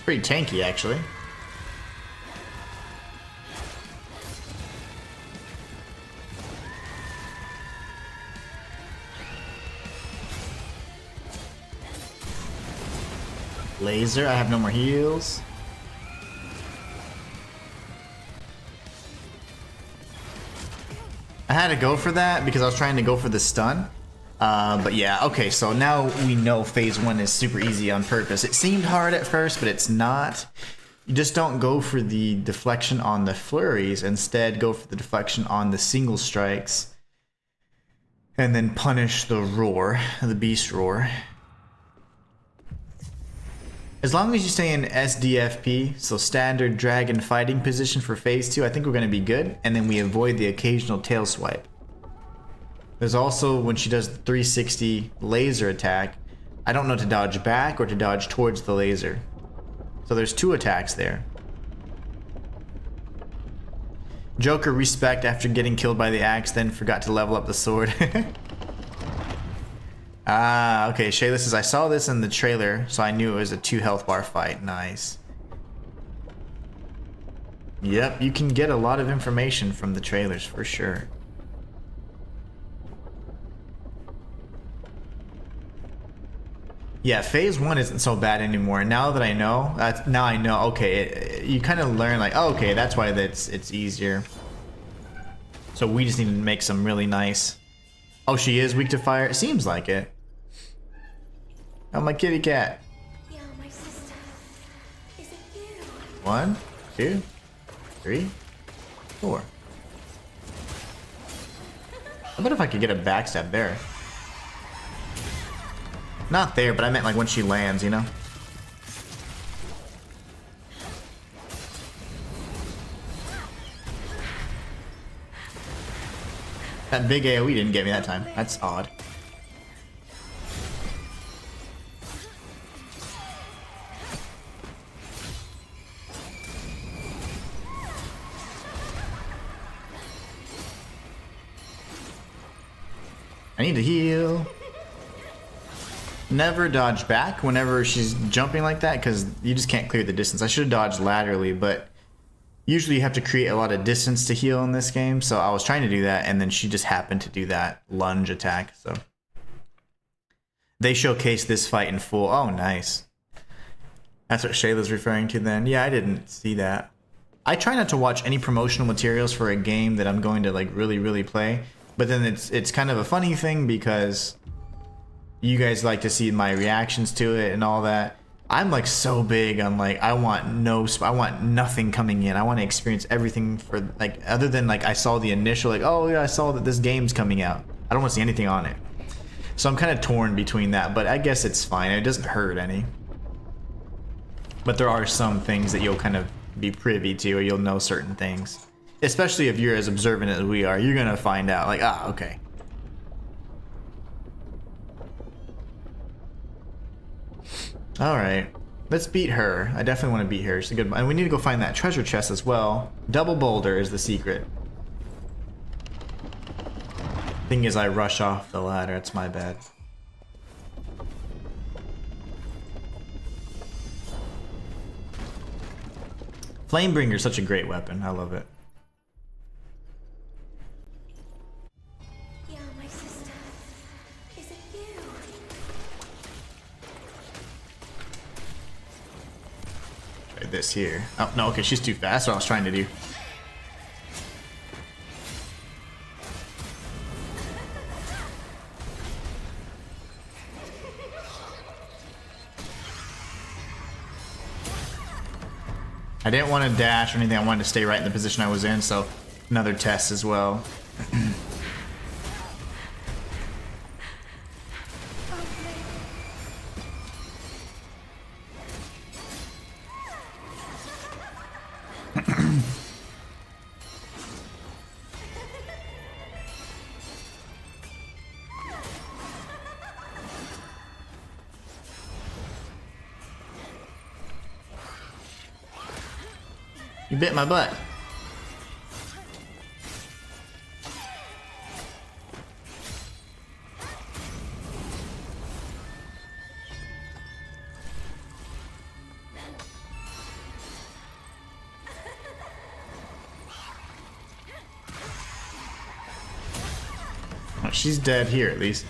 Pretty tanky, actually. Laser, I have no more heals. I had to go for that because I was trying to go for the stun. But yeah, okay, so now we know phase 1 is super easy on purpose. It seemed hard at first, but it's not. You just don't go for the deflection on the flurries. Instead, go for the deflection on the single strikes. And then punish the roar, the beast roar. As long as you stay in SDFP, so standard dragon fighting position for phase 2, I think we're going to be good. And then we avoid the occasional tail swipe. There's also, when she does the 360 laser attack, I don't know to dodge back or to dodge towards the laser. So there's 2 attacks there. Joker respect after getting killed by the axe, then forgot to level up the sword. Ah, okay, Shayla says, I saw this in the trailer, so I knew it was a 2 health bar fight. Nice. Yep, you can get a lot of information from the trailers for sure. Yeah, phase 1 isn't so bad anymore. Now that I know, now I know. Okay, you kind of learn like, oh, okay, that's why it's easier. So we just need to make some really nice. Oh, she is weak to fire. It seems like it. Oh, my kitty cat. Yo, my sister. Is it you? 1, 2, 3, 4. I bet if I could get a backstab there. Not there, but I meant like when she lands, you know? That big AoE didn't get me that time. That's odd. I need to heal. Never dodge back whenever she's jumping like that because you just can't clear the distance. I should have dodged laterally, but usually you have to create a lot of distance to heal in this game, so I was trying to do that, and then she just happened to do that lunge attack, so. They showcase this fight in full. Oh, nice. That's what Shayla's referring to then. Yeah, I didn't see that. I try not to watch any promotional materials for a game that I'm going to like really play, but then it's kind of a funny thing because you guys like to see my reactions to it and all that. I'm like so big on like I want nothing coming in. I want to experience everything for like other than like I saw the initial like, oh yeah, I saw that this game's coming out. I don't want to see anything on it. So I'm kind of torn between that, but I guess it's fine. It doesn't hurt any. But there are some things that you'll kind of be privy to, or you'll know certain things. Especially if you're as observant as we are, you're gonna find out like, ah, okay. Alright, let's beat her. I definitely want to beat her. She's a good, and we need to go find that treasure chest as well. Double boulder is the secret. Thing is, I rush off the ladder. It's my bad. Flamebringer is such a great weapon. I love it. Yeah, my sister. Is it you? Try this here. Oh, no, okay, she's too fast. That's what I was trying to do. I didn't want to dash or anything. I wanted to stay right in the position I was in, so another test as well. You bit my butt. Oh, she's dead here at least.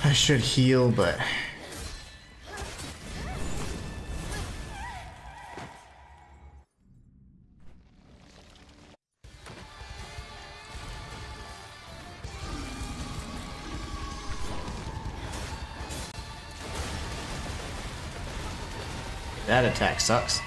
I should heal, but that attack sucks.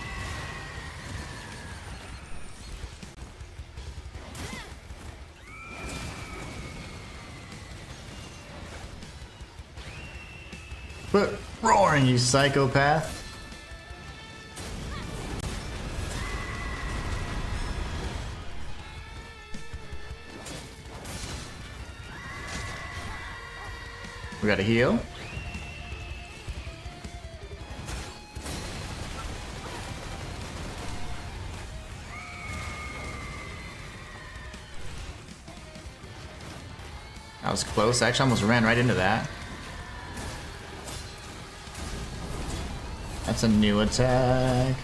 Quit roaring, you psychopath. We gotta heal. That was close. I actually almost ran right into that. That's a new attack.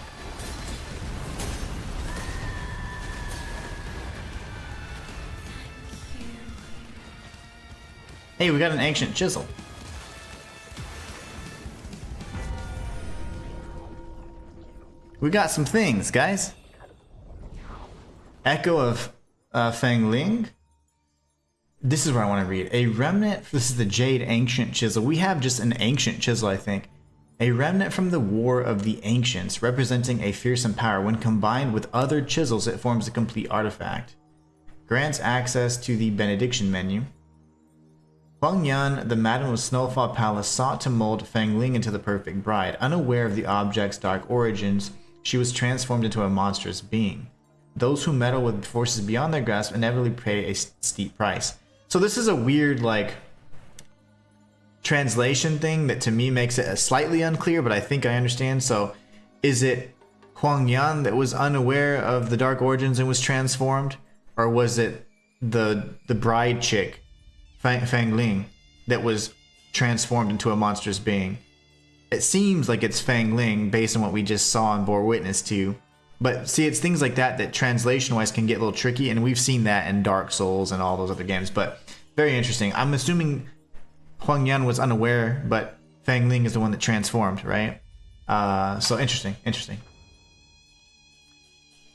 Hey, we got an ancient chisel. We got some things, guys. Echo of Feng Ling. This is where I want to read. A remnant. This is the Jade Ancient Chisel. We have just an ancient chisel, I think. A remnant from the War of the Ancients, representing a fearsome power. When combined with other chisels, it forms a complete artifact. Grants access to the benediction menu. Huang Yan, the Madam of Snowfall Palace, sought to mold Feng Ling into the perfect bride. Unaware of the object's dark origins, she was transformed into a monstrous being. Those who meddle with forces beyond their grasp inevitably pay a steep price. So this is a weird, like, translation thing that to me makes it slightly unclear, but I think I understand. So is it Huang Yan that was unaware of the dark origins and was transformed? Or was it the bride chick, Feng Ling, that was transformed into a monstrous being? It seems like it's Feng Ling based on what we just saw and bore witness to. But see, it's things like that that translation-wise can get a little tricky, and we've seen that in Dark Souls and all those other games. But very interesting. I'm assuming Huang Yan was unaware, but Fang Ling is the one that transformed, right? So interesting, interesting.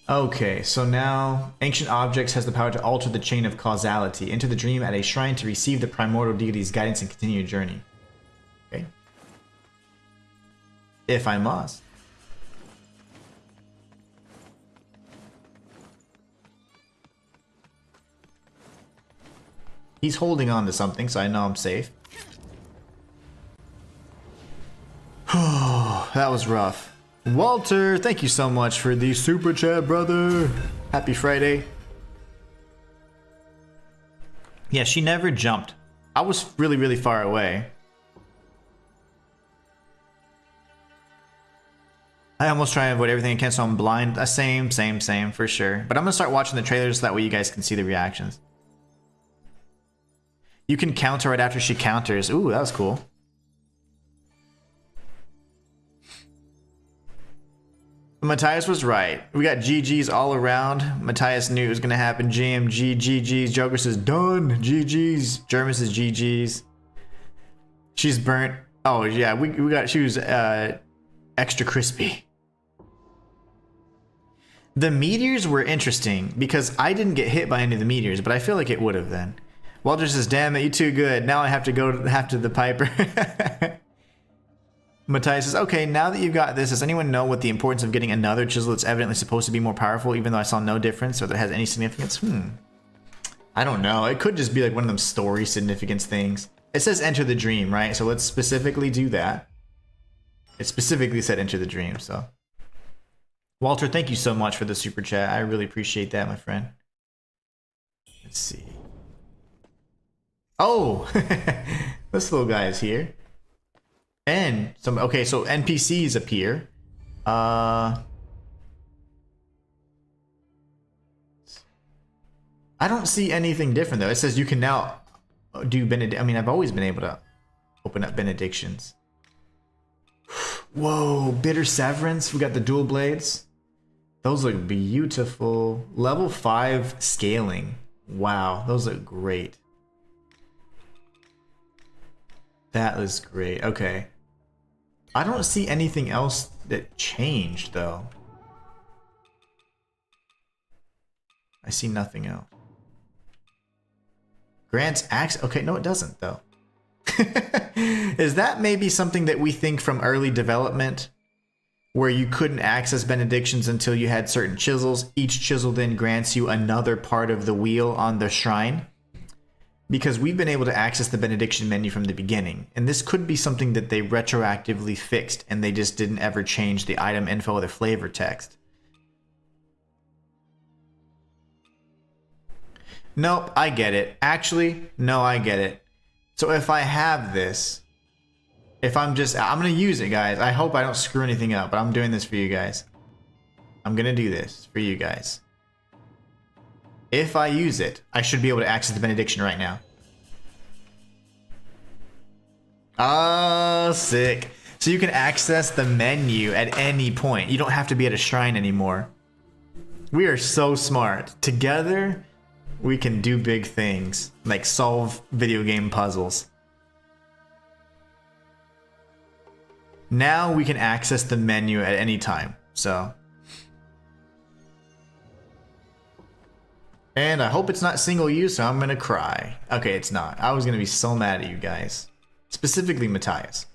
Okay, so now ancient objects has the power to alter the chain of causality. Enter the dream at a shrine to receive the primordial deity's guidance and continue your journey. Okay. If I must. He's holding on to something, so I know I'm safe. That was rough. Walter, thank you so much for the super chat, brother. Happy Friday. Yeah, she never jumped. I was really, really far away. I almost try and avoid everything I can, so I'm blind. Same, for sure. But I'm gonna start watching the trailers so that way you guys can see the reactions. You can counter right after she counters. Ooh, that was cool. Matthias was right. We got GG's all around. Matthias knew it was gonna happen. GMG, GG's. Joker says done. GG's. German says GG's. She's burnt. Oh yeah, we got. She was extra crispy. The meteors were interesting because I didn't get hit by any of the meteors, but I feel like it would have then. Walter says, "Damn it, you too good. Now I have to go to the Piper." Matthias says, okay, now that you've got this, does anyone know what the importance of getting another chisel that's evidently supposed to be more powerful, even though I saw no difference, or that has any significance? I don't know. It could just be like one of them story significance things. It says enter the dream, right? So let's specifically do that. It specifically said enter the dream, so. Walter, thank you so much for the super chat. I really appreciate that, my friend. Let's see. Oh! This little guy is here. And some, okay, so NPCs appear. I don't see anything different though. It says you can now do benedict. I mean, I've always been able to open up benedictions. Whoa, bitter severance. We got the dual blades. Those look beautiful. Level 5 scaling. Wow, those look great. That is great. Okay. I don't see anything else that changed though. I see nothing else. Grants access. Okay, no, it doesn't though. Is that maybe something that we think from early development where you couldn't access benedictions until you had certain chisels? Each chisel then grants you another part of the wheel on the shrine? Because we've been able to access the benediction menu from the beginning, and this could be something that they retroactively fixed and they just didn't ever change the item info or the flavor text. Nope, I get it. Actually, no, I get it. So if I have this, if I'm gonna use it, guys. I hope I don't screw anything up, but I'm doing this for you guys. I'm gonna do this for you guys. If I use it, I should be able to access the benediction right now. Oh, sick. So you can access the menu at any point. You don't have to be at a shrine anymore. We are so smart. Together, we can do big things, like solve video game puzzles. Now we can access the menu at any time, so. And I hope it's not single use, so I'm gonna cry. Okay, it's not. I was gonna be so mad at you guys. Specifically Matthias.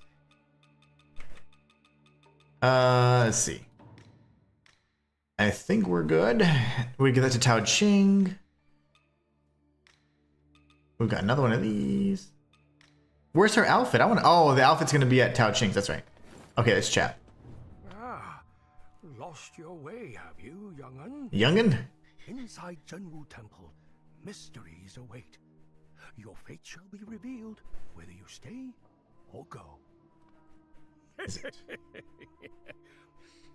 Let's see. I think we're good. We get that to Tao Ching. We've got another one of these. Where's her outfit? I want to. Oh, the outfit's gonna be at Tao Ching's. That's right. Okay, let's chat. Ah, lost your way, have you, young'un? Young'un? Inside Zhenwu Temple, mysteries await. Your fate shall be revealed, whether you stay or go.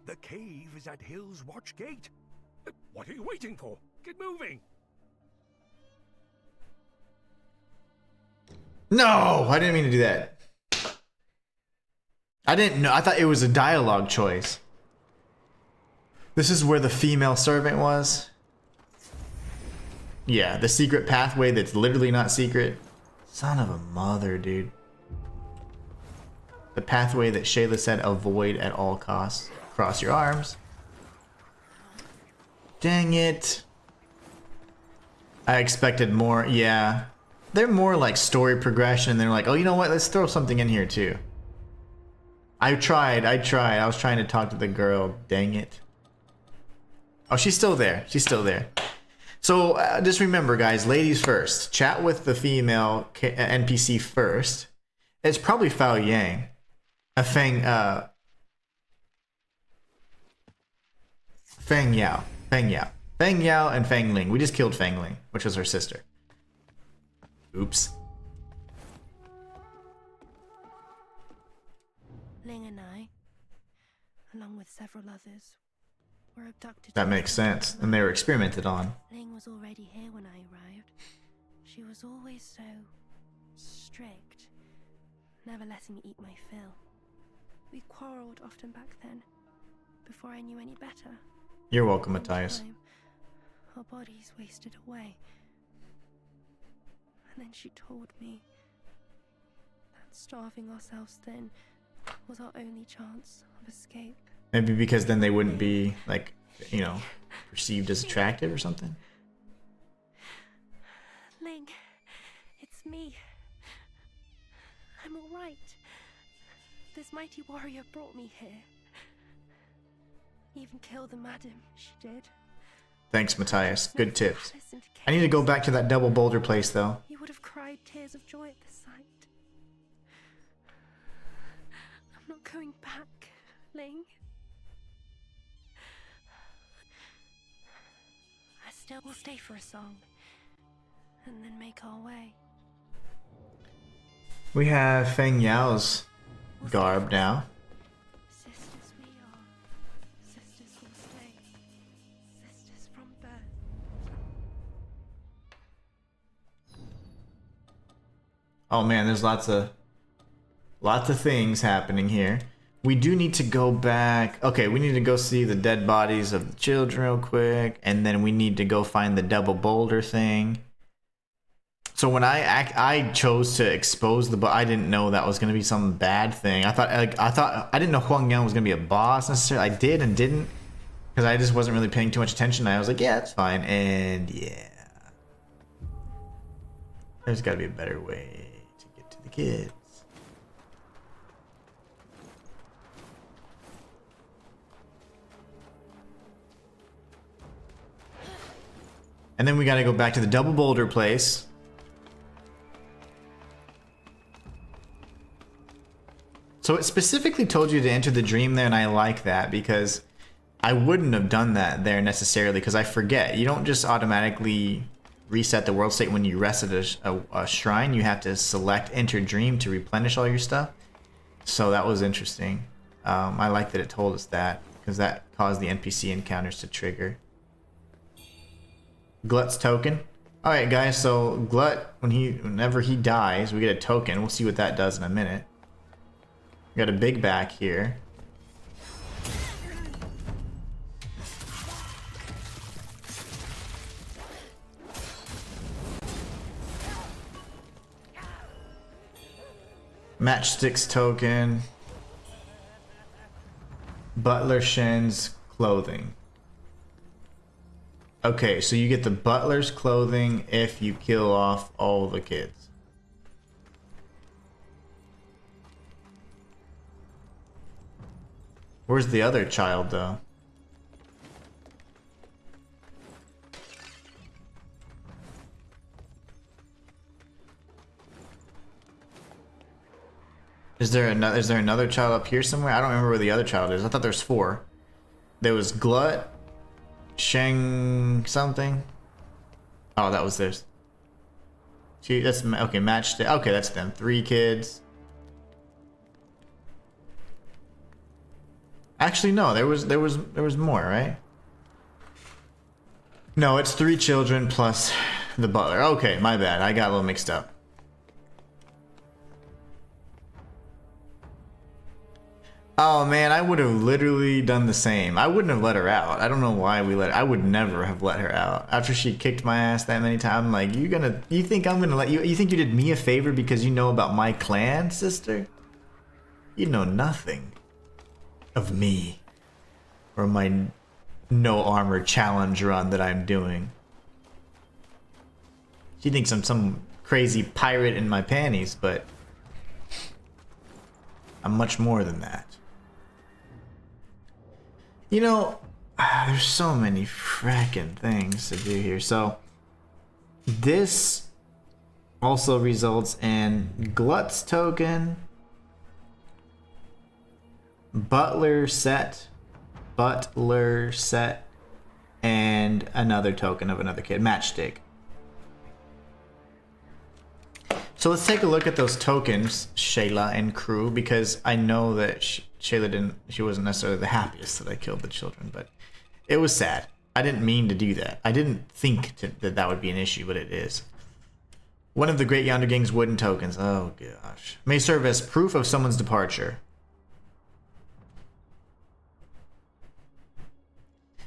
The cave is at Hill's Watch Gate. What are you waiting for? Get moving! No, I didn't mean to do that. I didn't know. I thought it was a dialogue choice. This is where the female servant was. Yeah, the secret pathway that's literally not secret. Son of a mother, dude. The pathway that Shayla said avoid at all costs. Cross your arms. Dang it. I expected more. Yeah. They're more like story progression. They're like, oh, you know what? Let's throw something in here too. I tried. I was trying to talk to the girl. Dang it. Oh, she's still there. She's still there. So just remember, guys, ladies first. Chat with the female NPC first. It's probably Fao Yang. Feng Yao. Feng Yao. Feng Yao and Feng Ling. We just killed Feng Ling, which was her sister. Oops. Ling and I, along with several others, were abducted. That makes sense. And they were experimented on. Ling was already here when I arrived. She was always so strict, never letting me eat my fill. We quarreled often back then, before I knew any better. You're welcome, One Matthias. time, our bodies wasted away. And then she told me that starving ourselves thin was our only chance of escape. Maybe because then they wouldn't be, like, you know, perceived as attractive or something? Ling, it's me. I'm alright. This mighty warrior brought me here. Even killed the madam, she did. Thanks, Matthias. Good tips. Listen to I need to go Case. back to that double boulder place, though. You would have cried tears of joy at the sight. I'm not going back, Ling. I still will stay for a song, and then make our way. We have Feng Yao's garb now. Sisters we are. Sisters will stay. Sisters from birth. Oh man, there's lots of things happening here. We do need to go back. Okay, we need to go see the dead bodies of the children real quick, and then we need to go find the double boulder thing. So when I chose to expose the, I didn't know that was gonna be some bad thing. I didn't know Huang Yang was gonna be a boss necessarily. I did and didn't, because I just wasn't really paying too much attention. I was like, yeah, it's fine, and yeah, there's got to be a better way to get to the kids. And then we got to go back to the double boulder place. So it specifically told you to enter the dream there, and I like that because I wouldn't have done that there necessarily because I forget. You don't just automatically reset the world state when you rest at a shrine. You have to select enter dream to replenish all your stuff. So that was interesting. I like that it told us that because that caused the NPC encounters to trigger. Glut's token. Alright guys, so Glut, whenever he dies, we get a token. We'll see what that does in a minute. We got a big back here. Matchsticks token. Butler Shen's clothing. Okay, so you get the butler's clothing if you kill off all the kids. Where's the other child, though? Is there another child up here somewhere? I don't remember where the other child is. I thought there's 4. There was Glut, Sheng something. Oh, that was theirs. See, that's okay. Matched. Okay, that's them. 3 kids. Actually, no. There was more, right? No, it's 3 children plus the butler. Okay, my bad. I got a little mixed up. Oh man, I would have literally done the same. I wouldn't have let her out. I don't know why we let her. I would never have let her out. After she kicked my ass that many times, I'm like, you think I'm gonna let you think you did me a favor because you know about my clan, sister? You know nothing of me or my no armor challenge run that I'm doing. She thinks I'm some crazy pirate in my panties, but I'm much more than that. You know, there's so many frackin' things to do here. So this also results in Glut's token, Butler set, and another token of another kid, Matchstick. So let's take a look at those tokens, Shayla and crew, because I know that Shayla she wasn't necessarily the happiest that I killed the children, but it was sad. I didn't mean to do that. I didn't think that would be an issue, but it is. One of the Great Yonder Gang's wooden tokens, oh gosh, may serve as proof of someone's departure.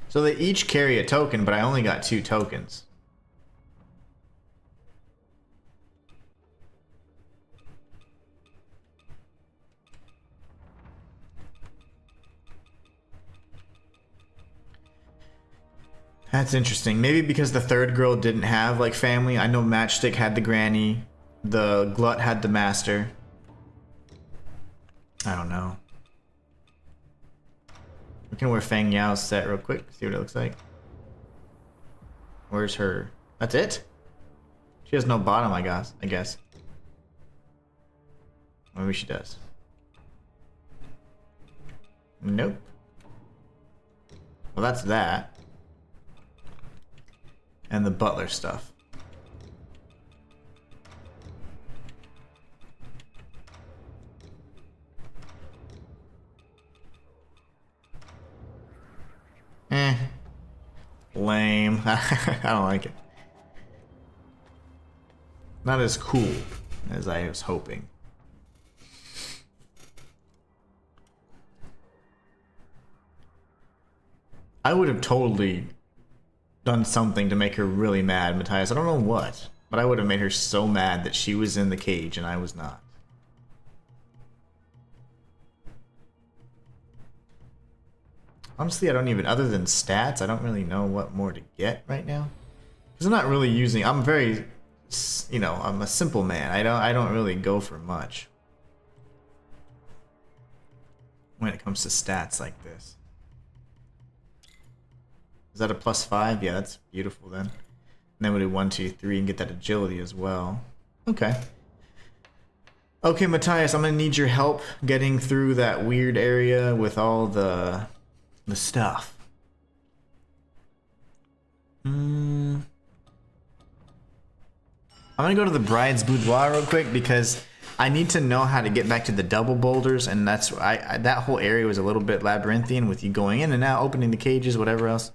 So they each carry a token, but I only got 2 tokens. That's interesting. Maybe because the third girl didn't have like family. I know Matchstick had the granny, the Glut had the master. I don't know. We can wear Fang Yao's set real quick, see what it looks like. Where's her? That's it? She has no bottom, I guess. Maybe she does. Nope. Well, that's that. And the butler stuff. Lame. I don't like it. Not as cool as I was hoping. I would have totally done something to make her really mad, Matthias. I don't know what, but I would have made her so mad that she was in the cage and I was not. Honestly, I don't even, other than stats, I don't really know what more to get right now. Because I'm not really using, I'm very, you know, I'm a simple man. I don't really go for much when it comes to stats like this. Is that a +5? Yeah, that's beautiful then. And then we'll do 1, 2, 3 and get that agility as well. Okay. Okay, Matthias, I'm gonna need your help getting through that weird area with all the stuff. I'm gonna go to the bride's boudoir real quick because I need to know how to get back to the double boulders, and that's that whole area was a little bit labyrinthian with you going in and out, opening the cages, whatever else.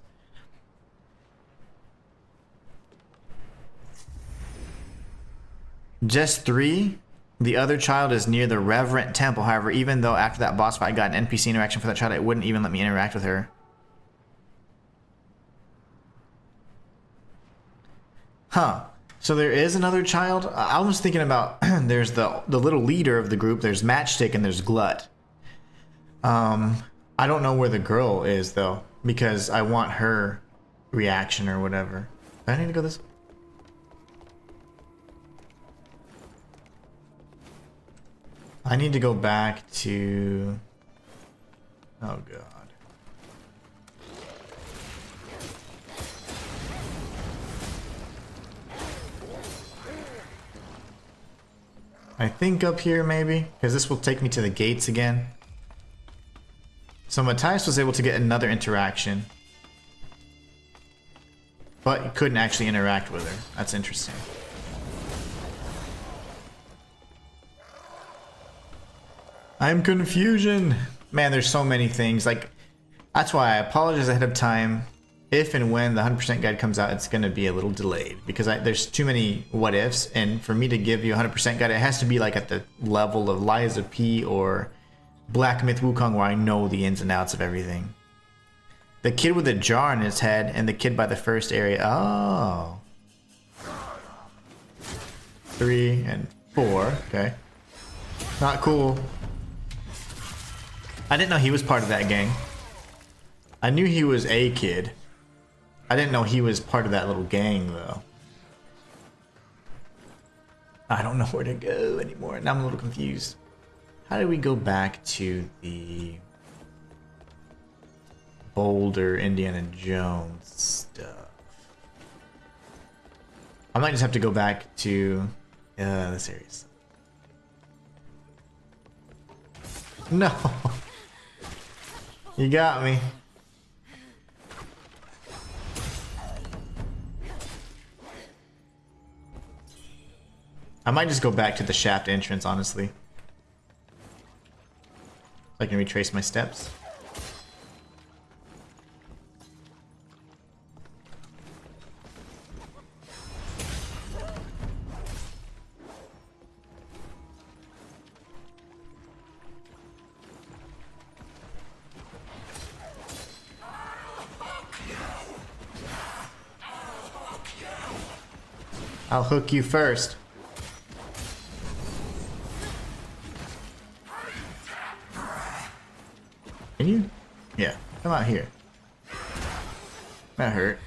Just 3. The other child is near the Reverent Temple. However, even though after that boss fight I got an NPC interaction for that child, it wouldn't even let me interact with her. Huh. So there is another child? I was thinking about, there's the little leader of the group, there's Matchstick, and there's Glut. I don't know where the girl is, though, because I want her reaction or whatever. Do I need to go this way? I need to go back to... Oh, God. I think up here, maybe? Because this will take me to the gates again. So Matthias was able to get another interaction. But he couldn't actually interact with her. That's interesting. I'm confusion. Man, there's so many things. Like, that's why I apologize ahead of time. If and when the 100% guide comes out, it's going to be a little delayed because there's too many what ifs, and for me to give you a 100% guide, it has to be like at the level of Liza P or Black Myth Wukong, where I know the ins and outs of everything. The kid with a jar on his head and the kid by the first area. Oh. 3 and 4. Okay. Not cool. I didn't know he was part of that gang. I knew he was a kid. I didn't know he was part of that little gang, though. I don't know where to go anymore. Now I'm a little confused. How do we go back to the Boulder, Indiana Jones stuff? I might just have to go back to the series. No. You got me. I might just go back to the shaft entrance, honestly. So I can retrace my steps. I'll hook you first. Can you? Yeah, come out here. That hurt.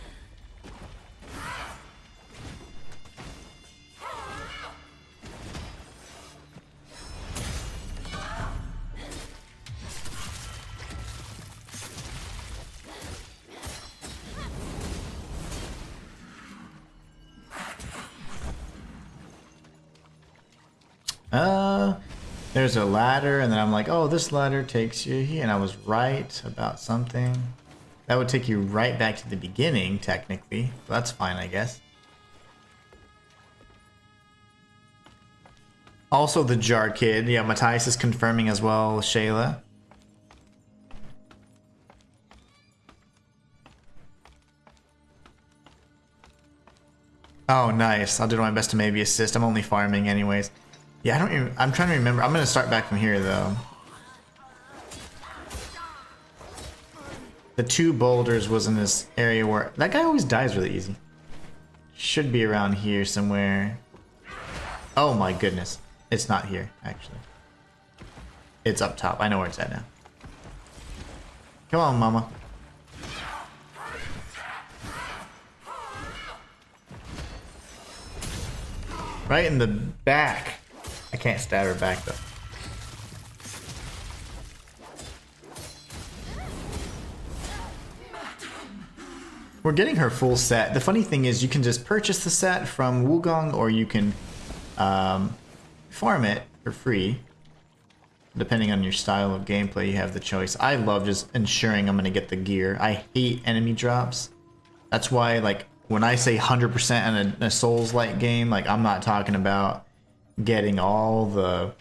There's a ladder, and then I'm like, oh, this ladder takes you here, and I was right about something. That would take you right back to the beginning, technically. So that's fine, I guess. Also the jar kid. Yeah, Matthias is confirming as well, Shayla. Oh, nice. I'll do my best to maybe assist. I'm only farming anyways. Yeah, I don't even, I'm trying to remember. I'm gonna start back from here though. The two boulders was in this area where that guy always dies really easy. Should be around here somewhere. Oh my goodness. It's not here, actually. It's up top. I know where it's at now. Come on, mama. Right in the back. I can't stab her back though. We're getting her full set. The funny thing is you can just purchase the set from Wukong, or you can farm it for free. Depending on your style of gameplay, you have the choice. I love just ensuring I'm gonna get the gear. I hate enemy drops. That's why, like, when I say 100% in a Souls-like game, like, I'm not talking about getting all the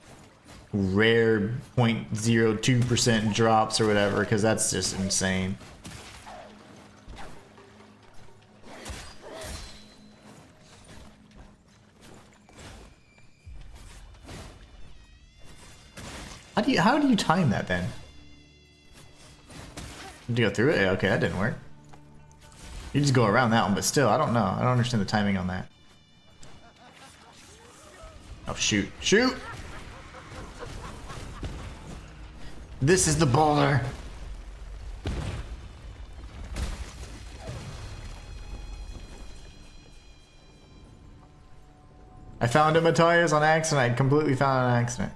rare 0.02% drops or whatever, because that's just insane. How do you time that then? Do you go through it? Yeah, okay, that didn't work. You just go around that one, but still, I don't know. I don't understand the timing on that. Oh, shoot. Shoot! This is the boulder. I found it, Matthias, on accident. I completely found it on accident.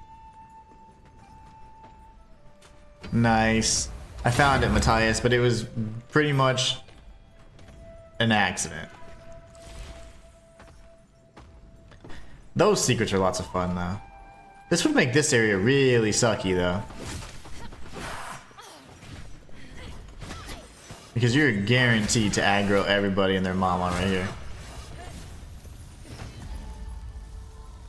Nice. I found it, Matthias, but it was pretty much an accident. Those secrets are lots of fun, though. This would make this area really sucky, though. Because you're guaranteed to aggro everybody and their mama right here.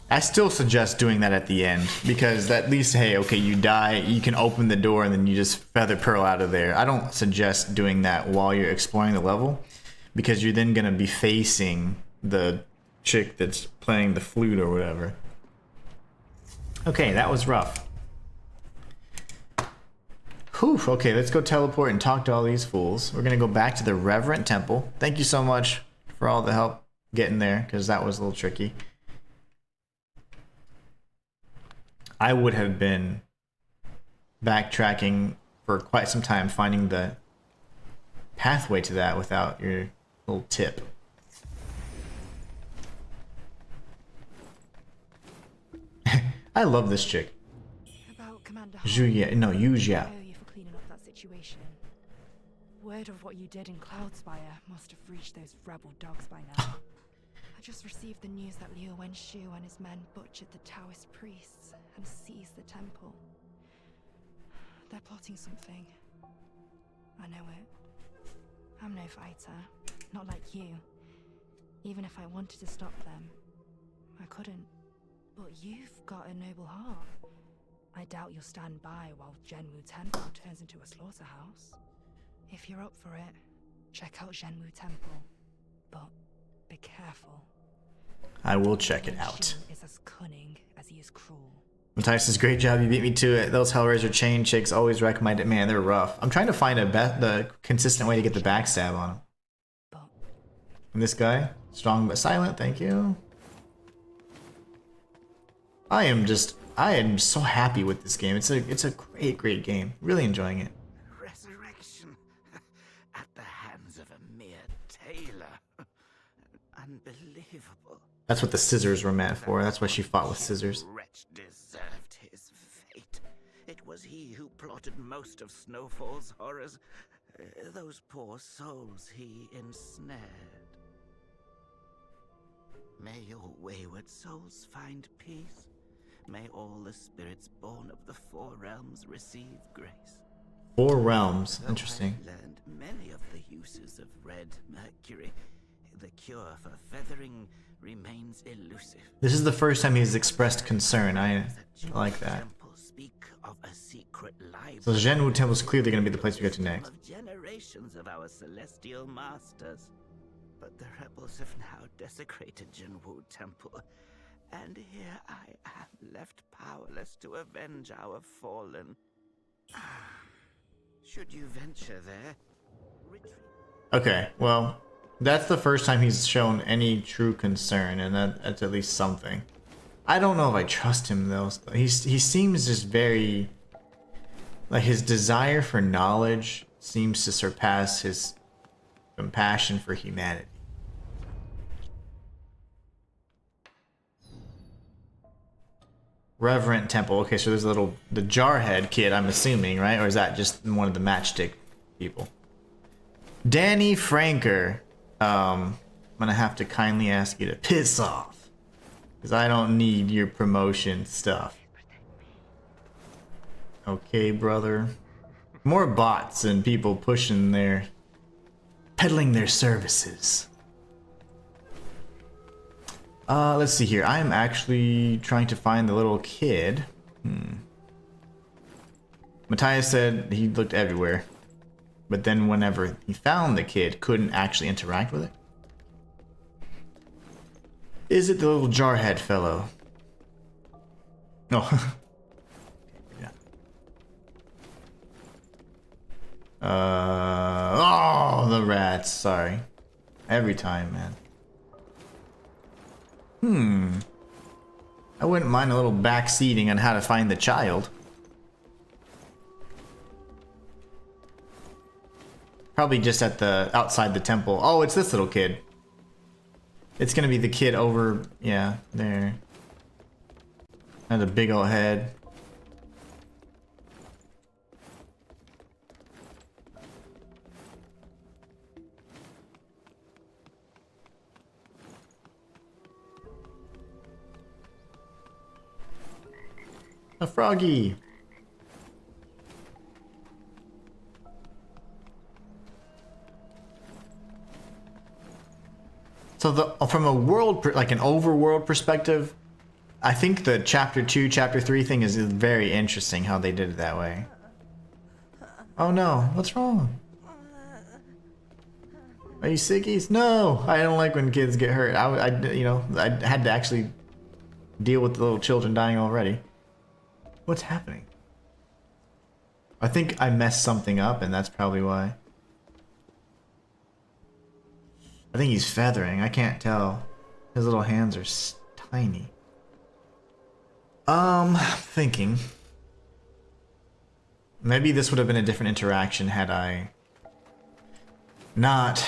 I still suggest doing that at the end, because at least, hey, okay, you die, you can open the door and then you just feather pearl out of there. I don't suggest doing that while you're exploring the level, because you're then going to be facing the chick that's playing the flute or whatever. Okay, that was rough. Whew, okay, let's go teleport and talk to all these fools. We're going to go back to the Reverent Temple. Thank you so much for all the help getting there, because that was a little tricky. I would have been backtracking for quite some time, finding the pathway to that without your little tip. I love this chick. About Commander Zhuya, no, Yuzia. I owe you for cleaning up that situation. Word of what you did in Cloudspire must have reached those rebel dogs by now. I just received the news that Liu Wenshu and his men butchered the Taoist priests and seized the temple. They're plotting something. I know it. I'm no fighter, not like you. Even if I wanted to stop them, I couldn't. But you've got a noble heart. I doubt you'll stand by while Zhenwu Temple turns into a slaughterhouse. If you're up for it, check out Zhenwu Temple. But be careful. I will check it out. Wenshu is as cunning as he is cruel. Matthias says, great job, you beat me to it. Those Hellraiser chain chicks always recommend it. Man, they're rough. I'm trying to find the consistent way to get the backstab on them. And this guy, strong but silent, thank you. I am so happy with this game. It's a great game. Really enjoying it. Resurrection at the hands of a mere tailor. Unbelievable. That's what the scissors were meant for. That's why she fought with scissors. Wretch deserved his fate. It was he who plotted most of Snowfall's horrors. Those poor souls he ensnared. May your wayward souls find peace. May all the spirits born of the Four Realms receive grace. Four Realms, interesting. I've learned many of the uses of red mercury. The cure for feathering remains elusive. This is the first time he's expressed concern. I like that. Speak of a secret library. So Zhenwu Temple is clearly going to be the place we go to next. Of generations of our celestial masters. But the rebels have now desecrated Zhenwu Temple. And here I am left powerless to avenge our fallen. Should you venture there, retreat. Okay, well, that's the first time he's shown any true concern, and that's at least something. I don't know if I trust him though. He seems just very, like, his desire for knowledge seems to surpass his compassion for humanity. Reverent Temple. Okay, so there's the Jarhead kid, I'm assuming, right? Or is that just one of the matchstick people? Danny Franker. I'm gonna have to kindly ask you to piss off, because I don't need your promotion stuff. Okay, brother. More bots and people peddling their services. Let's see here. I am actually trying to find the little kid. Matthias said he looked everywhere. But then whenever he found the kid, couldn't actually interact with it. Is it the little jarhead fellow? No. Yeah. Oh, the rats. Sorry. Every time, man. I wouldn't mind a little backseating on how to find the child. Probably just at outside the temple. Oh, it's this little kid. It's gonna be the kid over, yeah, there. And a big old head. A froggy. So from a world, like an overworld perspective, I think the chapter 2, chapter 3 thing is very interesting how they did it that way. Oh no, what's wrong? Are you sickies? No, I don't like when kids get hurt. I had to actually deal with the little children dying already. What's happening? I think I messed something up, and that's probably why. I think he's feathering. I can't tell. His little hands are tiny. Thinking. Maybe this would have been a different interaction had I not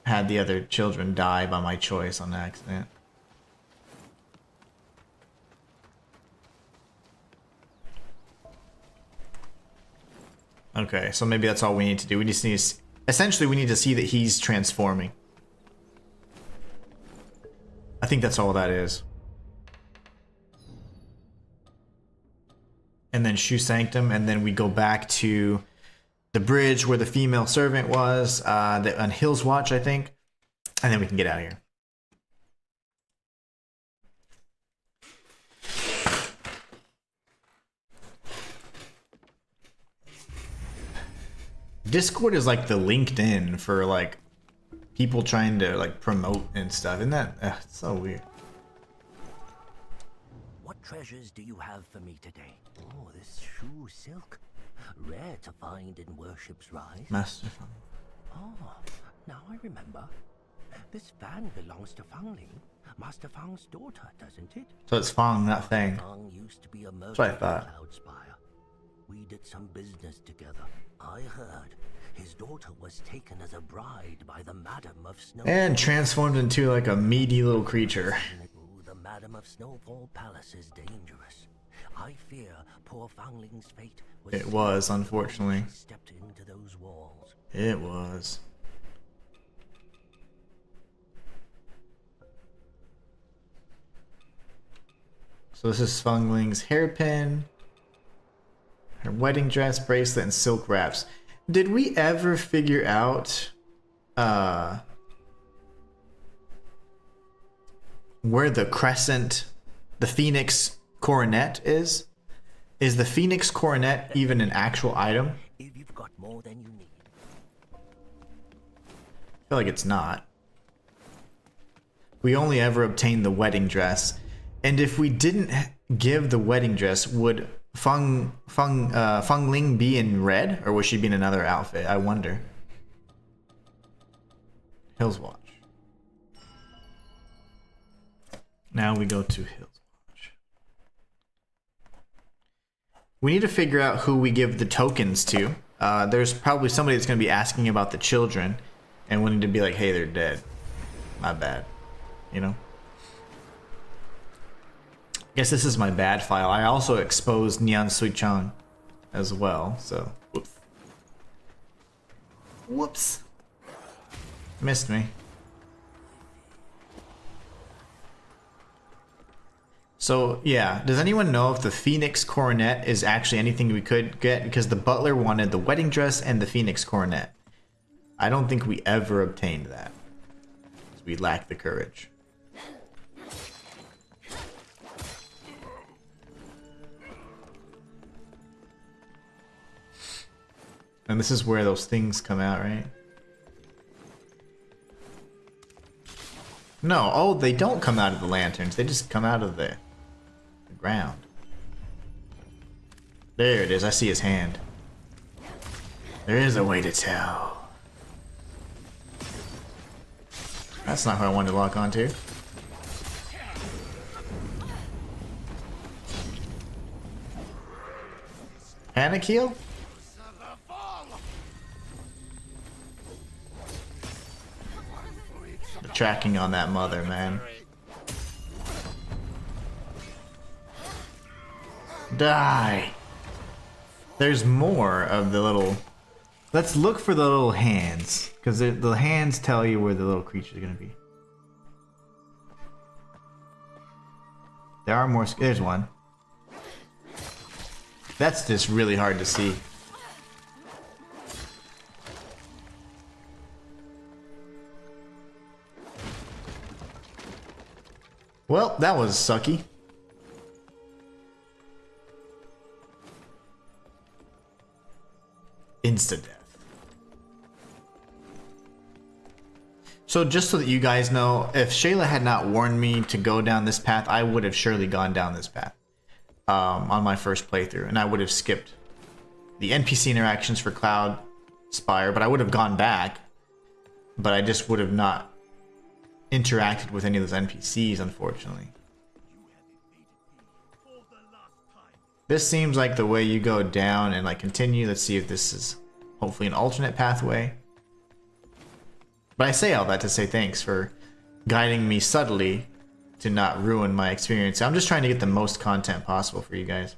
had the other children die by my choice on accident. Okay, so maybe that's all we need to do. We just need to, essentially we need to see that he's transforming. I think that's all that is. And then Shu Sanctum, and then we go back to the bridge where the female servant was, on Hill's Watch, I think. And then we can get out of here. Discord is like the LinkedIn for like people trying to like promote and stuff. Isn't that it's so weird? What treasures do you have for me today? Oh, this shoe silk. Rare to find in Worship's Rise. Master Fang. Oh, now I remember. This fan belongs to Fangling, Master Fang's daughter, doesn't it? So it's Fang, not Fang. Fang used to be a merchant what I in thought. Cloudspire. We did some business together. I heard his daughter was taken as a bride by the Madam of Snowfall. And transformed into like a meaty little creature. Ooh, the Madam of Snowfall Palace is dangerous. I fear poor Fangling's fate was It was, unfortunately. when she stepped into those walls. It was. So this is Fungling's hairpin, her wedding dress, bracelet, and silk wraps. Did we ever figure out where the crescent, the phoenix coronet is? Is the phoenix coronet even an actual item? If you've got more than you need. I feel like it's not. We only ever obtained the wedding dress. And if we didn't give the wedding dress, would Fangling be in red? Or would she be in another outfit? I wonder. Hill's Watch. Now we go to Hill's Watch. We need to figure out who we give the tokens to. There's probably somebody that's going to be asking about the children. And we need to be like, hey, they're dead. My bad. You know? Guess this is my bad file. I also exposed Nian Suichang as well, so whoops. Whoops. Missed me. So yeah, does anyone know if the Phoenix Coronet is actually anything we could get? Because the butler wanted the wedding dress and the Phoenix Coronet. I don't think we ever obtained that. We lack the courage. And this is where those things come out, right? No, oh, they don't come out of the lanterns. They just come out of the ground. There it is. I see his hand. There is a way to tell. That's not who I wanted to lock onto. Panic heal? The tracking on that mother, man. Die! There's more of the little... Let's look for the little hands. Because the hands tell you where the little creature's gonna be. There are more... There's one. That's just really hard to see. Well, that was sucky. Insta-death. So just so that you guys know, if Shayla had not warned me to go down this path, I would have surely gone down this path on my first playthrough, and I would have skipped the NPC interactions for Cloud Spire, but I would have gone back, but I just would have not interacted with any of those NPCs, unfortunately. You have evaded me for the last time. This seems like the way you go down and like continue. Let's see if this is hopefully an alternate pathway. But I say all that to say thanks for guiding me subtly to not ruin my experience. I'm just trying to get the most content possible for you guys.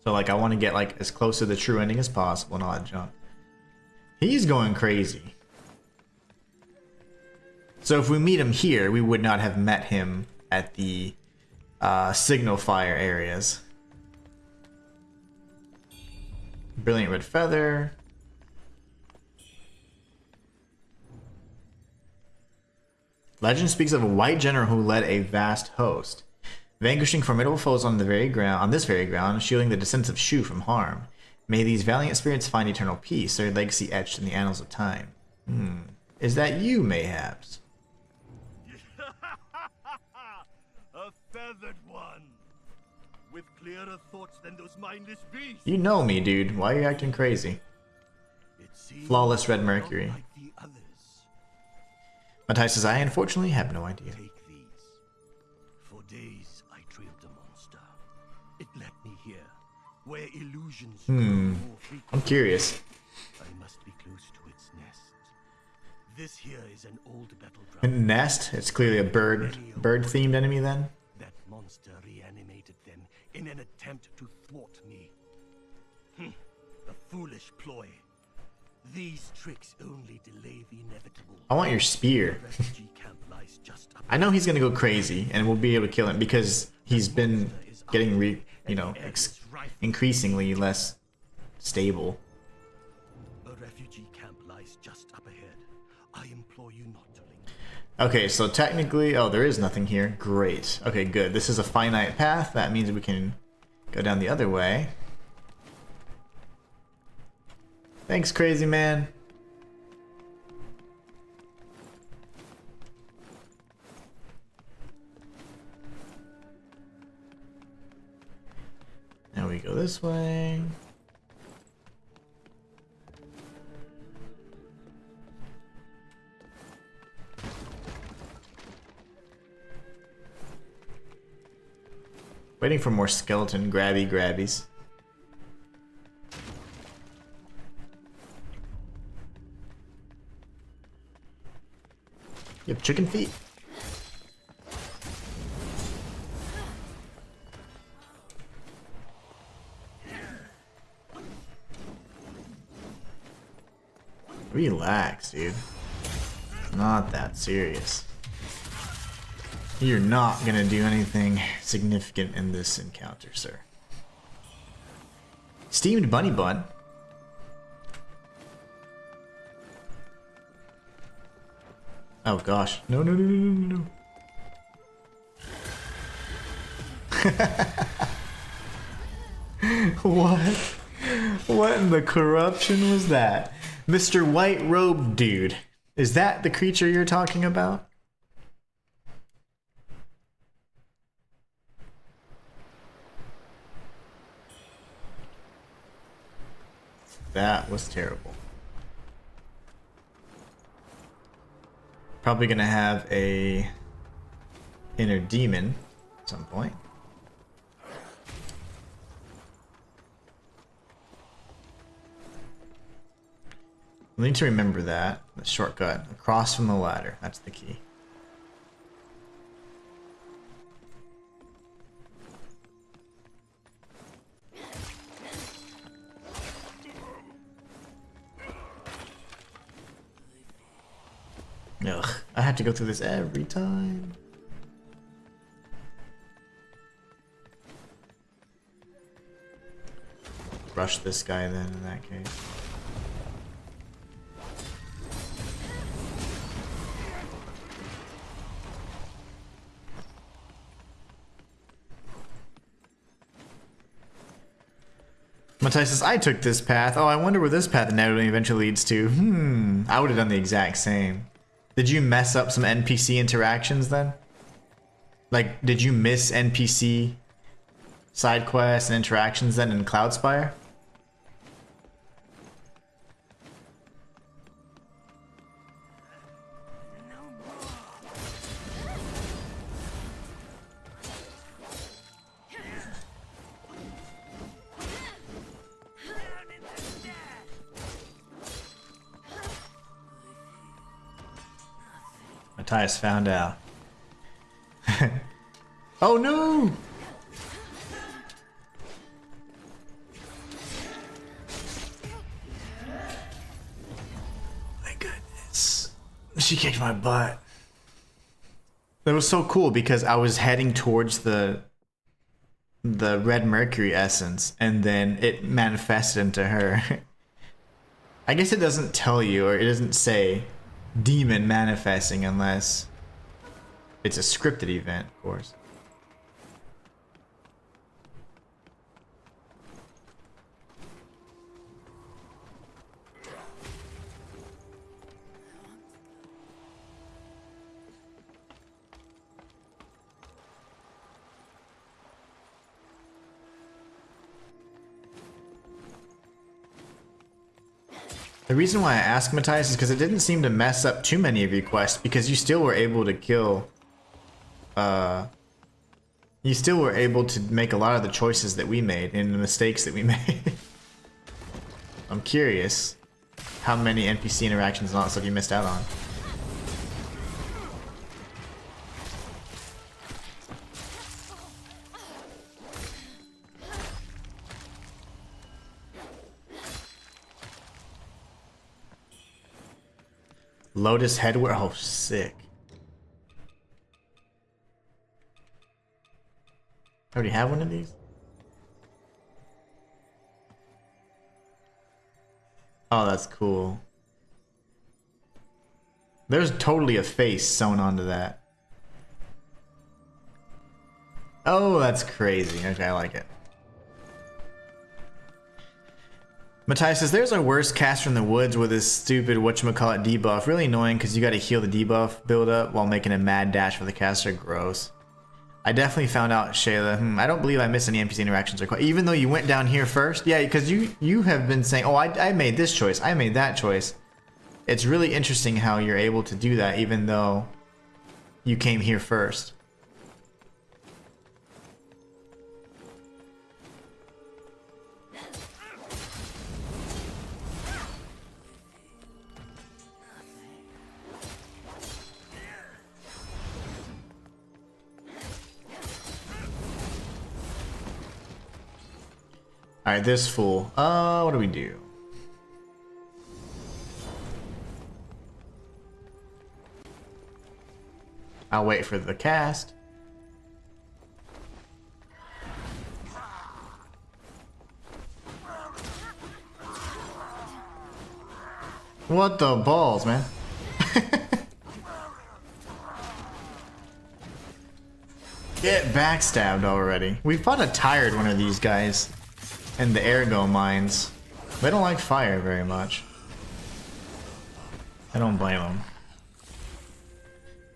So like I want to get like as close to the true ending as possible and all that junk. He's going crazy. So if we meet him here, we would not have met him at the signal fire areas. Brilliant red feather. Legend speaks of a white general who led a vast host, vanquishing formidable foes on this very ground, shielding the descendants of Shu from harm. May these valiant spirits find eternal peace, their legacy etched in the annals of time. Is that you, mayhaps? A feathered one, with clearer thoughts than those mindless beasts. You know me, dude. Why are you acting crazy? Flawless red mercury. Like the others. Matthai says, I unfortunately have no idea. Take these. For days I trailed the monster. It led me here, where illusions grow more frequent. I'm curious. I must be close to its nest. This here is an old A battleground. nest? It's clearly a bird-themed enemy then? That monster reanimated them in an attempt to thwart me. A foolish ploy. These tricks only delay the inevitable. I want your spear. The refugee camp lies just up. I know he's gonna go crazy, and we'll be able to kill him because he's been getting increasingly less stable. A refugee camp lies just up ahead. I implore you not to linger. Okay, so technically, oh, there is nothing here. Great. Okay, good. This is a finite path. That means we can go down the other way. Thanks, crazy man. Now we go this way. Waiting for more skeleton grabbies. You have chicken feet? Relax, dude. Not that serious. You're not gonna do anything significant in this encounter, sir. Steamed bunny bun. Oh gosh. No. What? What in the corruption was that? Mr. White Robe Dude. Is that the creature you're talking about? That was terrible. Probably gonna have a inner demon at some point. We need to remember that. The shortcut. Across from the ladder. That's the key. Ugh, I have to go through this every time. Rush this guy then in that case. Matthai says, I took this path. Oh, I wonder where this path inevitably eventually leads to. I would have done the exact same. Did you mess up some NPC interactions then? Like, did you miss NPC side quests and interactions then in Cloudspire? Matthias found out. Oh no! My goodness. She kicked my butt. That was so cool because I was heading towards the red mercury essence and then it manifested into her. I guess it doesn't tell you, or it doesn't say demon manifesting unless it's a scripted event, of course. The reason why I asked Matthias is because it didn't seem to mess up too many of your quests, because you still were able to kill, you still were able to make a lot of the choices that we made and the mistakes that we made. I'm curious how many NPC interactions and all that stuff you missed out on. Lotus headwear. Oh, sick. I already have one of these? Oh, that's cool. There's totally a face sewn onto that. Oh, that's crazy. Okay, I like it. Matthias says, there's our worst caster in the woods with his stupid whatchamacallit debuff. Really annoying because you got to heal the debuff build up while making a mad dash for the caster. Gross. I definitely found out, Shayla. I don't believe I missed any NPC interactions or even though you went down here first. Yeah, because you have been saying, oh, I made this choice. I made that choice. It's really interesting how you're able to do that even though you came here first. Alright, this fool. What do we do? I'll wait for the cast. What the balls, man? Get backstabbed already. We fought a tired one of these guys. And the ergo mines. They don't like fire very much. I don't blame them.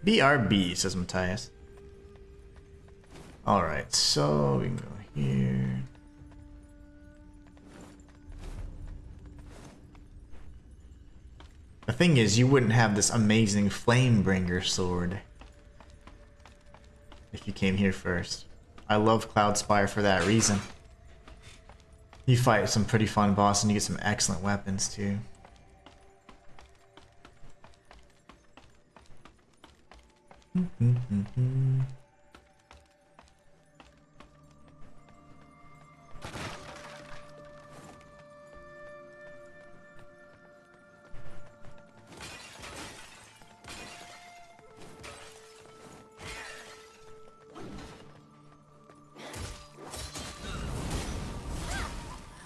BRB, says Matthias. Alright, so we can go here. The thing is, you wouldn't have this amazing Flamebringer sword if you came here first. I love Cloudspire for that reason. You fight some pretty fun boss and you get some excellent weapons too.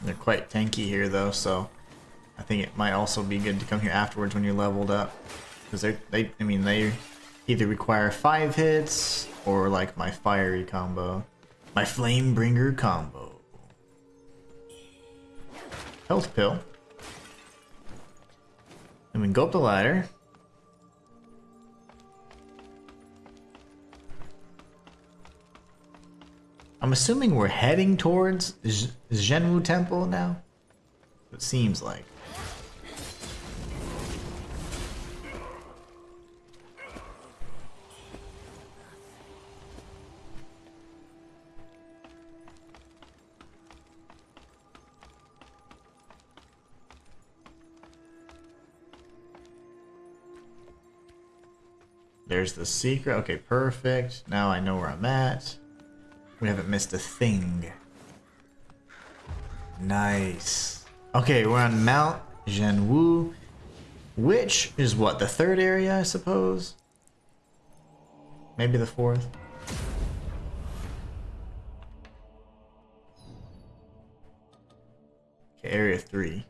They're quite tanky here though, so I think it might also be good to come here afterwards when you're leveled up, because they either require 5 hits or like my fiery combo, my Flamebringer combo. Health pill. And we can go up the ladder. I'm assuming we're heading towards Zhenwu Temple now. It seems like. There's the secret. Okay, perfect. Now I know where I'm at. We haven't missed a thing. Nice. Okay, we're on Mount Zhenwu, which is what, the third area, I suppose? Maybe the fourth? Okay, area 3.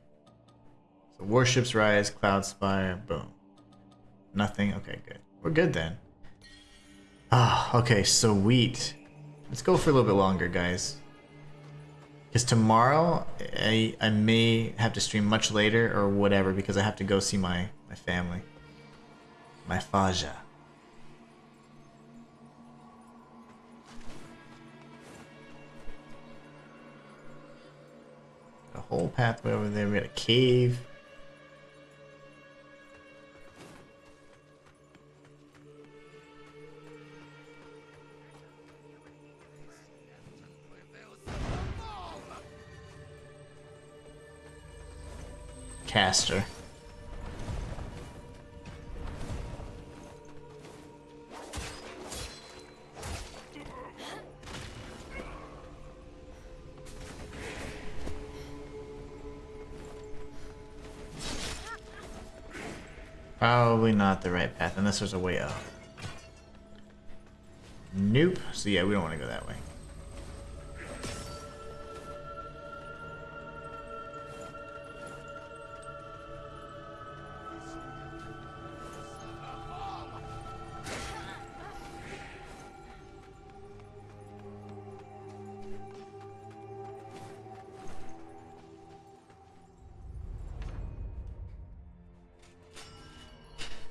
So warships rise, cloud spire, boom. Nothing? Okay, good. We're good then. Ah, okay, sweet. Let's go for a little bit longer, guys. Because tomorrow, I may have to stream much later or whatever because I have to go see my family. My Faja. A whole pathway over there. We got a cave. Caster. Probably not the right path unless there's a way up. Nope. So yeah, we don't want to go that way.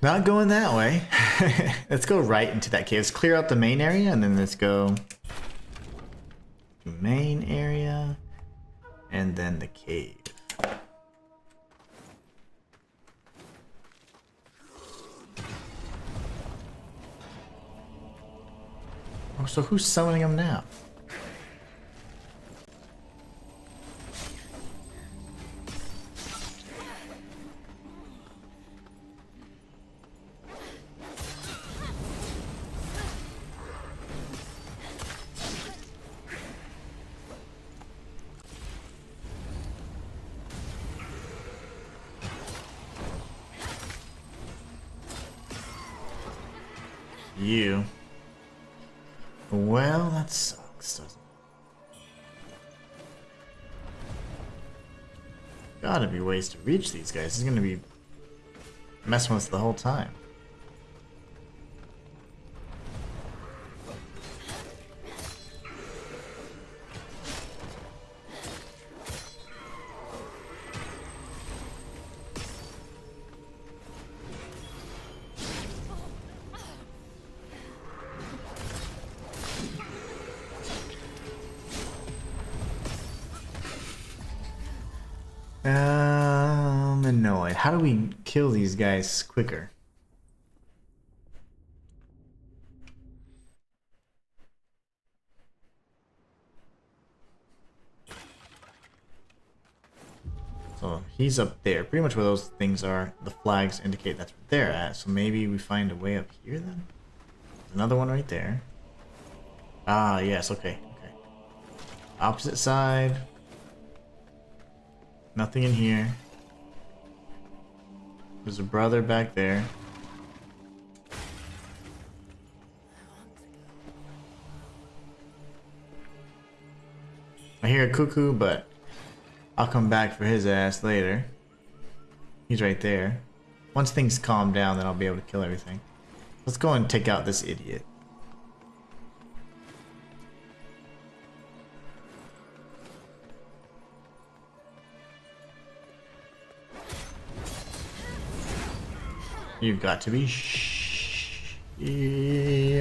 Not going that way. Let's go right into that cave. Let's clear out the main area and then let's go to main area and then the cave. Oh, so who's summoning them now? You. Well, that sucks, doesn't it? Gotta be ways to reach these guys. It's gonna be messing with us the whole time. I'm annoyed. How do we kill these guys quicker? So he's up there. Pretty much where those things are. The flags indicate that's where they're at. So maybe we find a way up here then? There's another one right there. Ah, yes. Okay. Okay. Opposite side. Nothing in here. There's a brother back there. I hear a cuckoo, but I'll come back for his ass later. He's right there. Once things calm down, then I'll be able to kill everything. Let's go and take out this idiot. You've got to be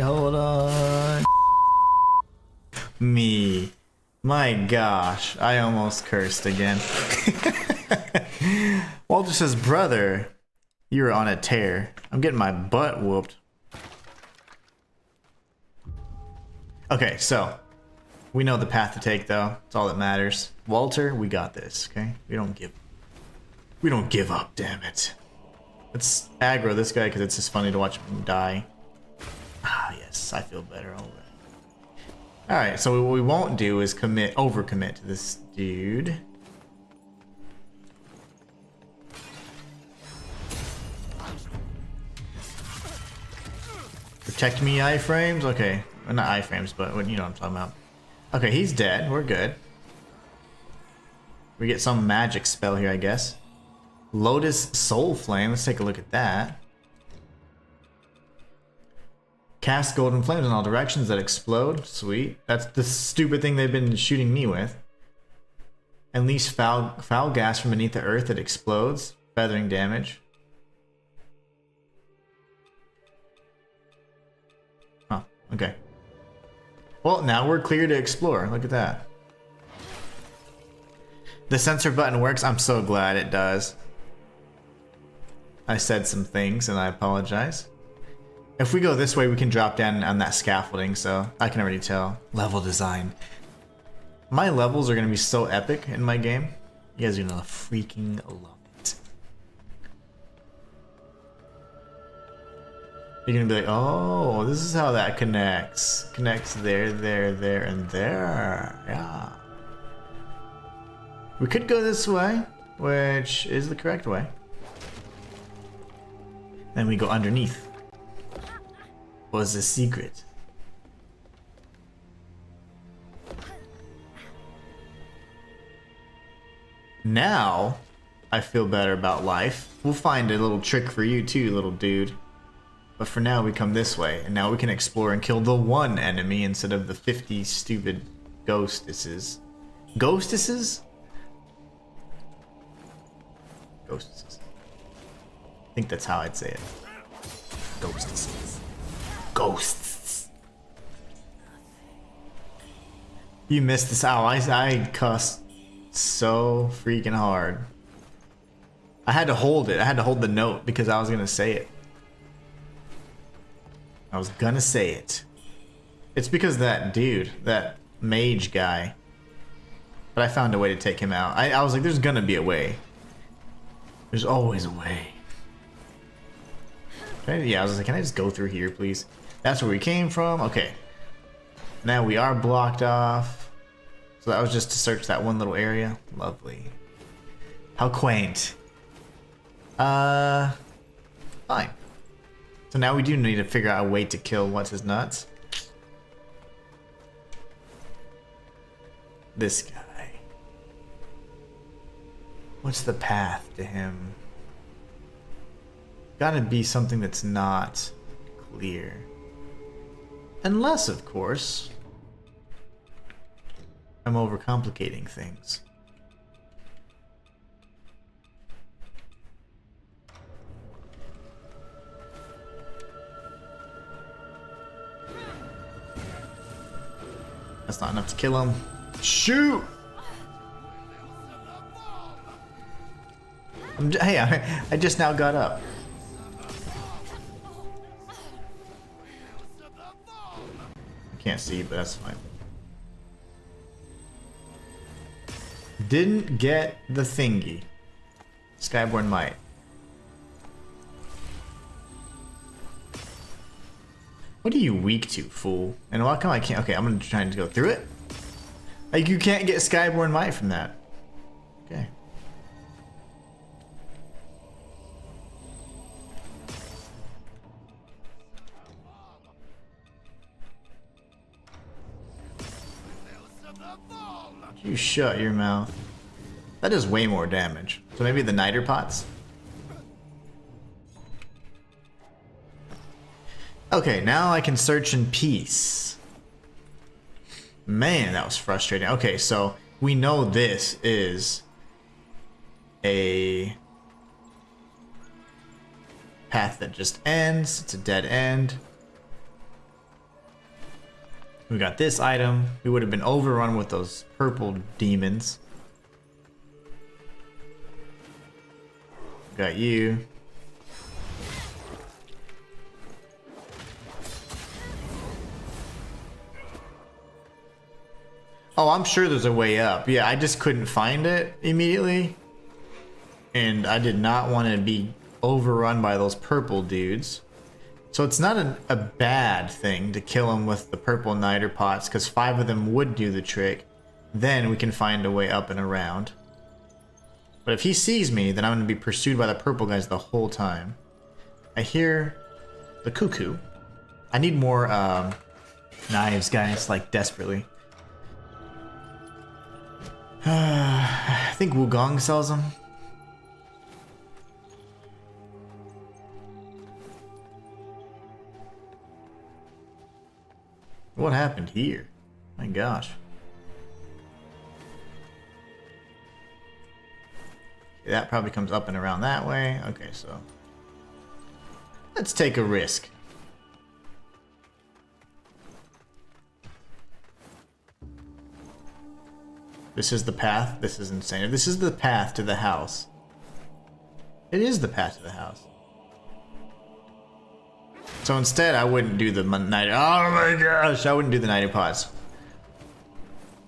hold on. Me. My gosh, I almost cursed again. Walter says, brother, you were on a tear. I'm getting my butt whooped. Okay, so we know the path to take though. That's all that matters. Walter, we got this, okay? We don't give up, damn it. Let's aggro this guy because it's just funny to watch him die. Yes, I feel better already. Alright, so what we won't do is overcommit to this dude. Protect me, iframes? Okay. Well, not iframes, but you know what I'm talking about. Okay, he's dead. We're good. We get some magic spell here, I guess. Lotus Soul Flame. Let's take a look at that. Cast golden flames in all directions that explode. Sweet. That's the stupid thing they've been shooting me with. Unleash foul gas from beneath the earth that explodes. Feathering damage. Oh, okay. Well, now we're clear to explore. Look at that. The sensor button works. I'm so glad it does. I said some things and I apologize. If we go this way, we can drop down on that scaffolding, so I can already tell. Level design. My levels are going to be so epic in my game. You guys are going to freaking love it. You're going to be like, oh, this is how that connects. Connects there, there, there, and there. Yeah. We could go this way, which is the correct way. Then we go underneath. Was the secret. Now, I feel better about life. We'll find a little trick for you too, little dude. But for now, we come this way, and now we can explore and kill the one enemy instead of the 50 stupid ghostesses. Ghostesses? Ghostesses. I think that's how I'd say it. Ghostesses. Ghosts. You missed this out. I cussed so freaking hard. I had to hold it. I had to hold the note because I was gonna say it. I was gonna say it. It's because that dude, that mage guy. But I found a way to take him out. I was like, there's gonna be a way. There's always a way. Yeah, I was like, can I just go through here, please? That's where we came from. Okay. Now we are blocked off. So that was just to search that one little area. Lovely. How quaint. Fine. So now we do need to figure out a way to kill what's his nuts. This guy. What's the path to him? Gotta be something that's not clear. Unless, of course, I'm overcomplicating things. That's not enough to kill him. Shoot! Hey, I just now got up. Can't see, but that's fine. Didn't get the thingy. Skyborn Might. What are you weak to, fool? And why come I can't? Okay, I'm gonna try to go through it. Like, you can't get Skyborn Might from that. Okay. You shut your mouth. That does way more damage. So maybe the niter pots? Okay, now I can search in peace. Man, that was frustrating. Okay, so we know this is a path that just ends. It's a dead end. We got this item. We would have been overrun with those purple demons. Got you. Oh, I'm sure there's a way up. Yeah, I just couldn't find it immediately. And I did not want to be overrun by those purple dudes. So it's not a bad thing to kill him with the purple niter pots, because 5 of them would do the trick. Then we can find a way up and around. But if he sees me, then I'm going to be pursued by the purple guys the whole time. I hear the cuckoo. I need more knives, guys, like desperately. I think Wukong sells them. What happened here? My gosh. That probably comes up and around that way. Okay, so let's take a risk. This is the path. This is insane. If this is the path to the house. It is the path to the house. So instead, I wouldn't do the night. Oh my gosh, I wouldn't do the nighty pots.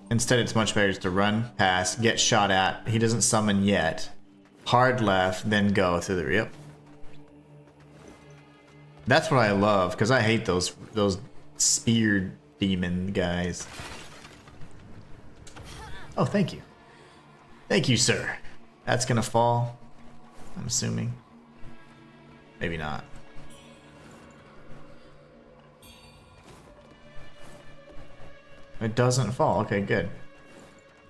Instead, it's much better just to run past, get shot at. He doesn't summon yet. Hard left, then go through the rip. That's what I love, because I hate those spear demon guys. Oh, thank you. Thank you, sir. That's gonna fall, I'm assuming. Maybe not. It doesn't fall. Okay, good.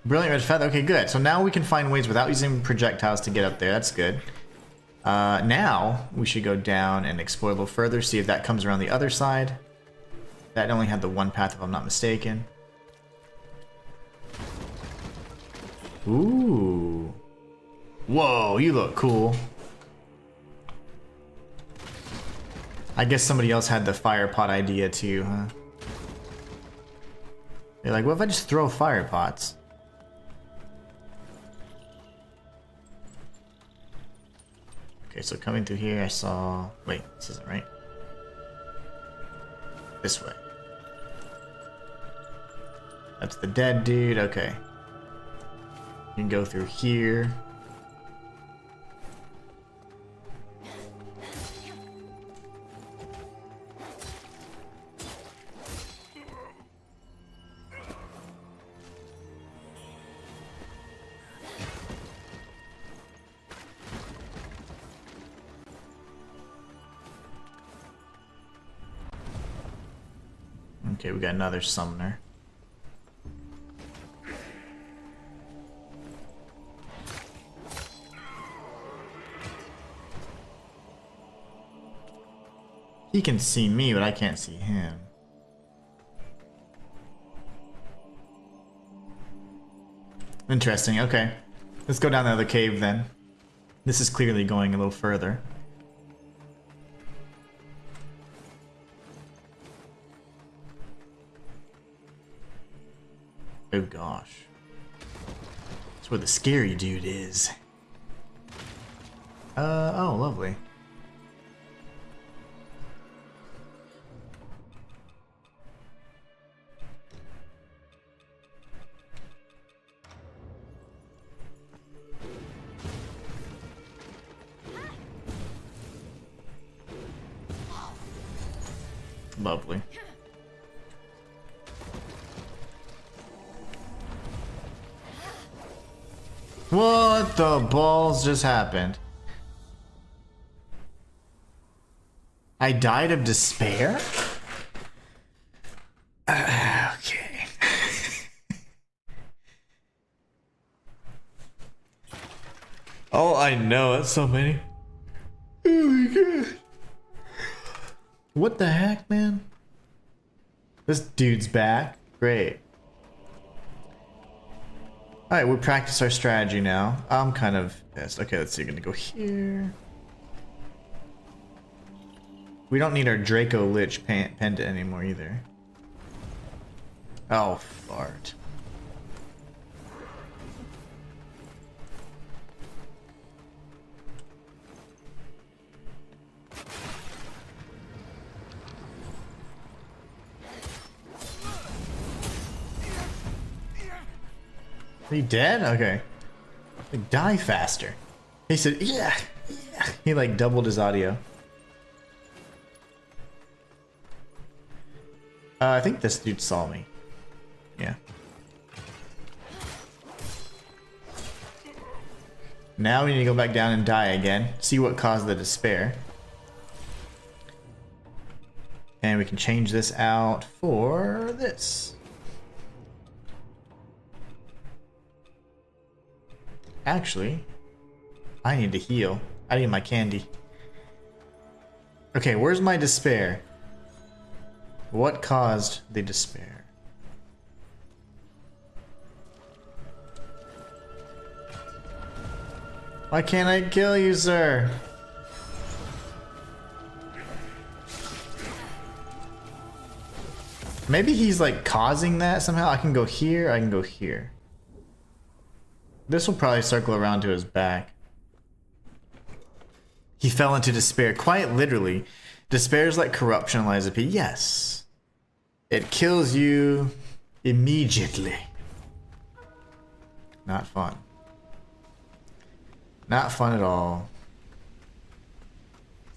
Brilliant red feather. Okay, good. So now we can find ways without using projectiles to get up there. That's good. Now we should go down and explore a little further, see if that comes around the other side. That only had the one path, if I'm not mistaken. Ooh. Whoa, you look cool. I guess somebody else had the fire pot idea too, huh? They're like, what if I just throw fire pots? Okay, so coming through here, I saw... Wait, this isn't right. This way. That's the dead dude, okay. You can go through here. Okay, we got another summoner. He can see me, but I can't see him. Interesting, okay. Let's go down the other cave then. This is clearly going a little further. Oh gosh. That's where the scary dude is. Oh, lovely. Lovely. What the balls just happened? I died of despair? Okay. Oh, I know, it's so many. Oh my god. What the heck, man? This dude's back. Great. Alright, we practice our strategy now. I'm kind of pissed. Okay, let's see. We're gonna go here. We don't need our Draco Lich pendant anymore either. Oh, fart. Are you dead? Okay. Like, die faster. He said, yeah, yeah. He like doubled his audio. I think this dude saw me. Yeah. Now we need to go back down and die again. See what caused the despair. And we can change this out for this. Actually, I need to heal. I need my candy. Okay, where's my despair? What caused the despair? Why can't I kill you, sir? Maybe he's like causing that somehow. I can go here, I can go here. This will probably circle around to his back. He fell into despair, quite literally. Despair is like corruption, Eliza P. Yes. It kills you immediately. Not fun. Not fun at all.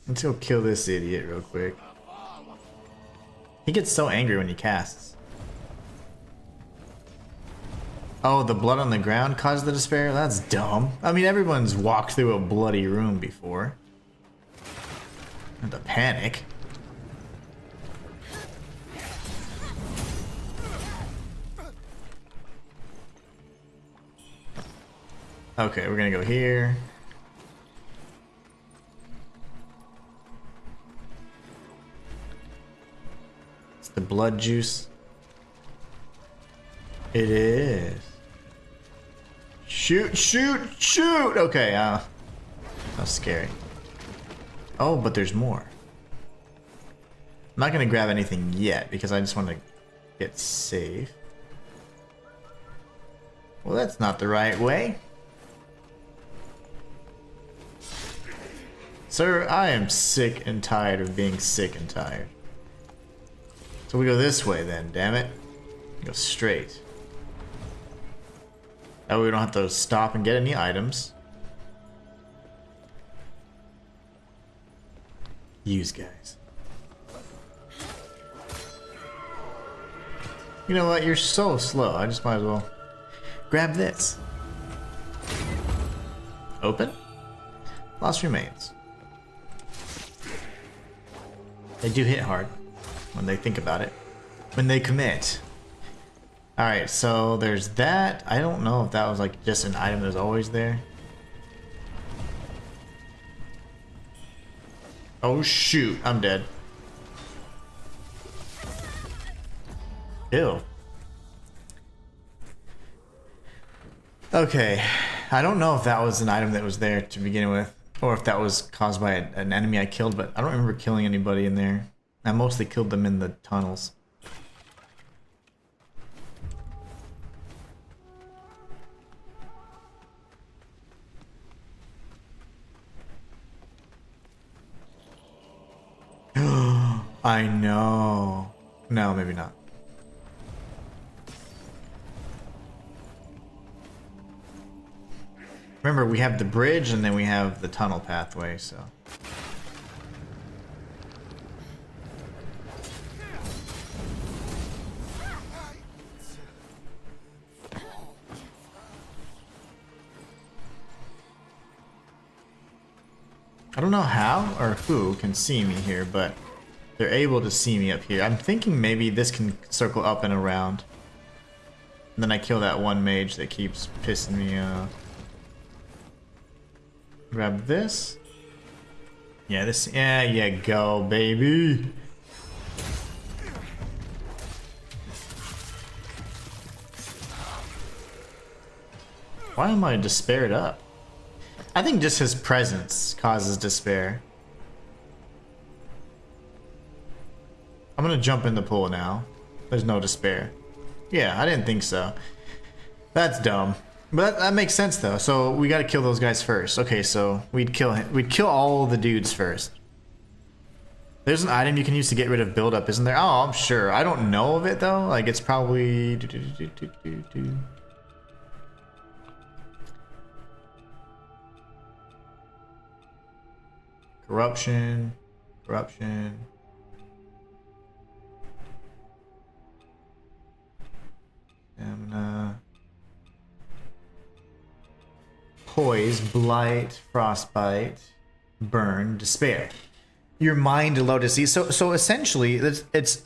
Let's go kill this idiot real quick. He gets so angry when he casts. Oh, the blood on the ground caused the despair? That's dumb. I mean, everyone's walked through a bloody room before. Not the panic. Okay, we're gonna go here. It's the blood juice. It is. Shoot, shoot, shoot! Okay, that's scary. Oh, but there's more. I'm not gonna grab anything yet because I just want to get safe. Well, that's not the right way. Sir, I am sick and tired of being sick and tired. So we go this way then, damn it. Go straight. That way we don't have to stop and get any items. Use guys. You know what? You're so slow. I just might as well grab this. Open. Lost remains. They do hit hard when they think about it. When they commit. Alright, so there's that. I don't know if that was like just an item that was always there. Oh shoot, I'm dead. Ew. Okay, I don't know if that was an item that was there to begin with, or if that was caused by an enemy I killed, but I don't remember killing anybody in there. I mostly killed them in the tunnels. I know. No, maybe not. Remember, we have the bridge and then we have the tunnel pathway, so. I don't know how or who can see me here, but they're able to see me up here. I'm thinking maybe this can circle up and around. And then I kill that one mage that keeps pissing me off. Grab this. Yeah, this. Yeah, you go, baby. Why am I despaired up? I think just his presence causes despair. I'm gonna jump in the pool now. There's no despair. Yeah, I didn't think so. That's dumb. But that makes sense though. So we gotta kill those guys first. Okay, so we'd kill him. We'd kill all the dudes first. There's an item you can use to get rid of buildup, isn't there? Oh, I'm sure. I don't know of it though. Like it's probably. Corruption. Corruption. poise, blight, frostbite, burn, despair. Your mind low to see. So essentially, it's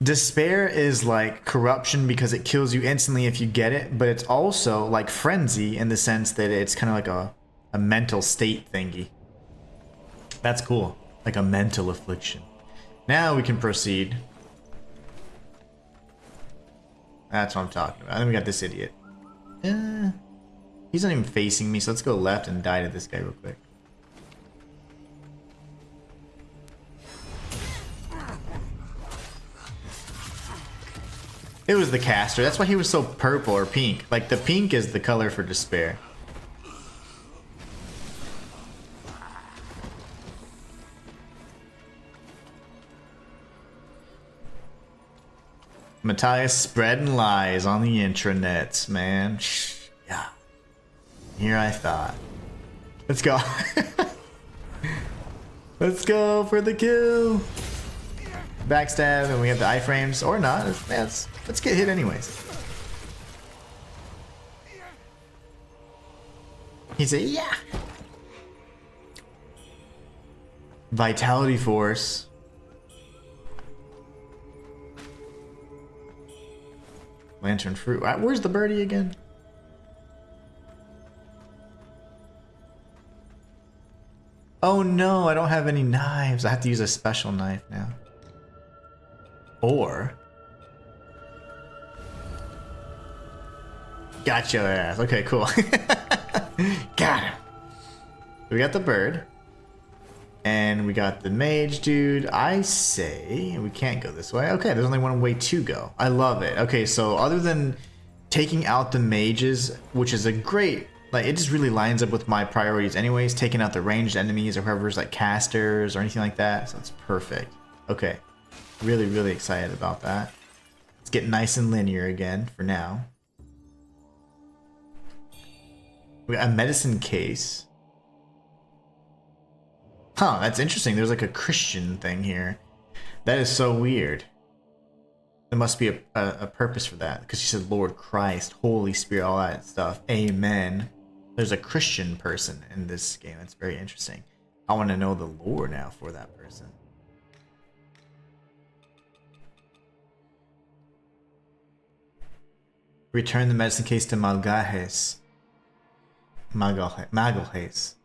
despair is like corruption because it kills you instantly if you get it, but it's also like frenzy in the sense that it's kind of like a mental state thingy. That's cool. Like a mental affliction. Now we can proceed. That's what I'm talking about. And then we got this idiot. He's not even facing me, so let's go left and die to this guy real quick. It was the caster. That's why he was so purple or pink. Like, the pink is the color for despair. Matthias spreading lies on the intranets, man. Yeah. Here I thought. Let's go. Let's go for the kill. Backstab, and we have the iframes, or not. Let's get hit anyways. He said, yeah. Vitality force. Lantern fruit. Where's the birdie again? Oh no, I don't have any knives. I have to use a special knife now. Or... got your ass. Okay, cool. Got him. We got the bird. And we got the mage dude. I say we can't go this way. Okay, there's only one way to go. I love it. Okay, so other than taking out the mages, which is a great, like, it just really lines up with my priorities anyways, taking out the ranged enemies or whoever's like casters or anything like that. So it's perfect. Okay. Really, really excited about that. Let's get nice and linear again for now. We got a medicine case. Huh, that's interesting. There's like a Christian thing here. That is so weird. There must be a purpose for that. Because she said Lord Christ, Holy Spirit, all that stuff. Amen. There's a Christian person in this game. That's very interesting. I want to know the lore now for that person. Return the medicine case to Malgajes. Magalhaes.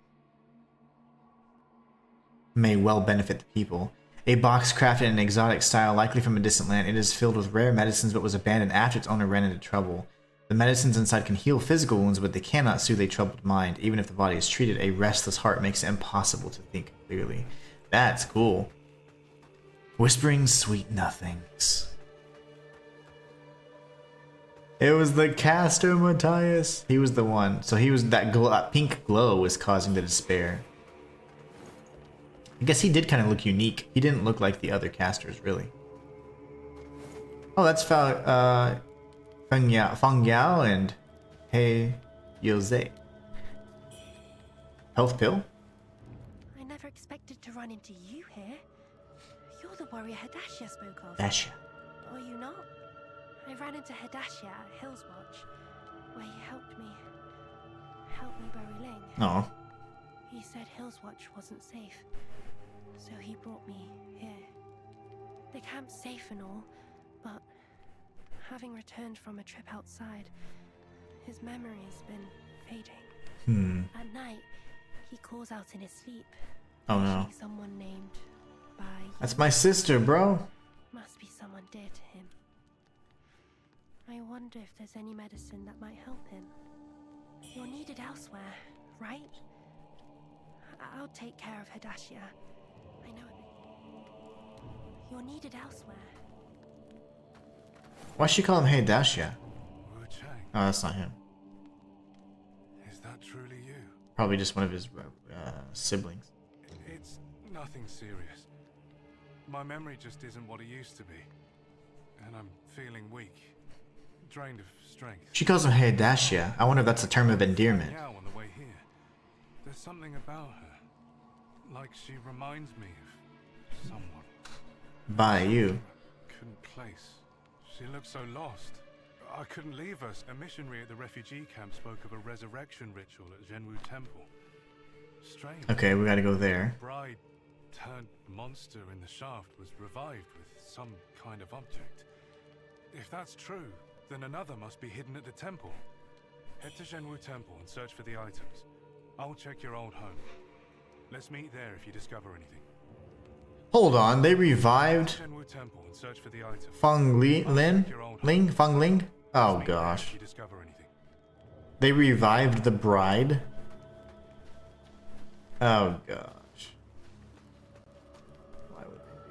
May well benefit the people. A box crafted in an exotic style, likely from a distant land. It is filled with rare medicines but was abandoned after its owner ran into trouble. The medicines inside can heal physical wounds, but they cannot soothe a troubled mind. Even if the body is treated, a restless heart makes it impossible to think clearly. That's cool. Whispering sweet nothings. It was the caster, Matthias. He was the one. So he was that pink glow was causing the despair. I guess he did kind of look unique. He didn't look like the other casters, really. Oh, that's Fang Yao and He Yose. Health pill? I never expected to run into you here. You're the warrior Hadashia spoke of. Dasha. Are you not? I ran into Hadashia at Hill's Watch, where he helped me bury Ling. Oh. He said Hill's Watch wasn't safe, so he brought me here. The camp's safe and all, but having returned from a trip outside, his memory has been fading. At night, he calls out in his sleep. Oh no. Someone named by... That's my sister, bro. Must be someone dear to him. I wonder if there's any medicine that might help him. You're needed elsewhere, right? I'll take care of Hadashia. I know it. You're needed elsewhere. Why'd she call him Hadashia? Wuchang. Oh, that's not him. Is that truly you? Probably just one of his siblings. It's nothing serious. My memory just isn't what it used to be. And I'm feeling weak. Drained of strength. She calls him Hadashia. I wonder if that's a term of endearment. Now on the way here. There's something about her. Like she reminds me of someone. By you. Couldn't place. She looks so lost. I couldn't leave us. A missionary at the refugee camp spoke of a resurrection ritual at Zhenwu Temple. Strange. Okay, we gotta go there. The bride turned monster in the shaft was revived with some kind of object. If that's true, then another must be hidden at the temple. Head to Zhenwu Temple and search for the items. I'll check your old home. Let's meet there if you discover anything. Hold on, they revived Zhenwu Temple and search for the items. Feng Lin? Ling? Feng Ling? Oh Let's meet there gosh. if you discover anything. They revived the bride? Oh gosh. Why would they do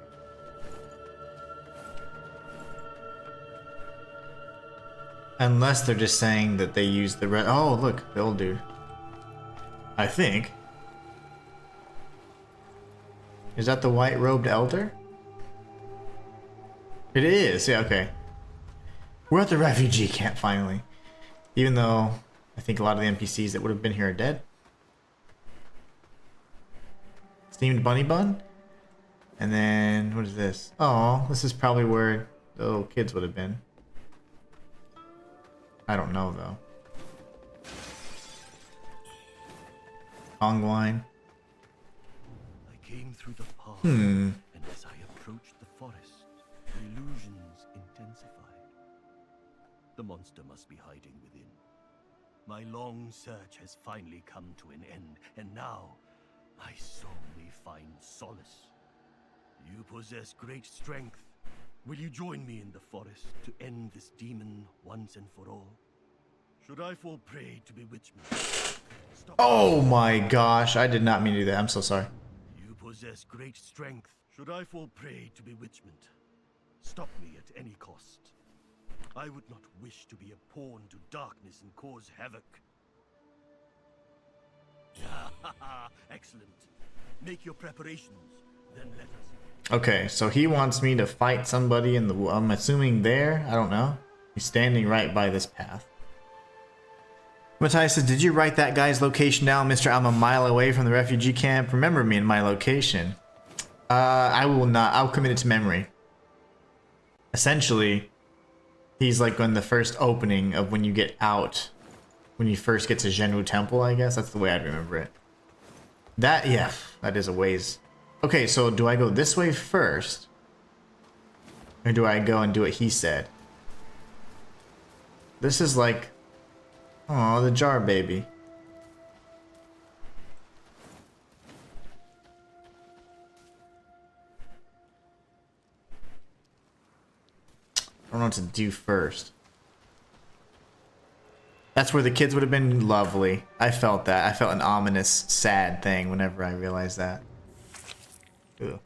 that? Unless they're just saying that they used the red. Oh, look, the old dude. I think. Is that the white-robed elder? It is. Yeah, okay. We're at the refugee camp finally. Even though I think a lot of the NPCs that would have been here are dead. Steamed bunny bun? And then, what is this? Oh, this is probably where the little kids would have been. I don't know, though. Ong wine. I came through the path, Hmm. and as I approached the forest, the illusions intensified. The monster must be hiding within. My long search has finally come to an end, and now my soul may find solace. You possess great strength. Will you join me in the forest to end this demon once and for all? Should I fall prey to bewitchment? Stop. Oh my gosh, I did not mean to do that. I'm so sorry. You possess great strength. Should I fall prey to bewitchment? Stop me at any cost. I would not wish to be a pawn to darkness and cause havoc. Excellent. Make your preparations, then let us. Okay, so he wants me to fight somebody in the... I'm assuming there? I don't know. He's standing right by this path. Matthias says, did you write that guy's location down, Mr. I'm a mile away from the refugee camp. Remember me in my location. I will not. I'll commit it to memory. Essentially, he's like on the first opening of when you get out. When you first get to Zhenwu Temple, I guess. That's the way I'd remember it. That, yeah, that is a ways. Okay, so do I go this way first? Or do I go and do what he said? This is like... Oh, the jar baby. I don't know what to do first. That's where the kids would have been lovely. I felt that. I felt an ominous, sad thing whenever I realized that. Ew.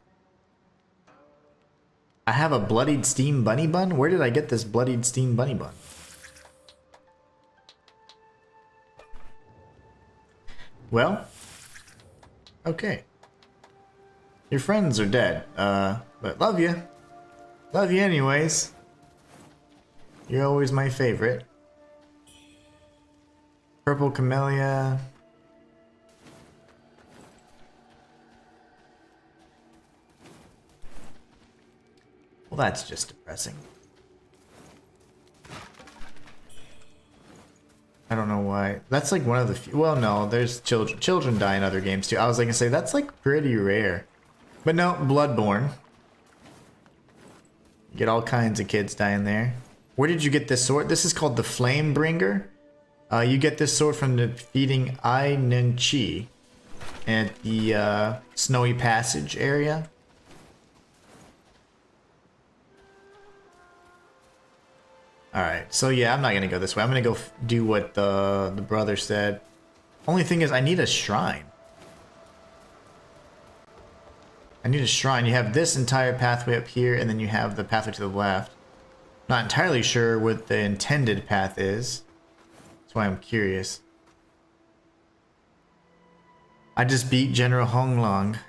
I have a bloodied steam bunny bun? Where did I get this bloodied steam bunny bun? Well, okay. Your friends are dead, but love you. Love you anyways. You're always my favorite. Purple camellia. Well, that's just depressing. I don't know why. That's like one of the few. Well, no, there's children. Children die in other games too. I was like gonna say that's like pretty rare, but no, Bloodborne. You get all kinds of kids dying there. Where did you get this sword? This is called the Flame Bringer. You get this sword from defeating Ai Nunchi at the Snowy Passage area. Alright, so yeah, I'm not gonna go this way. I'm gonna go do what the brother said. Only thing is, I need a shrine. I need a shrine. You have this entire pathway up here, and then you have the pathway to the left. Not entirely sure what the intended path is. That's why I'm curious. I just beat General Honglong.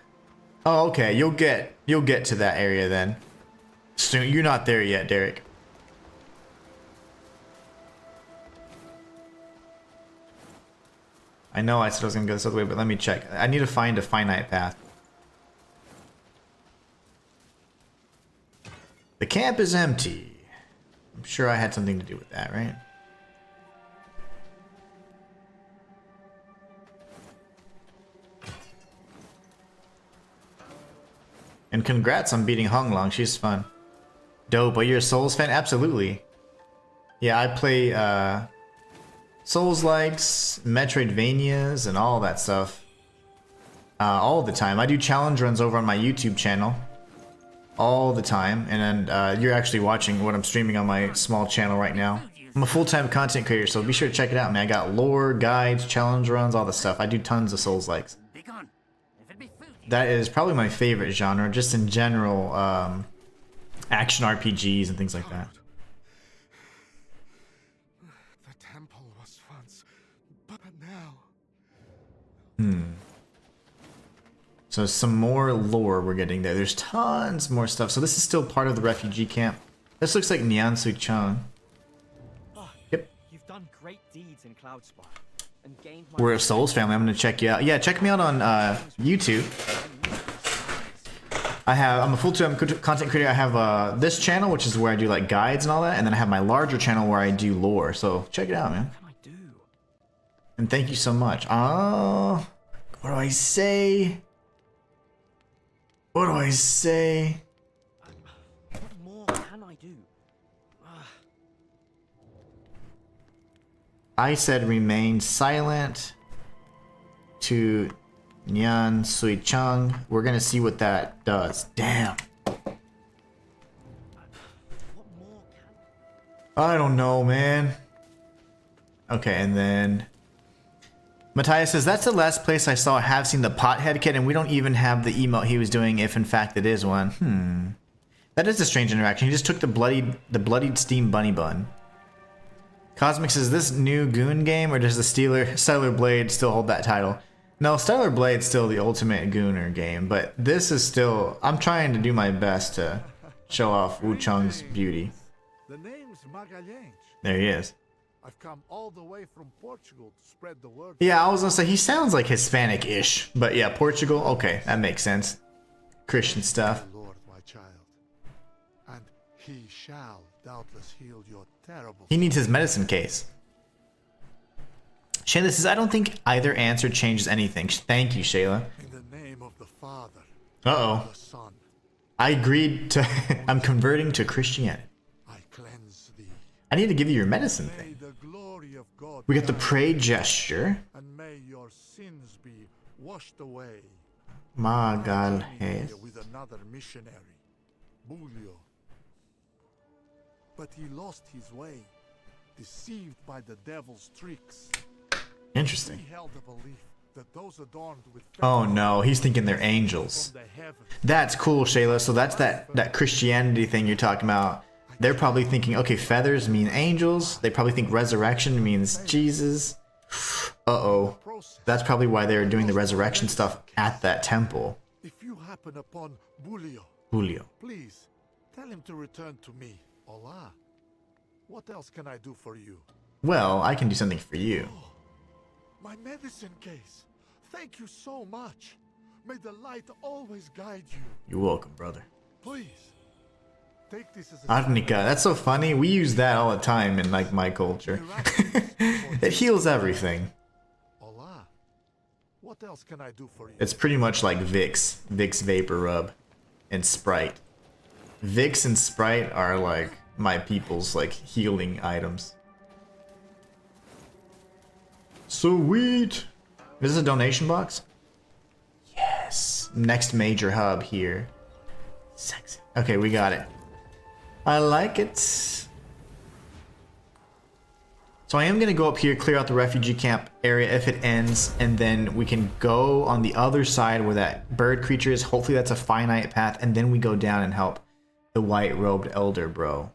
Oh, okay. You'll get to that area then. Soon. You're not there yet, Derek. I know I said I was gonna go this other way, but let me check. I need to find a finite path. The camp is empty. I'm sure I had something to do with that, right? And congrats on beating Honglong, she's fun. Dope, are you a Souls fan? Absolutely. Yeah, I play Souls-likes, Metroidvanias, and all that stuff. All the time. I do challenge runs over on my YouTube channel. All the time. And then you're actually watching what I'm streaming on my small channel right now. I'm a full-time content creator, so be sure to check it out, man. I got lore, guides, challenge runs, all the stuff. I do tons of Souls-likes. That is probably my favorite genre, just in general, action RPGs and things like that. The temple was once, but now... So some more lore we're getting there. There's tons more stuff. So this is still part of the refugee camp. This looks like Wuchang. Yep. You've done great deeds in Cloudspire and gained my... We're a Souls family. I'm gonna check you out. Yeah, check me out on YouTube. I'm a full-time content creator. I have this channel, which is where I do like guides and all that, and then I have my larger channel where I do lore. So check it out, man. What can I do? And thank you so much. What do I say? What do I say? What more can I do? I said remain silent to Nyan Wuchang. We're gonna see what that does. Damn. What more can... I don't know, man. Okay, and then Matthias says, that's the last place I saw have seen the pothead kid, and we don't even have the emote he was doing, if in fact it is one. That is a strange interaction. He just took the bloodied steam bunny bun. Cosmic says, this new Goon game, or does the Stellar Blade still hold that title? No, Stellar Blade's still the ultimate Gooner game, but this is still... I'm trying to do my best to show off Wuchang's beauty. The name's Magalhães. There he is. I've come all the way from Portugal to spread the word. Yeah, I was gonna say, he sounds like Hispanic-ish, but yeah, Portugal, okay, that makes sense. Christian stuff. Lord, my child, and he shall doubtless heal your terrible... He needs his medicine case. Shayla says, I don't think either answer changes anything. Thank you, Shayla. In the name of the Father, Uh-oh. the Son, I agreed to... I'm converting to Christianity. I cleanse thee. I need to give you your medicine May thing. the glory of God We got the guide pray thee, gesture. and may your sins be washed away. Magalhães. With another missionary, Bulio. But he lost his way, deceived by the devil's tricks. Interesting. He held the belief that those adorned with Oh no, he's thinking they're angels. from the heavens That's cool, Shayla. So that's that Christianity thing you're talking about. They're probably thinking, okay, feathers mean angels. They probably think resurrection means Jesus. Uh-oh. That's probably why they're doing the resurrection stuff at that temple. If you happen upon Bulio, Julio. please tell him to return to me. Hola. What else can I do for you? Well, I can do something for you. My medicine case. Thank you so much. May the light always guide you. You're welcome, brother. Please. Take this as a Arnica, that's so funny. We use that all the time in like my culture. It heals everything. Hola. What else can I do for you? It's pretty much like Vicks Vapor Rub, and Sprite. Vicks and Sprite are like my people's like healing items. Sweet. This is a donation box? Yes. Next major hub here. Sexy. Okay, we got it. I like it. So I am going to go up here, clear out the refugee camp area if it ends, and then we can go on the other side where that bird creature is. Hopefully that's a finite path, and then we go down and help the white-robed elder bro.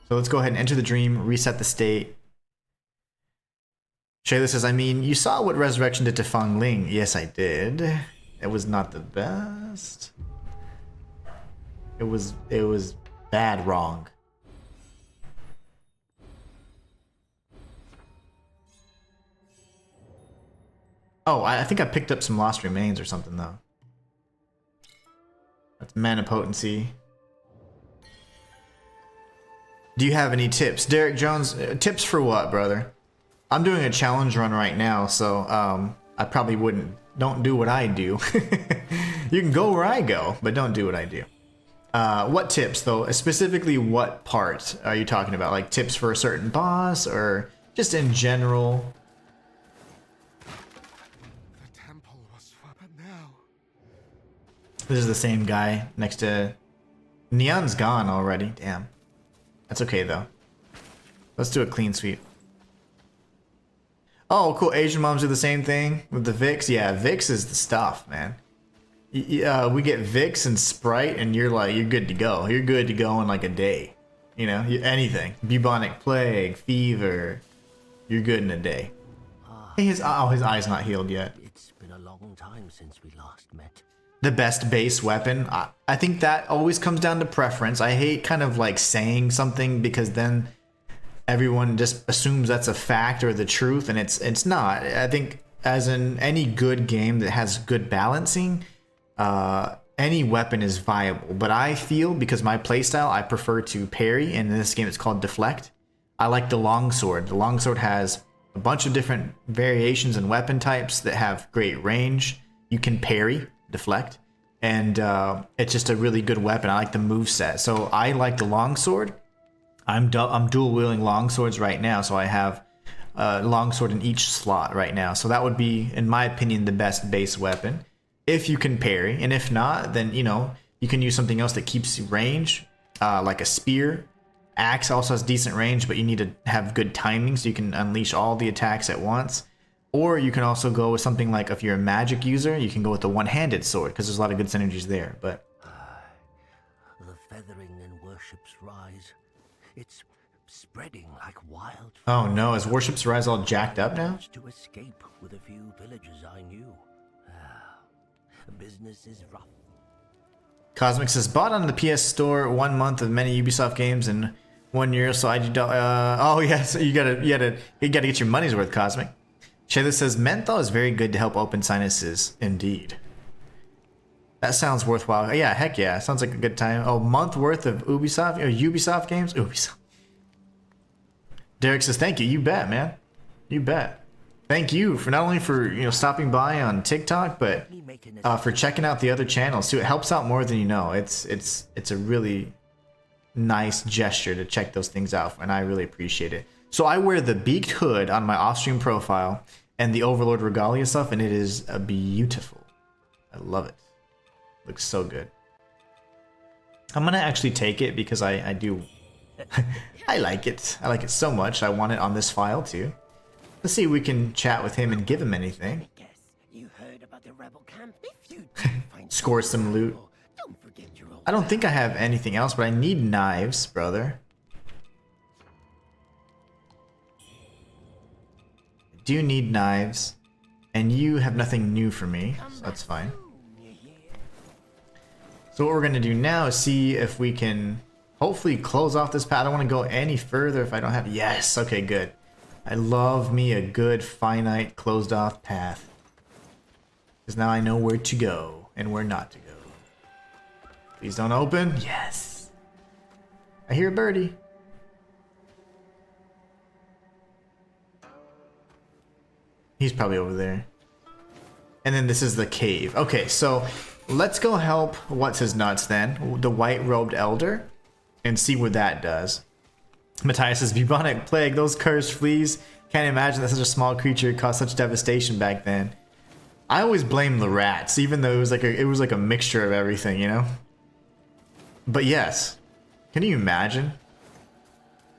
So let's go ahead and enter the dream, reset the state. Shayla says, I mean, you saw what resurrection did to Fang Ling. Yes, I did. It was not the best. It was bad wrong. Oh, I think I picked up some lost remains or something though. That's mana potency. Do you have any tips? Derek Jones, tips for what, brother? I'm doing a challenge run right now, so I probably wouldn't. Don't do what I do. You can go where I go, but don't do what I do. What tips, though? Specifically, what part are you talking about? Like tips for a certain boss, or just in general? The temple was but now. This is the same guy next to... Neon's gone already. Damn. That's okay, though. Let's do a clean sweep. Oh, cool. Asian moms do the same thing with the Vicks. Yeah, Vicks is the stuff, man. We get Vicks and Sprite, and you're good to go. You're good to go in like a day. You know, anything. Bubonic plague, fever. You're good in a day. Hey, his eye's not healed yet. It's been a long time since we last met. The best base weapon. I think that always comes down to preference. I hate kind of like saying something because then everyone just assumes that's a fact or the truth, and it's not. I think as in any good game that has good balancing, any weapon is viable. But I feel, because my playstyle, I prefer to parry, and in this game it's called deflect. I like the longsword. The longsword has a bunch of different variations and weapon types that have great range. You can parry, deflect, and it's just a really good weapon. I like the moveset. So I like the longsword. I'm dual wielding longswords right now, so I have a longsword in each slot right now. So that would be, in my opinion, the best base weapon if you can parry. And if not, then you can use something else that keeps range, like a spear. Axe also has decent range, but you need to have good timing so you can unleash all the attacks at once. Or you can also go with something like, if you're a magic user, you can go with the one-handed sword, because there's a lot of good synergies there. But the feathering and worship's rise. It's spreading like wildfire. oh no, is Worship's Rise all jacked up now? To escape with a few villagers I knew. Business is rough. Cosmic says, bought on the PS Store 1 month of many Ubisoft games in 1 year, so I don't. Oh yeah, so you gotta get your money's worth, Cosmic. Shayla says, menthol is very good to help open sinuses. Indeed. That sounds worthwhile. Yeah, heck yeah. Sounds like a good time. Oh, month worth of Ubisoft games? Ubisoft. Derek says, thank you. You bet, man. You bet. Thank you for not only for stopping by on TikTok, but for checking out the other channels too. It helps out more than you know. It's a really nice gesture to check those things out, and I really appreciate it. So I wear the beaked hood on my off-stream profile and the Overlord Regalia stuff, and it is beautiful. I love it. Looks so good. I'm gonna actually take it because I do. I like it. I like it so much. I want it on this file too. Let's see if we can chat with him and give him anything. Guess you heard about the rebel camp. If you find Score some loot. don't forget your old I don't think I have anything else, but I need knives, brother. I do need knives, and you have nothing new for me, so that's fine. So what we're going to do now is see if we can hopefully close off this path. I don't want to go any further if I don't have... Yes! Okay, good. I love me a good, finite, closed off path. Because now I know where to go and where not to go. Please don't open. Yes! I hear a birdie. He's probably over there. And then this is the cave. Okay, so... let's go help what's his nuts then, the white-robed elder, and see what that does. Matthias says, bubonic plague, those cursed fleas. Can't imagine that such a small creature caused such devastation back then. I always blame the rats, even though it was like a mixture of everything, you know? But yes, can you imagine?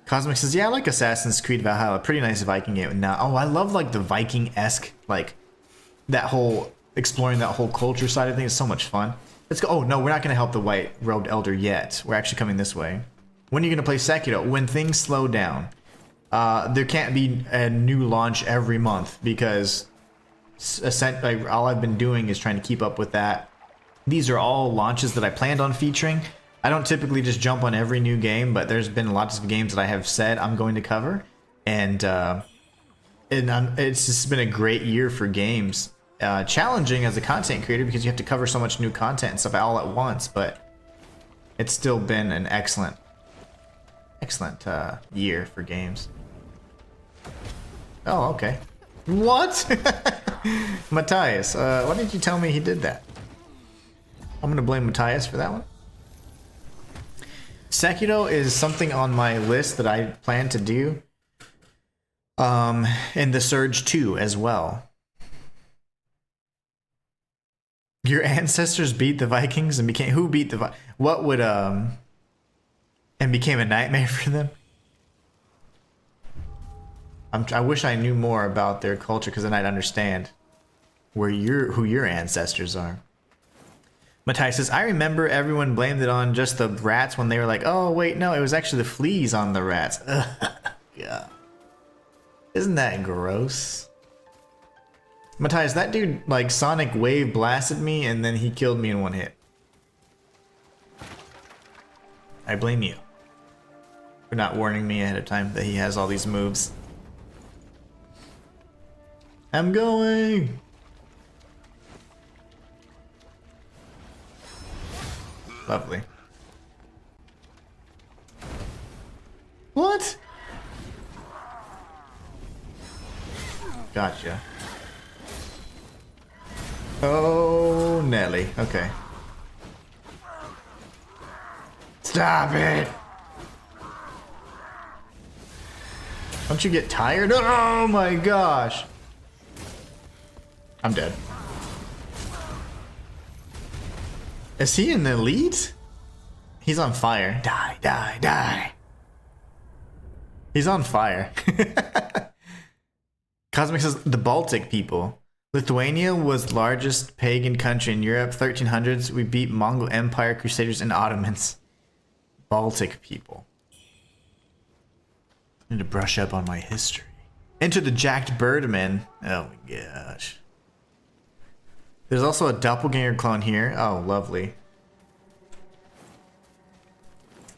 Cosmic says, yeah, I like Assassin's Creed Valhalla, pretty nice Viking game. Now, oh, I love like the Viking-esque, like that whole... exploring that whole culture side of things is so much fun. Let's go. Oh no, we're not going to help the white-robed elder yet. We're actually coming this way. When are you going to play Sekiro? When things slow down. There can't be a new launch every month because all I've been doing is trying to keep up with that. These are all launches that I planned on featuring. I don't typically just jump on every new game, but there's been lots of games that I have said I'm going to cover, and it's just been a great year for games. Challenging as a content creator because you have to cover so much new content and stuff all at once, but it's still been an excellent Excellent year for games. Oh, okay. What? Matthias, why didn't you tell me he did that? I'm gonna blame Matthias for that one. Sekiro is something on my list that I plan to do. And The Surge 2 as well. Your ancestors beat the Vikings and became... Who beat the... What would, and became a nightmare for them? I wish I knew more about their culture, because then I'd understand who your ancestors are. Matthias says, I remember everyone blamed it on just the rats when they were like, oh, wait, no, it was actually the fleas on the rats. Yeah. Isn't that gross? Matthias, that dude, like, Sonic Wave blasted me, and then he killed me in one hit. I blame you for not warning me ahead of time that he has all these moves. I'm going! Lovely. What? Gotcha. Oh, Nelly. Okay. Stop it! Don't you get tired? Oh my gosh! I'm dead. Is he an elite? He's on fire. Die, die, die. He's on fire. Cosmic says the Baltic people. Lithuania was largest pagan country in Europe. 1300s. We beat Mongol Empire, Crusaders, and Ottomans. Baltic people. I need to brush up on my history. Enter the Jacked Birdman. Oh my gosh. There's also a doppelganger clone here. Oh, lovely.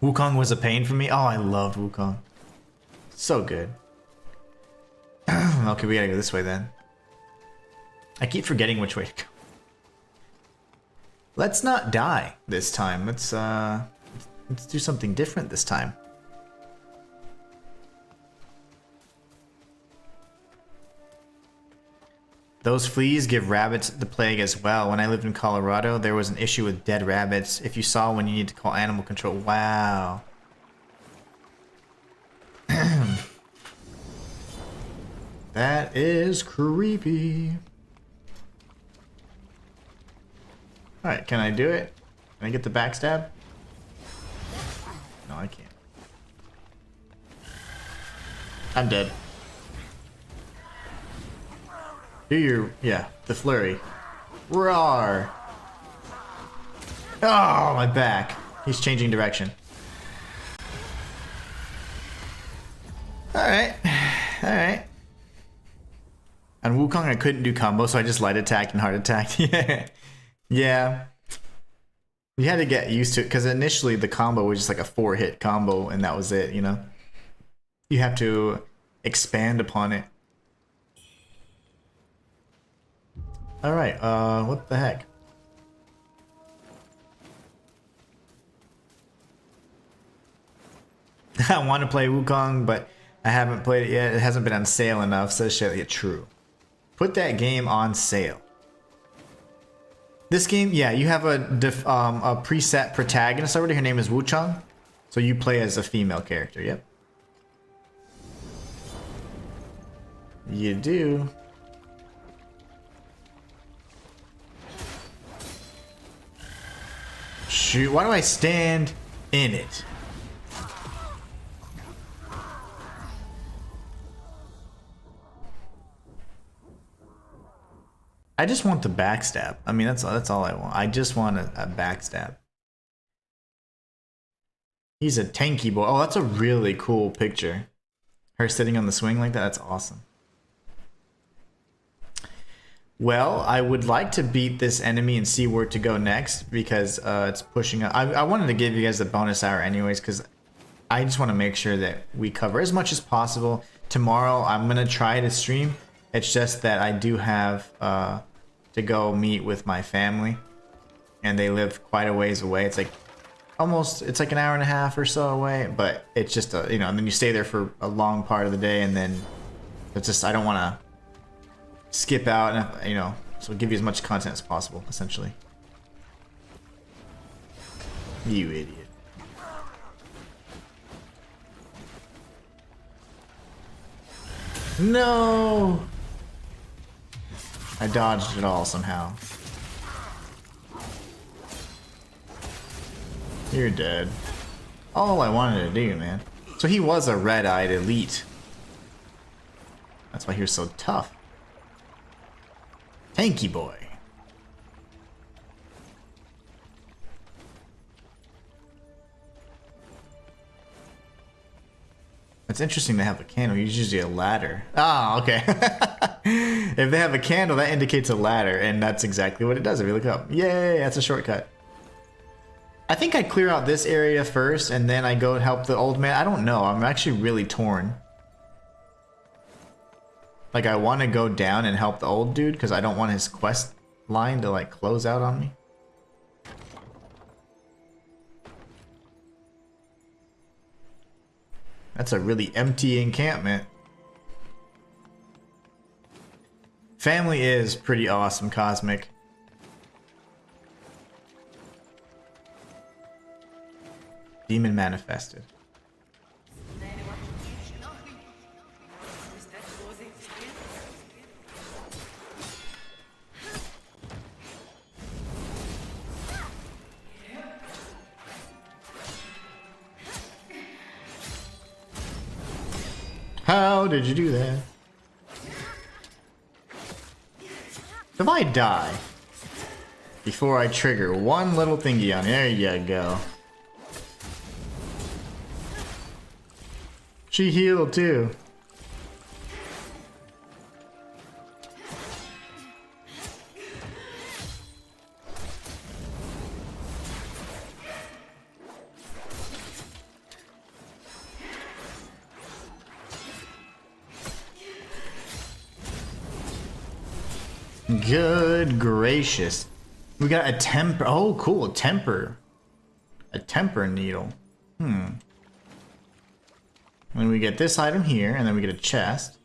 Wukong was a pain for me. Oh, I loved Wukong. So good. Okay, we gotta go this way then. I keep forgetting which way to go. Let's not die this time. Let's do something different this time. Those fleas give rabbits the plague as well. When I lived in Colorado, there was an issue with dead rabbits. If you saw one, you need to call animal control. Wow. That is creepy. Alright, can I do it? Can I get the backstab? No, I can't. I'm dead. Do your... yeah, the flurry. Roar! Oh, my back. He's changing direction. Alright. Alright. On Wukong, I couldn't do combo, so I just light attacked and hard attacked. Yeah. Yeah. You had to get used to it, because initially the combo was just like a 4-hit combo, and that was it, you know? You have to expand upon it. Alright, what the heck? I want to play Wukong, but I haven't played it yet. It hasn't been on sale enough, so shit, yeah, true. Put that game on sale. This game, yeah, you have a preset protagonist already. Her name is Wuchang, so you play as a female character. Yep. You do. Shoot, why do I stand in it? I just want the backstab. I mean, that's all I want. I just want a backstab. He's a tanky boy. Oh, that's a really cool picture. Her sitting on the swing like that. That's awesome. Well, I would like to beat this enemy and see where to go next, because it's pushing up. I wanted to give you guys the bonus hour anyways, because I just want to make sure that we cover as much as possible. Tomorrow, I'm going to try to stream. It's just that I do have to go meet with my family, and they live quite a ways away. It's like almost, it's like an hour and a half or so away, but it's just a, you know, and then you stay there for a long part of the day, and then it's just, I don't want to skip out, and you know, so give you as much content as possible, essentially. You idiot. No! I dodged it all somehow. You're dead. All I wanted to do, man. So he was a red-eyed elite. That's why he was so tough. Tanky boy. It's interesting they have a candle. It's usually a ladder. Ah, okay. If they have a candle, that indicates a ladder, and that's exactly what it does if you look up. Yay, that's a shortcut. I think I clear out this area first, and then I go help the old man. I don't know. I'm actually really torn. Like, I want to go down and help the old dude, because I don't want his quest line to, like, close out on me. That's a really empty encampment. Family is pretty awesome, Cosmic. Demon manifested. How did you do that? If I die before I trigger one little thingy on, there you go. She healed too. Good gracious. We got a temper. Oh, cool. A temper. A temper needle. And we get this item here, and then we get a chest.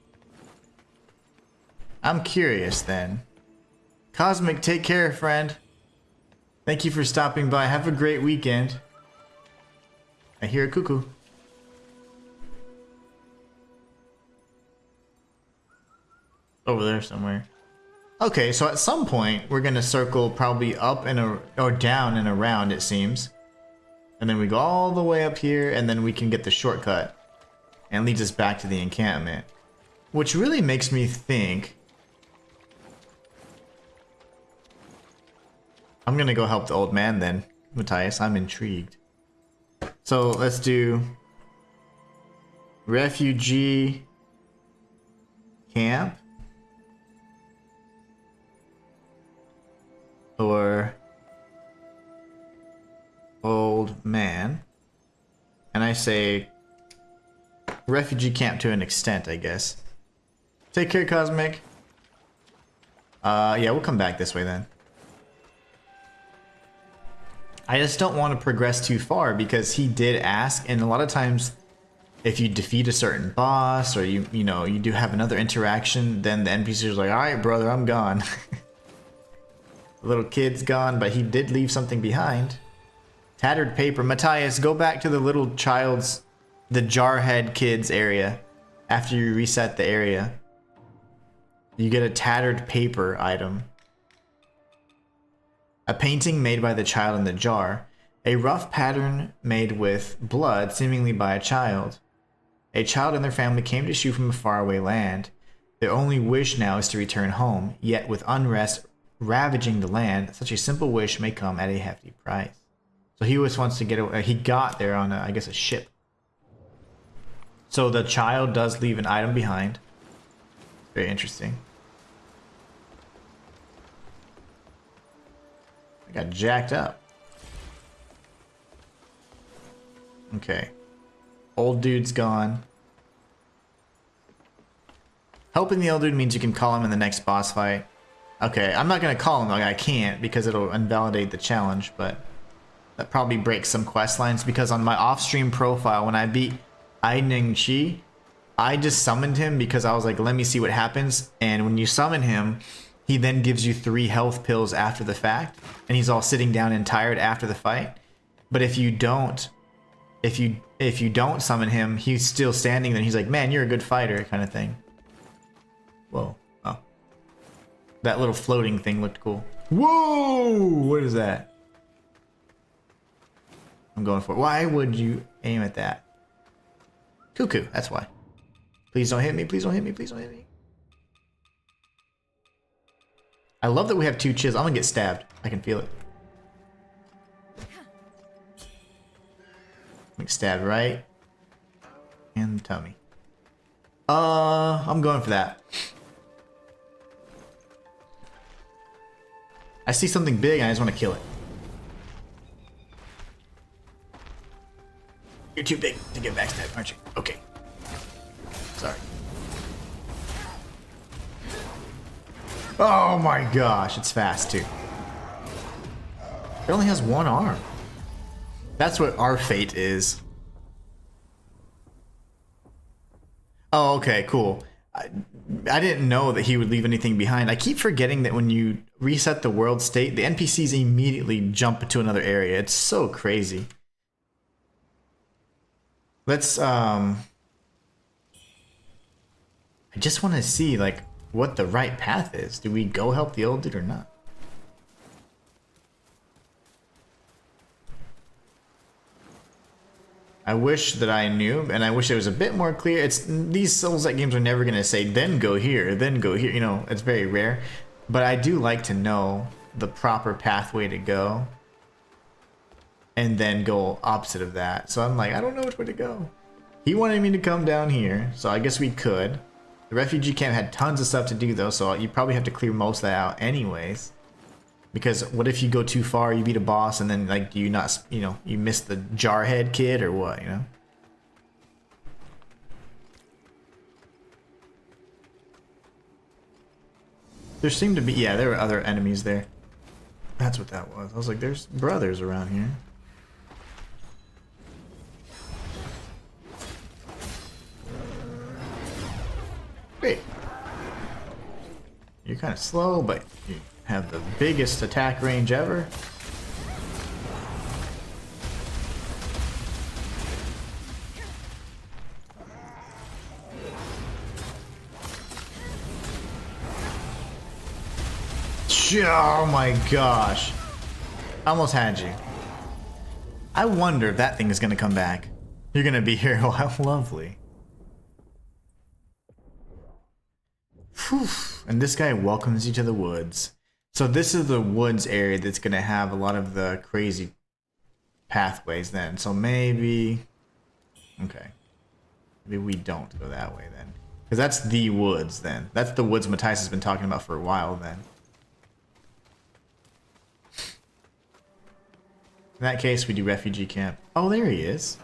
I'm curious then. Cosmic, take care, friend. Thank you for stopping by. Have a great weekend. I hear a cuckoo. Over there somewhere. Okay, so at some point we're gonna circle probably up and or down and around, it seems, and then we go all the way up here, and then we can get the shortcut and leads us back to the encampment, which really makes me think I'm gonna go help the old man then, Matthias. I'm intrigued. So let's do refugee camp. Or old man. And I say refugee camp to an extent, I guess. Take care, Cosmic. Yeah, we'll come back this way then. I just don't want to progress too far because he did ask, and a lot of times if you defeat a certain boss or you know, you do have another interaction, then the NPC is like, alright brother, I'm gone. The little kid's gone, but he did leave something behind. Tattered paper. Matthias, go back to the little child's, the Jarhead kids area. After you reset the area, you get a tattered paper item. A painting made by the child in the jar. A rough pattern made with blood, seemingly by a child. A child and their family came to Shu from a faraway land. Their only wish now is to return home, yet with unrest ravaging the land, such a simple wish may come at a hefty price. So he always wants to get away. He got there on, I guess, a ship. So the child does leave an item behind. Very interesting. I got jacked up. Okay. Old dude's gone. Helping the old dude means you can call him in the next boss fight. Okay, I'm not gonna call him, like I can't, because it'll invalidate the challenge, but that probably breaks some quest lines, because on my off-stream profile, when I beat Ning Chi, I just summoned him because I was like, let me see what happens. And when you summon him, he then gives you 3 health pills after the fact, and he's all sitting down and tired after the fight. But if you don't summon him, he's still standing there, and he's like, man, you're a good fighter, kind of thing. Whoa. Oh. That little floating thing looked cool. Whoa! What is that? I'm going for it. Why would you aim at that? Cuckoo, that's why. Please don't hit me, please don't hit me, please don't hit me. I love that we have 2 chiz. I'm gonna get stabbed. I can feel it. I'm stabbed right in the tummy. I'm going for that. I see something big and I just want to kill it. You're too big to get backstabbed, aren't you? Okay. Sorry. Oh my gosh, it's fast too. It only has 1 arm. That's what our fate is. Oh, okay, cool. I didn't know that he would leave anything behind. I keep forgetting that when you reset the world state, the NPCs immediately jump into another area. It's so crazy. Let's, I just want to see, like, what the right path is. Do we go help the old dude or not? I wish that I knew, and I wish it was a bit more clear. These Souls-like games are never going to say, then go here, then go here. You know, it's very rare. But I do like to know the proper pathway to go. And then go opposite of that. So I'm like, I don't know which way to go. He wanted me to come down here, so I guess we could. The refugee camp had tons of stuff to do though, so you probably have to clear most of that out anyways. Because what if you go too far, you beat a boss, and then like you not, you know, you miss the jarhead kid or what, you know? There seemed to be, yeah, there were other enemies there. That's what that was. I was like, there's brothers around here. Great. You're kind of slow, but you have the biggest attack range ever. Oh my gosh. I almost had you. I wonder if that thing is going to come back. You're going to be here. Oh, how lovely. Whew. And this guy welcomes you to the woods. So this is the woods area that's going to have a lot of the crazy pathways then. So maybe... Okay. Maybe we don't go that way then. Because that's the woods then. That's the woods Matthias has been talking about for a while then. In that case, we do refugee camp. Oh, there he is.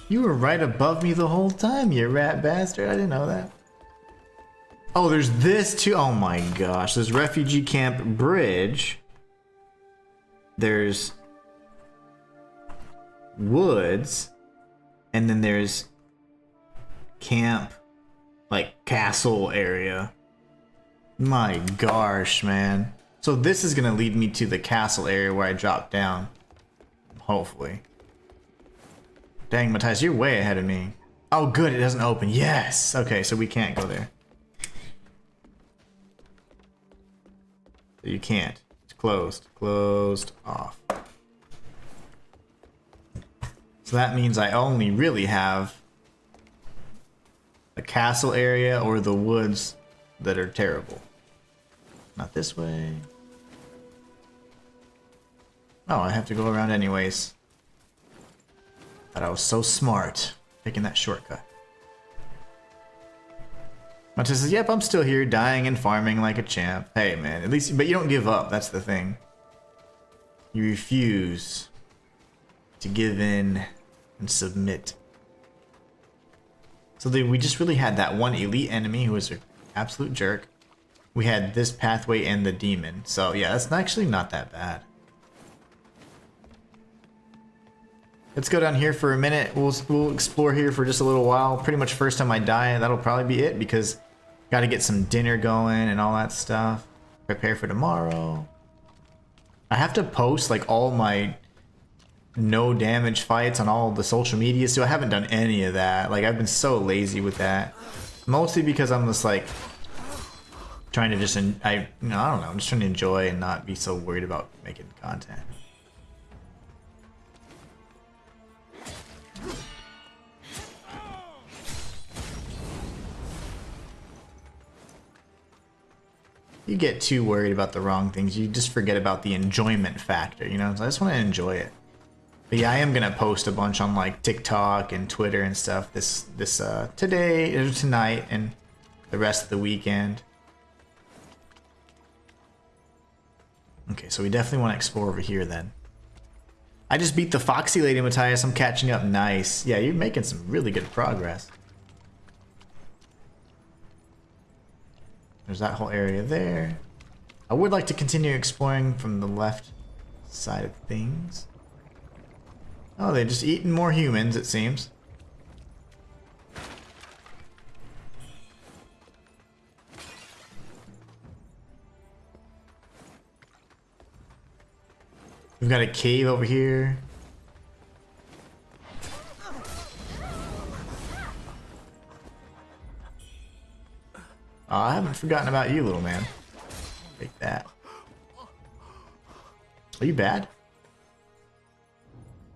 You were right above me the whole time, you rat bastard. I didn't know that. Oh, there's this too. Oh my gosh. There's refugee camp bridge. There's woods. And then there's camp, like castle area. My gosh, man. So this is gonna lead me to the castle area where I drop down. Hopefully. Dang, Matthias, you're way ahead of me. Oh, good, it doesn't open. Yes! Okay, so we can't go there. So you can't. It's closed. Closed off. So that means I only really have the castle area or the woods that are terrible. Not this way. Oh, I have to go around anyways. But I was so smart taking that shortcut. Matthias says, yep, I'm still here dying and farming like a champ. Hey man, at least, but you don't give up, that's the thing. You refuse to give in and submit. So we just really had that one elite enemy who was an absolute jerk. we had this pathway and the demon. So yeah, that's actually not that bad. Let's go down here for a minute. We'll explore here for just a little while. Pretty much first time I die, that'll probably be it because got to get some dinner going and all that stuff. Prepare for tomorrow. I have to post like all my no damage fights on all the social media, so I haven't done any of that. Like I've been so lazy with that. Mostly because I'm just like trying to just I don't know, I'm just trying to enjoy and not be so worried about making content. You get too worried about the wrong things, you just forget about the enjoyment factor, you know? So I just want to enjoy it. But yeah, I am gonna post a bunch on like TikTok and Twitter and stuff this today or tonight and the rest of the weekend. Okay, so we definitely want to explore over here then. I just beat the Foxy Lady, Matthias. I'm catching up nice. Yeah, you're making some really good progress. There's that whole area there. I would like to continue exploring from the left side of things. Oh, they're just eating more humans, it seems. We've got a cave over here. Oh, I haven't forgotten about you, little man. Take that. Are you bad?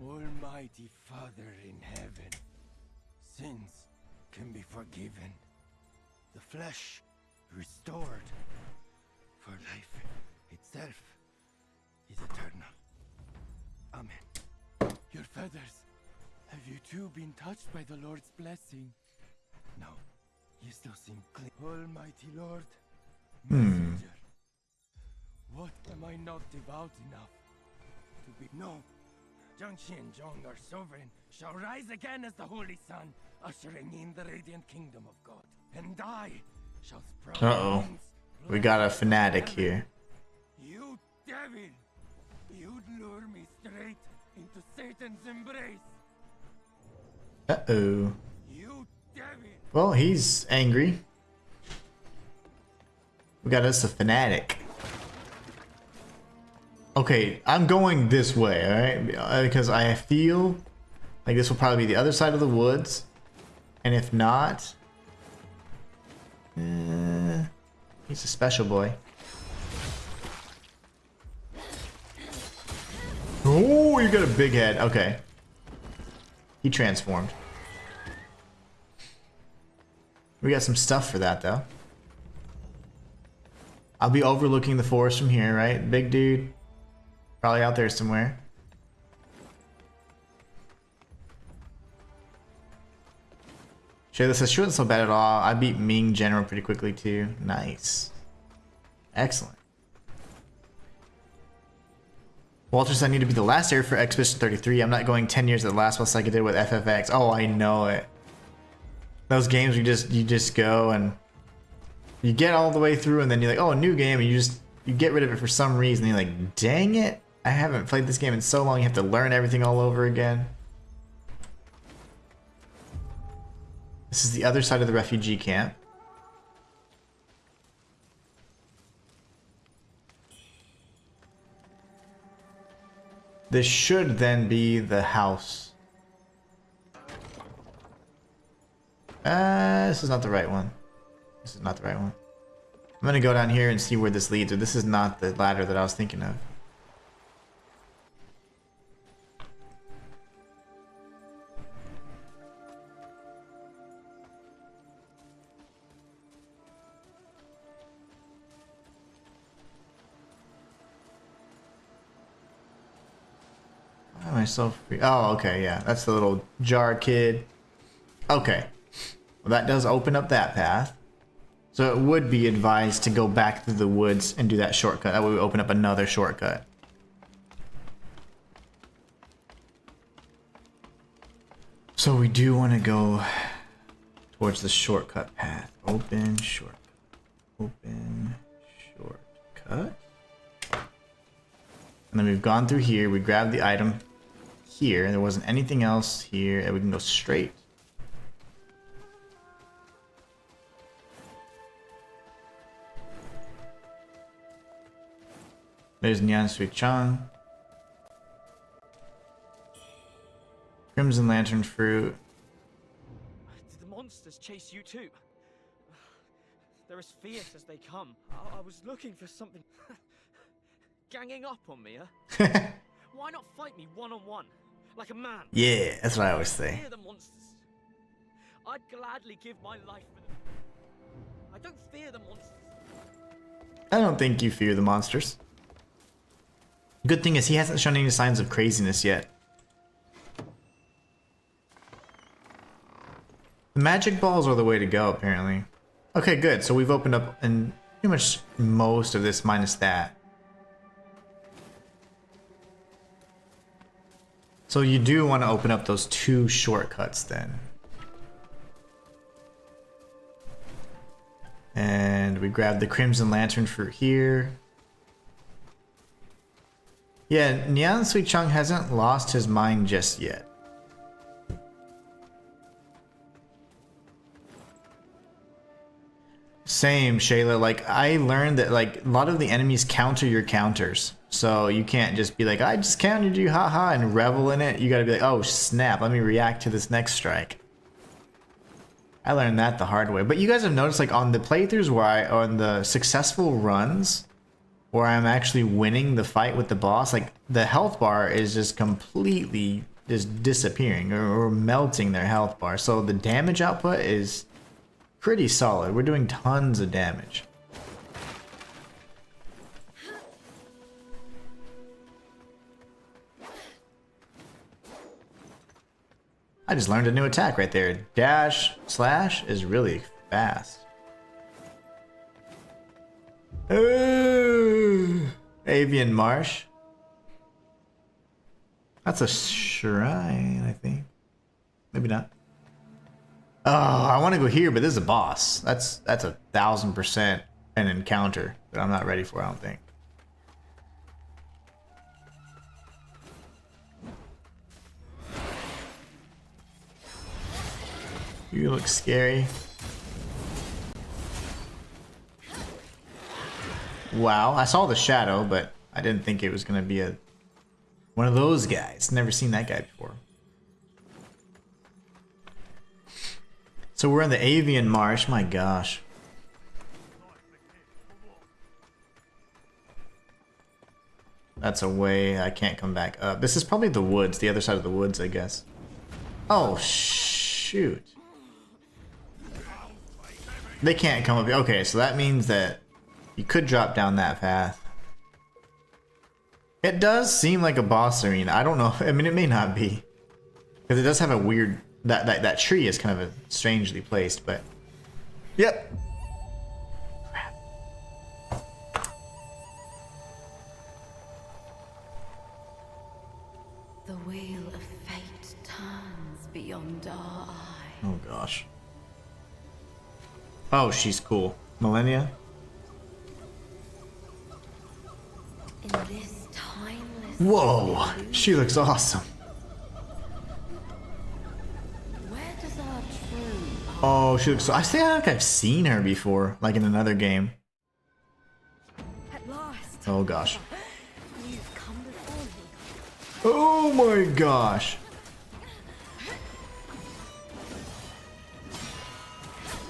Almighty Father in heaven, sins can be forgiven, the flesh restored, for life itself is eternal. Amen. Your feathers, have you too been touched by the Lord's blessing? No, you still seem clean. Almighty Lord, messenger, what am I not devout enough to be? No. Jiangxi and Zhong, our sovereign, shall rise again as the Holy Sun, ushering in the radiant kingdom of God. And I shall sprout. Uh-oh. We got a fanatic here. You devil! You'd lure me straight into Satan's embrace. Uh-oh. You devil! Well, he's angry. We got us a fanatic. Okay, I'm going this way, alright? Because I feel like this will probably be the other side of the woods. And if not... he's a special boy. Oh, you got a big head. Okay. He transformed. We got some stuff for that, though. I'll be overlooking the forest from here, right? Big dude. Probably out there somewhere. Sure, this wasn't so bad at all. I beat Ming General pretty quickly too. Nice. Excellent. Walter said I need to be the last area for Expedition 33. I'm not going 10 years at the last one like I did with FFX. Oh, I know it. Those games you just go and you get all the way through and then you're like, oh, a new game, and you get rid of it for some reason. You're like, dang it. I haven't played this game in so long, you have to learn everything all over again. This is the other side of the refugee camp. This should then be the house. This is not the right one. This is not the right one. I'm gonna go down here and see where this leads, or this is not the ladder that I was thinking of. Why am I so free? Oh, okay, yeah. That's the little jar kid. Okay. Well, that does open up that path. So it would be advised to go back through the woods and do that shortcut. That way we open up another shortcut. So we do want to go towards the shortcut path. Open, shortcut. Open, cut. And then we've gone through here. We grabbed the item here. There wasn't anything else here. And we can go straight. There's Wuchang. Crimson Lantern Fruit. Did the monsters chase you too? They're as fierce as they come. I was looking for something. Ganging up on me, huh? Why not fight me one-on-one? Like a man? Yeah, that's what I always say. Fear the monsters. I'd gladly give my life for them. I don't fear the monsters. I don't think you fear the monsters. Good thing is he hasn't shown any signs of craziness yet. The magic balls are the way to go, apparently. Okay, good. So we've opened up and pretty much most of this minus that. So you do want to open up those 2 shortcuts then. And we grab the Crimson Lantern Fruit here. Yeah, Wuchang hasn't lost his mind just yet. Same, Shayla. Like, I learned that, like, a lot of the enemies counter your counters. So you can't just be like, I just countered you, haha, and revel in it. You gotta be like, oh, snap, let me react to this next strike. I learned that the hard way. But you guys have noticed, like, on the playthroughs where on the successful runs, where I'm actually winning the fight with the boss, like, the health bar is just completely just disappearing or melting their health bar. So the damage output is pretty solid. We're doing tons of damage. I just learned a new attack right there. Dash slash is really fast. Avian Marsh. That's a shrine, I think. Maybe not. Oh, I want to go here, but this is a boss. That's 1000% an encounter that I'm not ready for, I don't think. You look scary. Wow, I saw the shadow, but I didn't think it was gonna be one of those guys. Never seen that guy before. So we're in the Avian Marsh. My gosh. That's a way I can't come back up. This is probably the woods, the other side of the woods, I guess. Oh, shoot. They can't come up here. Okay, so that means that you could drop down that path. It does seem like a boss arena. I don't know. I mean, it may not be. Because it does have a weird... That tree is kind of strangely placed, but... Yep. Crap. The wheel of fate turns beyond our eye. Oh, gosh. Oh, she's cool. Millennia? In this timeless... Whoa! She looks awesome. Oh, she looks so... I feel like I've seen her before, like in another game. At last. Oh gosh. You've come before me. Oh my gosh.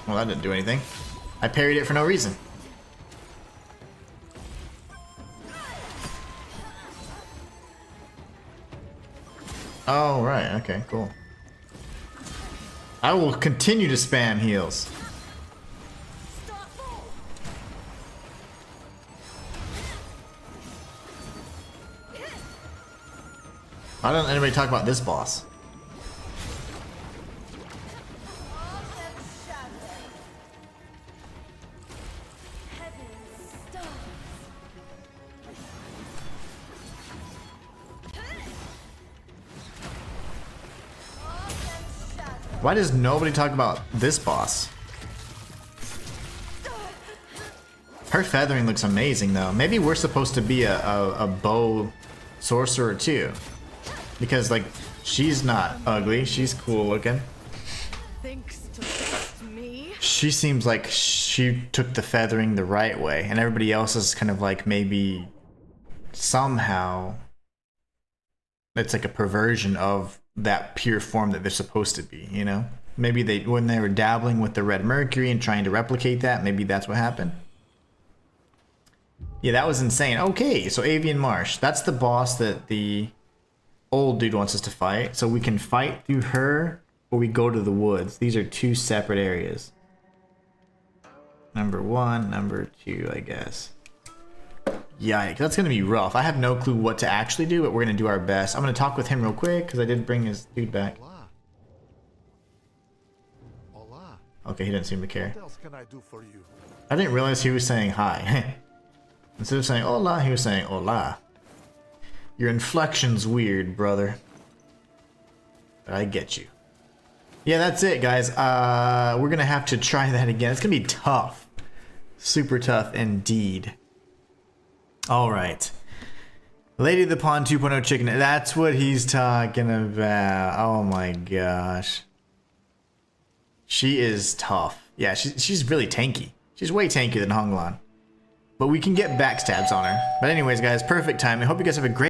Well, that didn't do anything. I parried it for no reason. Oh, right. Okay, cool. I will continue to spam heals. Why doesn't anybody talk about this boss? Why does nobody talk about this boss? Her feathering looks amazing though. Maybe we're supposed to be a bow sorcerer too. Because like, she's not ugly, she's cool looking. Thinks to test me? She seems like she took the feathering the right way, and everybody else is kind of like maybe somehow it's like a perversion of that pure form that they're supposed to be, you know? Maybe they, when they were dabbling with the red mercury and trying to replicate that, maybe that's what happened. Yeah, that was insane. Okay, so Avian Marsh. That's the boss that the old dude wants us to fight. So we can fight through her, or we go to the woods. These are two separate areas. Number 1, number 2, I guess. Yikes, that's gonna be rough. I have no clue what to actually do, but we're gonna do our best. I'm gonna talk with him real quick, because I did bring his dude back. Hola. Hola. Okay, he didn't seem to care. What else can I do for you? I didn't realize he was saying hi. Instead of saying hola, he was saying hola. Your inflection's weird, brother. But I get you. Yeah, that's it, guys. We're gonna have to try that again. It's gonna be tough. Super tough indeed. Alright. Lady of the Pond 2.0 chicken. That's what he's talking about. Oh my gosh. She is tough. Yeah, she's really tanky. She's way tankier than Honglan. But we can get backstabs on her. But anyways, guys, perfect time. I hope you guys have a great